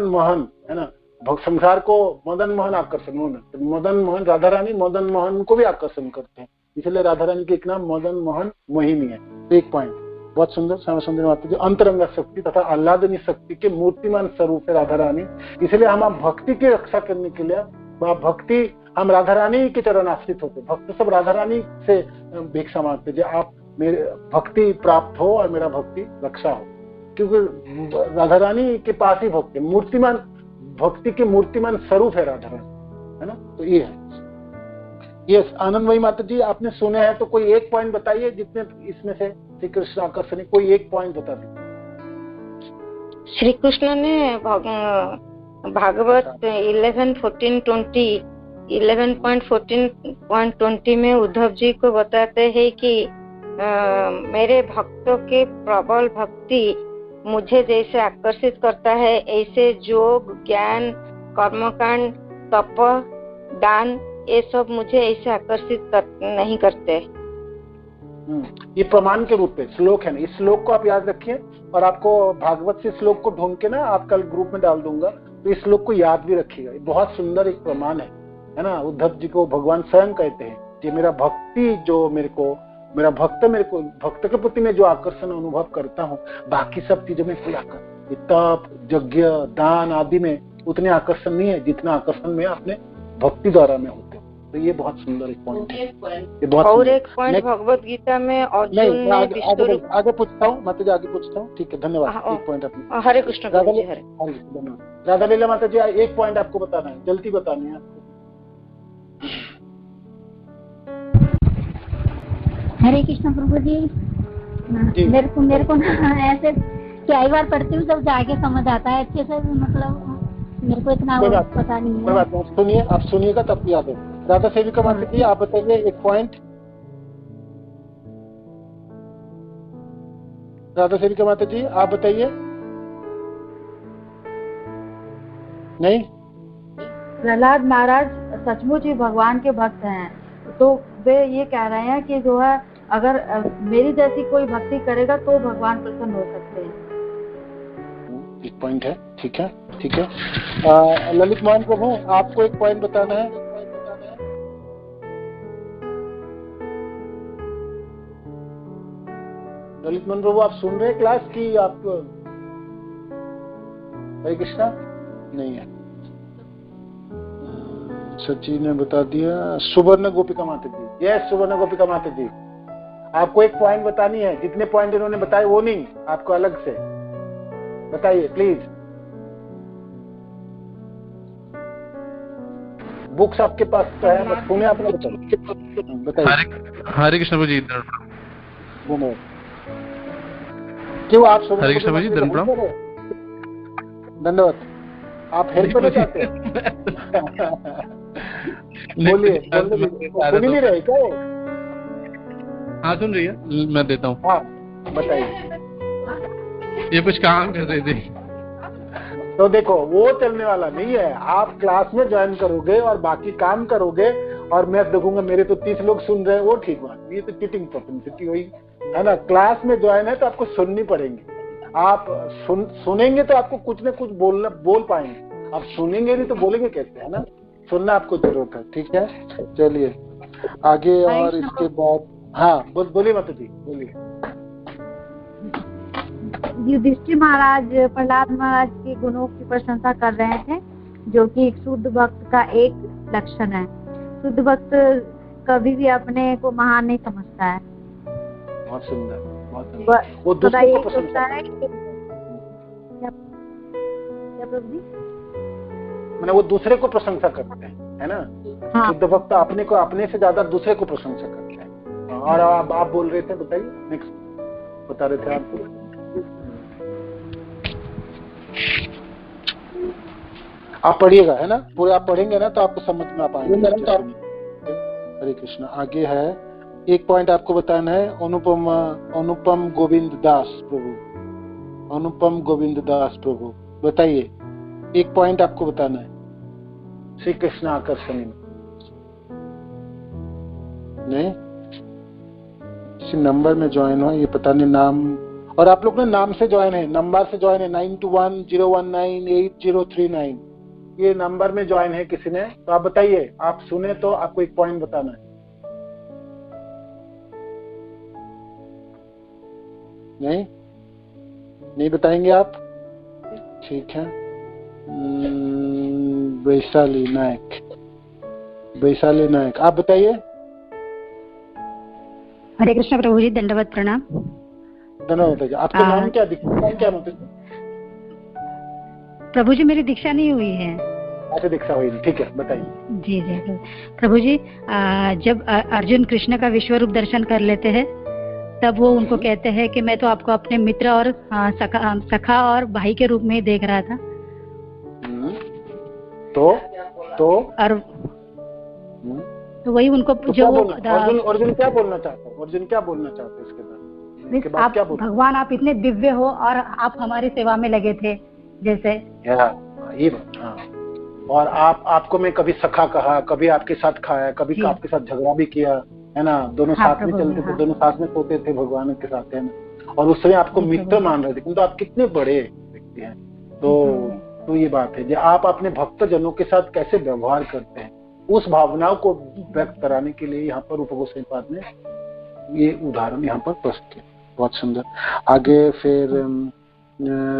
मोहन है ना, संसार को मदन मोहन आकर्षण, मदन मोहन राधा रानी मदन मोहन को भी आकर्षण करते हैं, इसलिए राधा रानी के एक नाम मदन मोहन मोहिनी है। तो एक पॉइंट बहुत सुंदर, श्यामा सुंदर माता जी अंतरंगा शक्ति तथा आह्लादनी शक्ति के मूर्तिमान स्वरूप है राधा रानी। इसलिए हम भक्ति की रक्षा करने के लिए भक्ति हम राधा रानी के चरण आश्रित होते, भक्त सब राधा रानी से भिक्षा मांगते जो आप मेरे भक्ति प्राप्त हो और मेरा भक्ति रक्षा हो, क्योंकि राधा रानी के पास ही भक्ति मूर्तिमान, भक्ति के मूर्तिमान स्वरूप है राधा रानी, है ना। तो ये है। यस, आनंदमयी माता जी आपने सुने हैं तो कोई एक पॉइंट बताइए, जितने इसमें से श्री कृष्ण आकर्षण, कोई एक पॉइंट बता दीजिए। श्री कृष्ण ने भागवत 11.14.20 में उद्धव जी को बताते हैं कि मेरे भक्तों के प्रबल भक्ति मुझे जैसे आकर्षित करता है, ऐसे योग, ज्ञान, कर्मकांड, तप, दान, ये सब मुझे ऐसे आकर्षित नहीं करते। ये प्रमाण के रूप में श्लोक है ना, इस श्लोक को आप याद रखिए और आपको भागवत से श्लोक को ढूंढ के ना आप कल ग्रुप में डाल दूंगा, तो इस श्लोक को याद भी रखिएगा। ये बहुत सुंदर एक प्रमाण है ना। उद्धव जी को भगवान स्वयं कहते हैं कि मेरा भक्ति जो मेरा भक्त भक्त के प्रति में जो आकर्षण अनुभव करता हूँ, बाकी सब चीजों में कोई आकर्षण, तप, यज्ञ, दान आदि में उतने आकर्षण नहीं है जितना आकर्षण में अपने भक्ति द्वारा में होते हैं। तो ये बहुत सुंदर एक पॉइंट है। ये बहुत और एक पॉइंट भगवत गीता में अर्जुन ने आगे पूछता हूँ माता जी, आगे पूछता हूँ, ठीक है, धन्यवाद। एक पॉइंट अपने हरे कृष्ण धन्यवाद। राधा लीला माता जी एक पॉइंट आपको बताना है, जल्दी बतानी है आपको। हरे कृष्ण प्रभु जी, मेरे को ना ऐसे कई बार पढ़ती हूँ जब जाके समझ आता है अच्छे से, मतलब मेरे को इतना पता नहीं है। बात सुनिए, आप सुनिएगा तब याद है। राधा सेविका माता जी आप बताइए एक पॉइंट। राधा सेविका माता जी आप बताइए। नहीं, प्रहलाद महाराज सचमुच ही भगवान के भक्त हैं, तो वे ये कह रहे हैं कि जो है अगर मेरी जैसी कोई भक्ति करेगा तो भगवान प्रसन्न हो सकते हैं। एक पॉइंट है, ठीक है, ठीक है। ललित मोहन प्रभु आपको एक पॉइंट बताना है। ललित मोहन प्रभु आप सुन रहे हैं क्लास की? आप हरे कृष्णा नहीं है। सचिन ने बता दिया। सुवर्ण गोपिका माता जी, यस सुवर्ण गोपिका माता जी आपको एक पॉइंट बतानी है, जितने पॉइंट इन्होंने बताए वो नहीं, आपको अलग से बताइए प्लीज। बुक्स आपके पास तो है, बस सुने आपने, बताइए। हरे कृष्ण जी, क्यों आप हरे कृष्ण जी धन्यवाद। आप हेल्प करना चाहते हैं? बोलिए, सुन नहीं रहे क्या? हाँ सुन रही है, मैं देता हूँ। हाँ बताइए। ये कुछ काम कर रहे थे। तो देखो वो चलने वाला नहीं है, आप क्लास में ज्वाइन करोगे और बाकी काम करोगे और मैं देखूंगा मेरे तो 30 लोग सुन रहे हैं, वो ठीक बात, ये तो चीटिंग प्रोपेंसिटी हुई है ना। क्लास में ज्वाइन है तो आपको सुननी पड़ेंगी। आप सुनेंगे तो आपको कुछ न कुछ बोल पाएंगे, आप सुनेंगे नहीं तो बोलेंगे कैसे, है ना। सुनना आपको जरूरत है, ठीक है। चलिए आगे। और इसके बाद हाँ बोलिए माता जी, बोलिए। युधिष्ठिर महाराज प्रहलाद महाराज के गुणों की प्रशंसा कर रहे थे, जो कि एक शुद्ध भक्त का एक लक्षण है। शुद्ध भक्त कभी भी अपने को महान नहीं समझता है। बहुत सुंदर, बहुत सुंदर। वो दूसरे को प्रशंसा है। क्या प्रभु जी? मैंने वो दूसरे को प्रशंसा करते हैं, है ना। हाँ। शुद्ध भक्त अपने से ज्यादा दूसरे को प्रशंसा करते हैं। और आप बोल रहे थे, बताइए नेक्स्ट बता रहे थे आपको। आप पढ़िएगा है ना, पूरे आप पढ़ेंगे ना तो आपको समझ में आ पाएंगे। हरे कृष्णा। आगे है एक पॉइंट आपको बताना है, अनुपम गोविंद दास प्रभु, अनुपम गोविंद दास प्रभु बताइए, एक पॉइंट आपको बताना है श्री कृष्ण आकर्षणी में। नहीं, किसी नंबर में ज्वाइन हो, ये पता नहीं नाम, और आप लोग ना नाम से ज्वाइन है, नंबर से ज्वाइन है 9210198039, ये नंबर में ज्वाइन है किसी ने, तो आप बताइए, आप सुने तो आपको एक पॉइंट बताना है। नहीं बताएंगे आप, ठीक है। वैशाली नायक आप बताइए। हरे कृष्ण प्रभु जी, दंडवत प्रणाम। धन्यवाद। आपका नाम क्या क्या प्रभु जी? मेरी दीक्षा नहीं हुई है। अच्छा, दीक्षा हुई नहीं, ठीक है, बताइए। जी प्रभु जी, जब अर्जुन कृष्ण का विश्व रूप दर्शन कर लेते हैं तब वो उनको कहते हैं कि मैं तो आपको अपने मित्र और सखा और भाई के रूप में ही देख रहा था। तो वही उनको तो जो अर्जुन क्या बोलना चाहते हैं, इसके बाद आप भगवान, आप इतने दिव्य हो और आप हमारी सेवा में लगे थे जैसे ये और आपको मैं कभी सखा कहा, कभी आपके साथ खाया, कभी आपके साथ झगड़ा भी किया है ना, दोनों साथ में चलते थे, दोनों साथ में सोते थे भगवान के साथ, है ना, और उस समय आपको मित्र मान रहे थे, किंतु आप कितने बड़े व्यक्ति हैं। तो ये बात है, जो आप अपने भक्त जनों के साथ कैसे व्यवहार करते हैं, उस भावनाओं को व्यक्त कराने के लिए यहाँ पर उपगोस्वामीपाद ने ये उदाहरण यहाँ पर प्रस्तुत किया। बहुत सुंदर। आगे फिर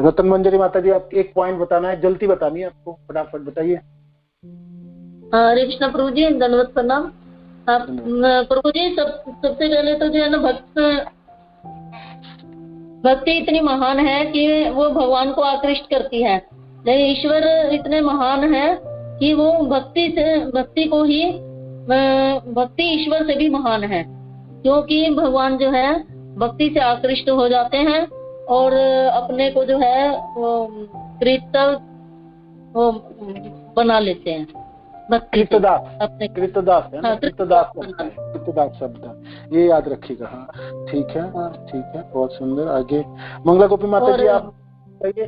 रतन मंजरी माता जी, आप एक पॉइंट बताना है, जल्दी बतानी है आपको, फटाफट बताइए। हरे कृष्ण प्रभु जी, धन्यवाद प्रणाम। प्रभु जी, सबसे पहले तो जो है ना, भक्ति इतनी महान है कि वो भगवान को आकृष्ट करती है। ईश्वर इतने महान है कि वो भक्ति को ही, भक्ति ईश्वर से भी महान है, क्योंकि भगवान जो है भक्ति से आकृष्ट हो जाते हैं और अपने को जो है वो कृतदास बना लेते हैं। कृतदास शब्द ये याद रखिएगा। हाँ ठीक है, बहुत सुंदर। आगे मंगला गोपी माता जी, आप बताइए।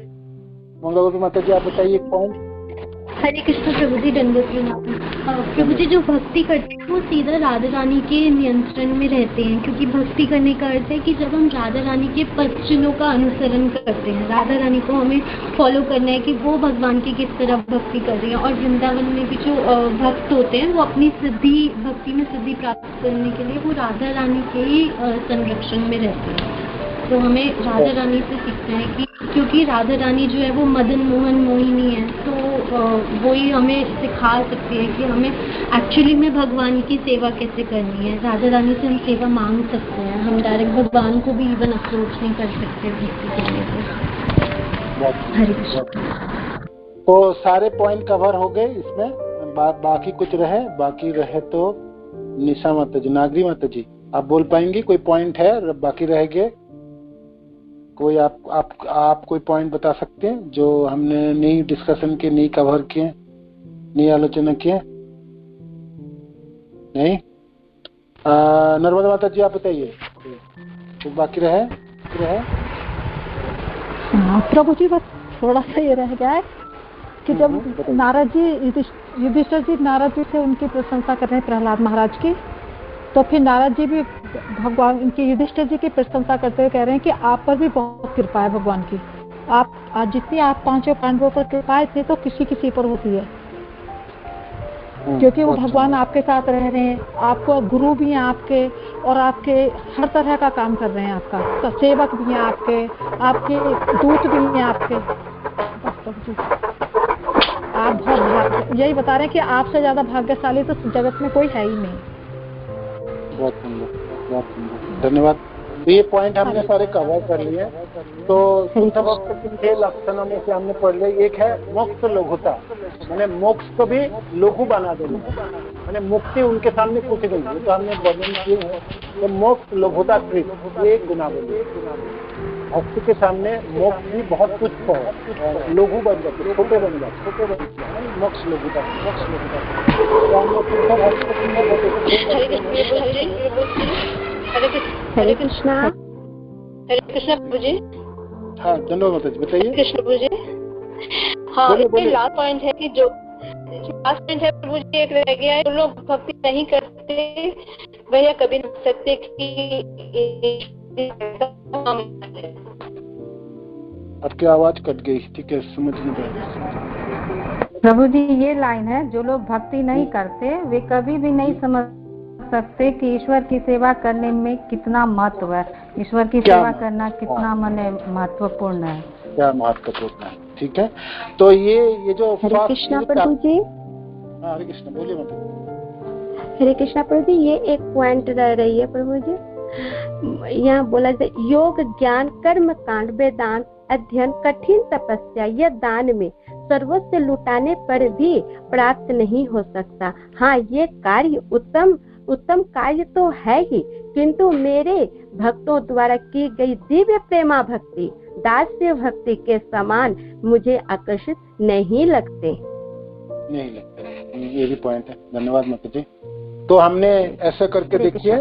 मंगला गोपी माता जी, आप बताइए एक पॉइंट। हरे कृष्ण प्रभु जी, दंडवत प्रणाम। प्रभु जी, जो भक्ति करते हैं वो सीधा राधा रानी के नियंत्रण में रहते हैं, क्योंकि भक्ति करने का अर्थ है कि जब हम राधा रानी के पदचिन्हों का अनुसरण करते हैं, राधा रानी को हमें फॉलो करना है कि वो भगवान की किस तरह भक्ति कर रही है। और वृंदावन में भी जो भक्त होते हैं वो अपनी भक्ति में सिद्धि प्राप्त करने के लिए वो राधा रानी के ही संरक्षण में रहते हैं। तो हमें राधा रानी से सीखना है कि क्योंकि राधा रानी जो है वो मदन मोहन मोहिनी है, तो वो ही हमें सिखा सकती है कि हमें एक्चुअली में भगवान की सेवा कैसे करनी है। राधा रानी से हम सेवा मांग सकते हैं, हम डायरेक्ट भगवान को भी इवन अप्रोच नहीं कर सकते भक्ति करने से। हरे कृष्ण। तो सारे पॉइंट कवर हो गए इसमें, बाकी कुछ रहे, तो निशा माता जी, नागरी माता जी, आप बोल पाएंगे? कोई पॉइंट है बाकी रह गए? कोई आप कोई पॉइंट बता सकते हैं जो हमने नहीं डिस्कशन किए, नहीं कवर किए, नहीं आलोचना किए? नहीं? नर्मदा माता जी, आप बताइए, तो बाकी रहे? प्रभु जी, बस थोड़ा सा ये रह गया है कि जब नारद जी, युधिष्ठिर जी नारद जी से उनकी प्रशंसा कर रहे हैं प्रहलाद महाराज की, तो फिर नारद जी भी भगवान इनके युधिष्ठिर जी की प्रशंसा करते हुए कह रहे हैं कि आप पर भी बहुत कृपा है भगवान की। आप जितनी आप पांचों पांडवों पर कृपा इतनी तो किसी पर होती है, क्योंकि वो भगवान आपके साथ रह रहे हैं, आपको गुरु भी हैं आपके, और आपके हर तरह का काम कर रहे हैं, आपका तो सेवक भी हैं आपके दूत भी हैं आपके। आप बहुत यही बता रहे हैं कि आपसे ज्यादा भाग्यशाली तो जगत में कोई है ही नहीं। बहुत सुंदर, धन्यवाद। तो ये पॉइंट हमने सारे कवर कर लिए। तो शुद्ध भक्त के लक्षणों में से हमने पढ़ लिया, एक है मोक्ष लघुता, मैंने मोक्ष को भी लघु बना देना, मैंने मुक्ति उनके सामने पूछ गई, तो हमने वर्णन किए हैं। तो मोक्ष लघुता कृत, ये गुनावली। भक्ति के सामने मोक्ष भी बहुत तुच्छ है, लघु बन जाते, छोटे बन जाते, मोक्ष लघुता। हरे कृष्णा प्रभु जी। हाँ धन्यवाद माता जी, बताइए। कृष्ण प्रभु जी। हाँ, इसमें लास्ट पॉइंट है कि जो लास्ट पॉइंट है प्रभु जी, एक रह गया है, जो लोग भक्ति नहीं करते वह यह कभी नहीं सकते कि आपकी आवाज कट गई, ठीक है, समझ नहीं पाया। प्रभु जी ये लाइन है, जो लोग भक्ति नहीं करते वे कभी भी नहीं समझ सकते कि ईश्वर की सेवा करने में कितना महत्व है, ईश्वर की सेवा करना कितना माने महत्वपूर्ण है, क्या महत्वपूर्ण है। ठीक है, तो ये जो हरे कृष्णा प्रभु जी। हरे कृष्णा, बोलिए मतलब। हरे कृष्णा प्रभु जी, ये एक पॉइंट रह रही है प्रभु जी, यहाँ बोला जाए योग ज्ञान कर्म कांड वेदांत अध्ययन कठिन तपस्या या दान में सर्वस्व लुटाने पर भी प्राप्त नहीं हो सकता। हाँ, ये कार्य उत्तम कार्य तो है ही, किंतु मेरे भक्तों द्वारा की गई दिव्य प्रेमा भक्ति दास्य भक्ति के समान मुझे आकर्षित नहीं लगते। ये भी पॉइंट है। धन्यवाद माता जी। तो हमने ऐसा करके देखिए,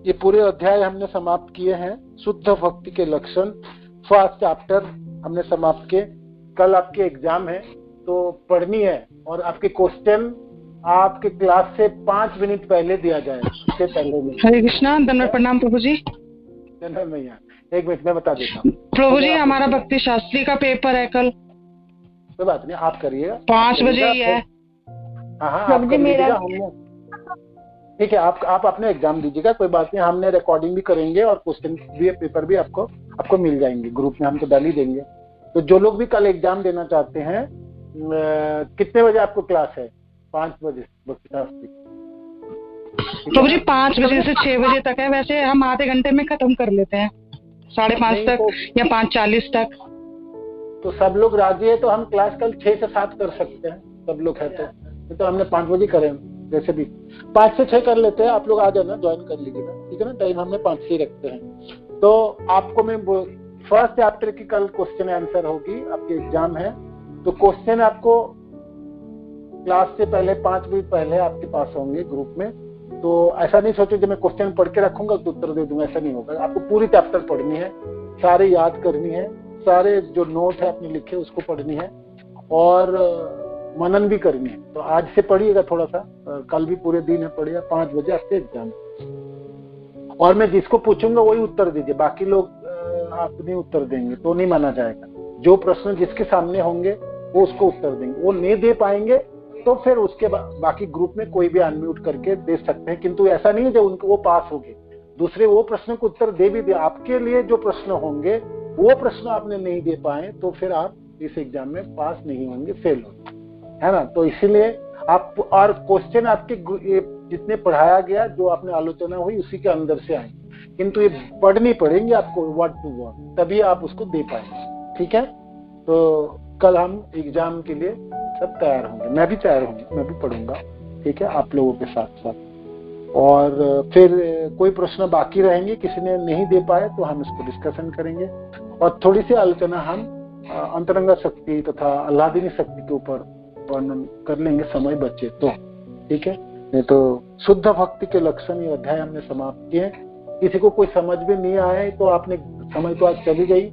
ये पूरे अध्याय हमने समाप्त किए हैं। शुद्ध भक्ति के लक्षण फर्स्ट चैप्टर हमने समाप्त किए। कल आपके एग्जाम है तो पढ़नी है, और आपके क्वेश्चन आपके क्लास से 5 मिनट पहले दिया जाए, उससे पहले नहीं। हरे कृष्णा, दंडवत प्रणाम प्रभु जी। धन्यवाद भैया, 1 मिनट में बता देता हूँ प्रभु जी। हमारा भक्ति शास्त्री का पेपर है कल। कोई बात नहीं, आप करिएगा, 5 बजे ही है। हाँ, ठीक है, आप अपने एग्जाम दीजिएगा, कोई बात नहीं। हमने रिकॉर्डिंग भी करेंगे और क्वेश्चन भी, पेपर भी आपको मिल जाएंगे, ग्रुप में हम तो डाल ही देंगे। तो जो लोग भी कल एग्जाम देना चाहते हैं, कितने बजे आपको क्लास है? 5 बजे भक्ति शास्त्री। प्रभु जी 5 बजे से 6 बजे तक है, वैसे हम आधे घंटे में खत्म कर लेते हैं, 5:30 तक या 5:40 तक। तो सब लोग राजी है तो हम क्लास कल 6 से 7 कर सकते हैं, सब लोग है तो हमने 5 बजे करें, जैसे भी 5 से 6 कर लेते हैं। आप लोग आ जाना, ज्वाइन कर लीजिएगा, ठीक है ना। टाइम हमने 5 से ही रखते हैं। तो आपको मैं फर्स्ट चैप्टर की कल क्वेश्चन आंसर होगी, आपके एग्जाम है तो क्वेश्चन आपको क्लास से पहले 5 मिनट पहले आपके पास होंगे ग्रुप में। तो ऐसा नहीं सोचो जब मैं क्वेश्चन पढ़ के रखूंगा तो उत्तर दे दूंगा, ऐसा नहीं होगा। आपको पूरी चैप्टर पढ़नी है, सारे याद करनी है, सारे जो नोट है अपने लिखे उसको पढ़नी है, और मनन भी करनी है। तो आज से पढ़िएगा थोड़ा सा, कल भी पूरे दिन है पढ़िएगा। 5 बजे आपके एग्जाम, और मैं जिसको पूछूंगा वही उत्तर दीजिए, बाकी लोग आप नहीं उत्तर देंगे तो नहीं माना जाएगा। जो प्रश्न जिसके सामने होंगे वो उसको उत्तर देंगे, वो नहीं दे पाएंगे तो फिर उसके बाकी ग्रुप में कोई भी अनम्यूट करके दे सकते हैं। किंतु ऐसा नहीं है जो उनको वो पास हो गए, दूसरे वो प्रश्न को उत्तर दे भी दे। आपके लिए जो प्रश्न होंगे वो प्रश्न आपने नहीं दे पाए तो फिर आप इस एग्जाम में पास नहीं होंगे, फेल होंगे, है ना। तो इसीलिए आप, और क्वेश्चन आपके जितने पढ़ाया गया, जो आपने आलोचना हुई उसी के अंदर से आएंगे, किंतु ये पढ़नी पड़ेंगे आपको वर्ड टू वर्ड, तभी आप उसको दे पाएंगे, ठीक है। तो कल हम एग्जाम के लिए सब तैयार होंगे, मैं भी तैयार होंगे, मैं भी पढ़ूंगा, ठीक है, आप लोगों के साथ साथ। और फिर कोई प्रश्न बाकी रहेंगे, किसी ने नहीं दे पाए तो हम इसको डिस्कशन करेंगे, और थोड़ी सी आलोचना हम अंतरंगा शक्ति तथा आह्लादिनी शक्ति के ऊपर वर्णन कर लेंगे, समय बचे तो, ठीक है। नहीं तो शुद्ध भक्ति के लक्षण ये अध्याय हमने समाप्त किए। किसी को कोई समझ में नहीं आए तो आपने समय तो आज चली गई।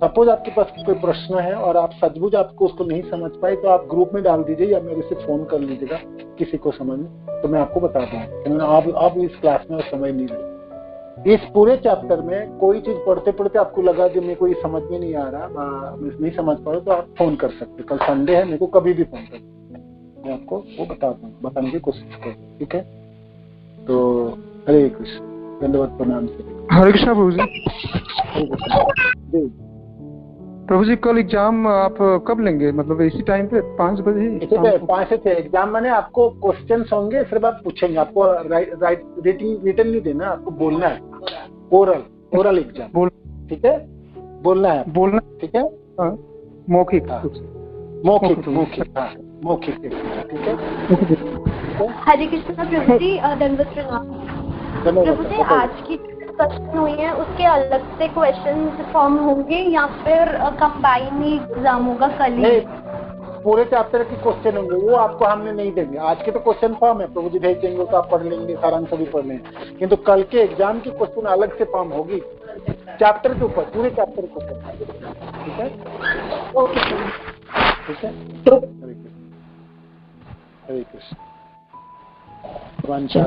सपोज आपके पास कोई प्रश्न है और आप सचमुच आपको उसको नहीं समझ पाए तो आप ग्रुप में डाल दीजिए या मेरे से फोन कर लीजिएगा, किसी को समझ में, तो मैं आपको बता दूंगा। आप इस क्लास में समय नहीं लगे। इस पूरे चैप्टर में कोई चीज पढ़ते पढ़ते आपको लगा कि मेरे को ये समझ में नहीं आ रहा, मैं नहीं समझ पा रहा, तो आप फोन कर सकते। कल संडे है, मेरे को कभी भी फोन कर, मैं आपको वो बताने की कोशिश करूँ, ठीक है। तो हरे कृष्ण, धन्यवाद, प्रणाम। हरे कृष्णा प्रभु जी। प्रभु जी कल एग्जाम आप कब लेंगे, मतलब इसी टाइम पे 5 बजे ही? 5 से 6 एग्जाम, मैंने आपको क्वेश्चंस होंगे, फिर आप पूछेंगे, आपको रिटन नहीं देना, आपको बोलना है, ओरल एग्जाम, ठीक है, बोलना है, बोलना, ठीक है, मौखिक, मौखिक ठीक है। हरे कृष्ण प्रभु जी, दंडवत प्रणाम। प्रभु जी, आज की क्वेश्चन हुई है उसके अलग से क्वेश्चन फॉर्म होंगे या फिर कंबाइन ही एग्जाम होगा कल ही? पूरे चैप्टर के क्वेश्चन होंगे, वो आपको हमने नहीं देंगे। आज के तो क्वेश्चन फॉर्म है, प्रभु जी भेज देंगे तो आप पढ़ लेंगे, सारांश भी पढ़ लेंगे, किंतु कल के एग्जाम की क्वेश्चन अलग से फॉर्म होगी चैप्टर के ऊपर, पूरे चैप्टर के ऊपर। ठीक है, ओके, ठीक है। हरे कृष्ण। जय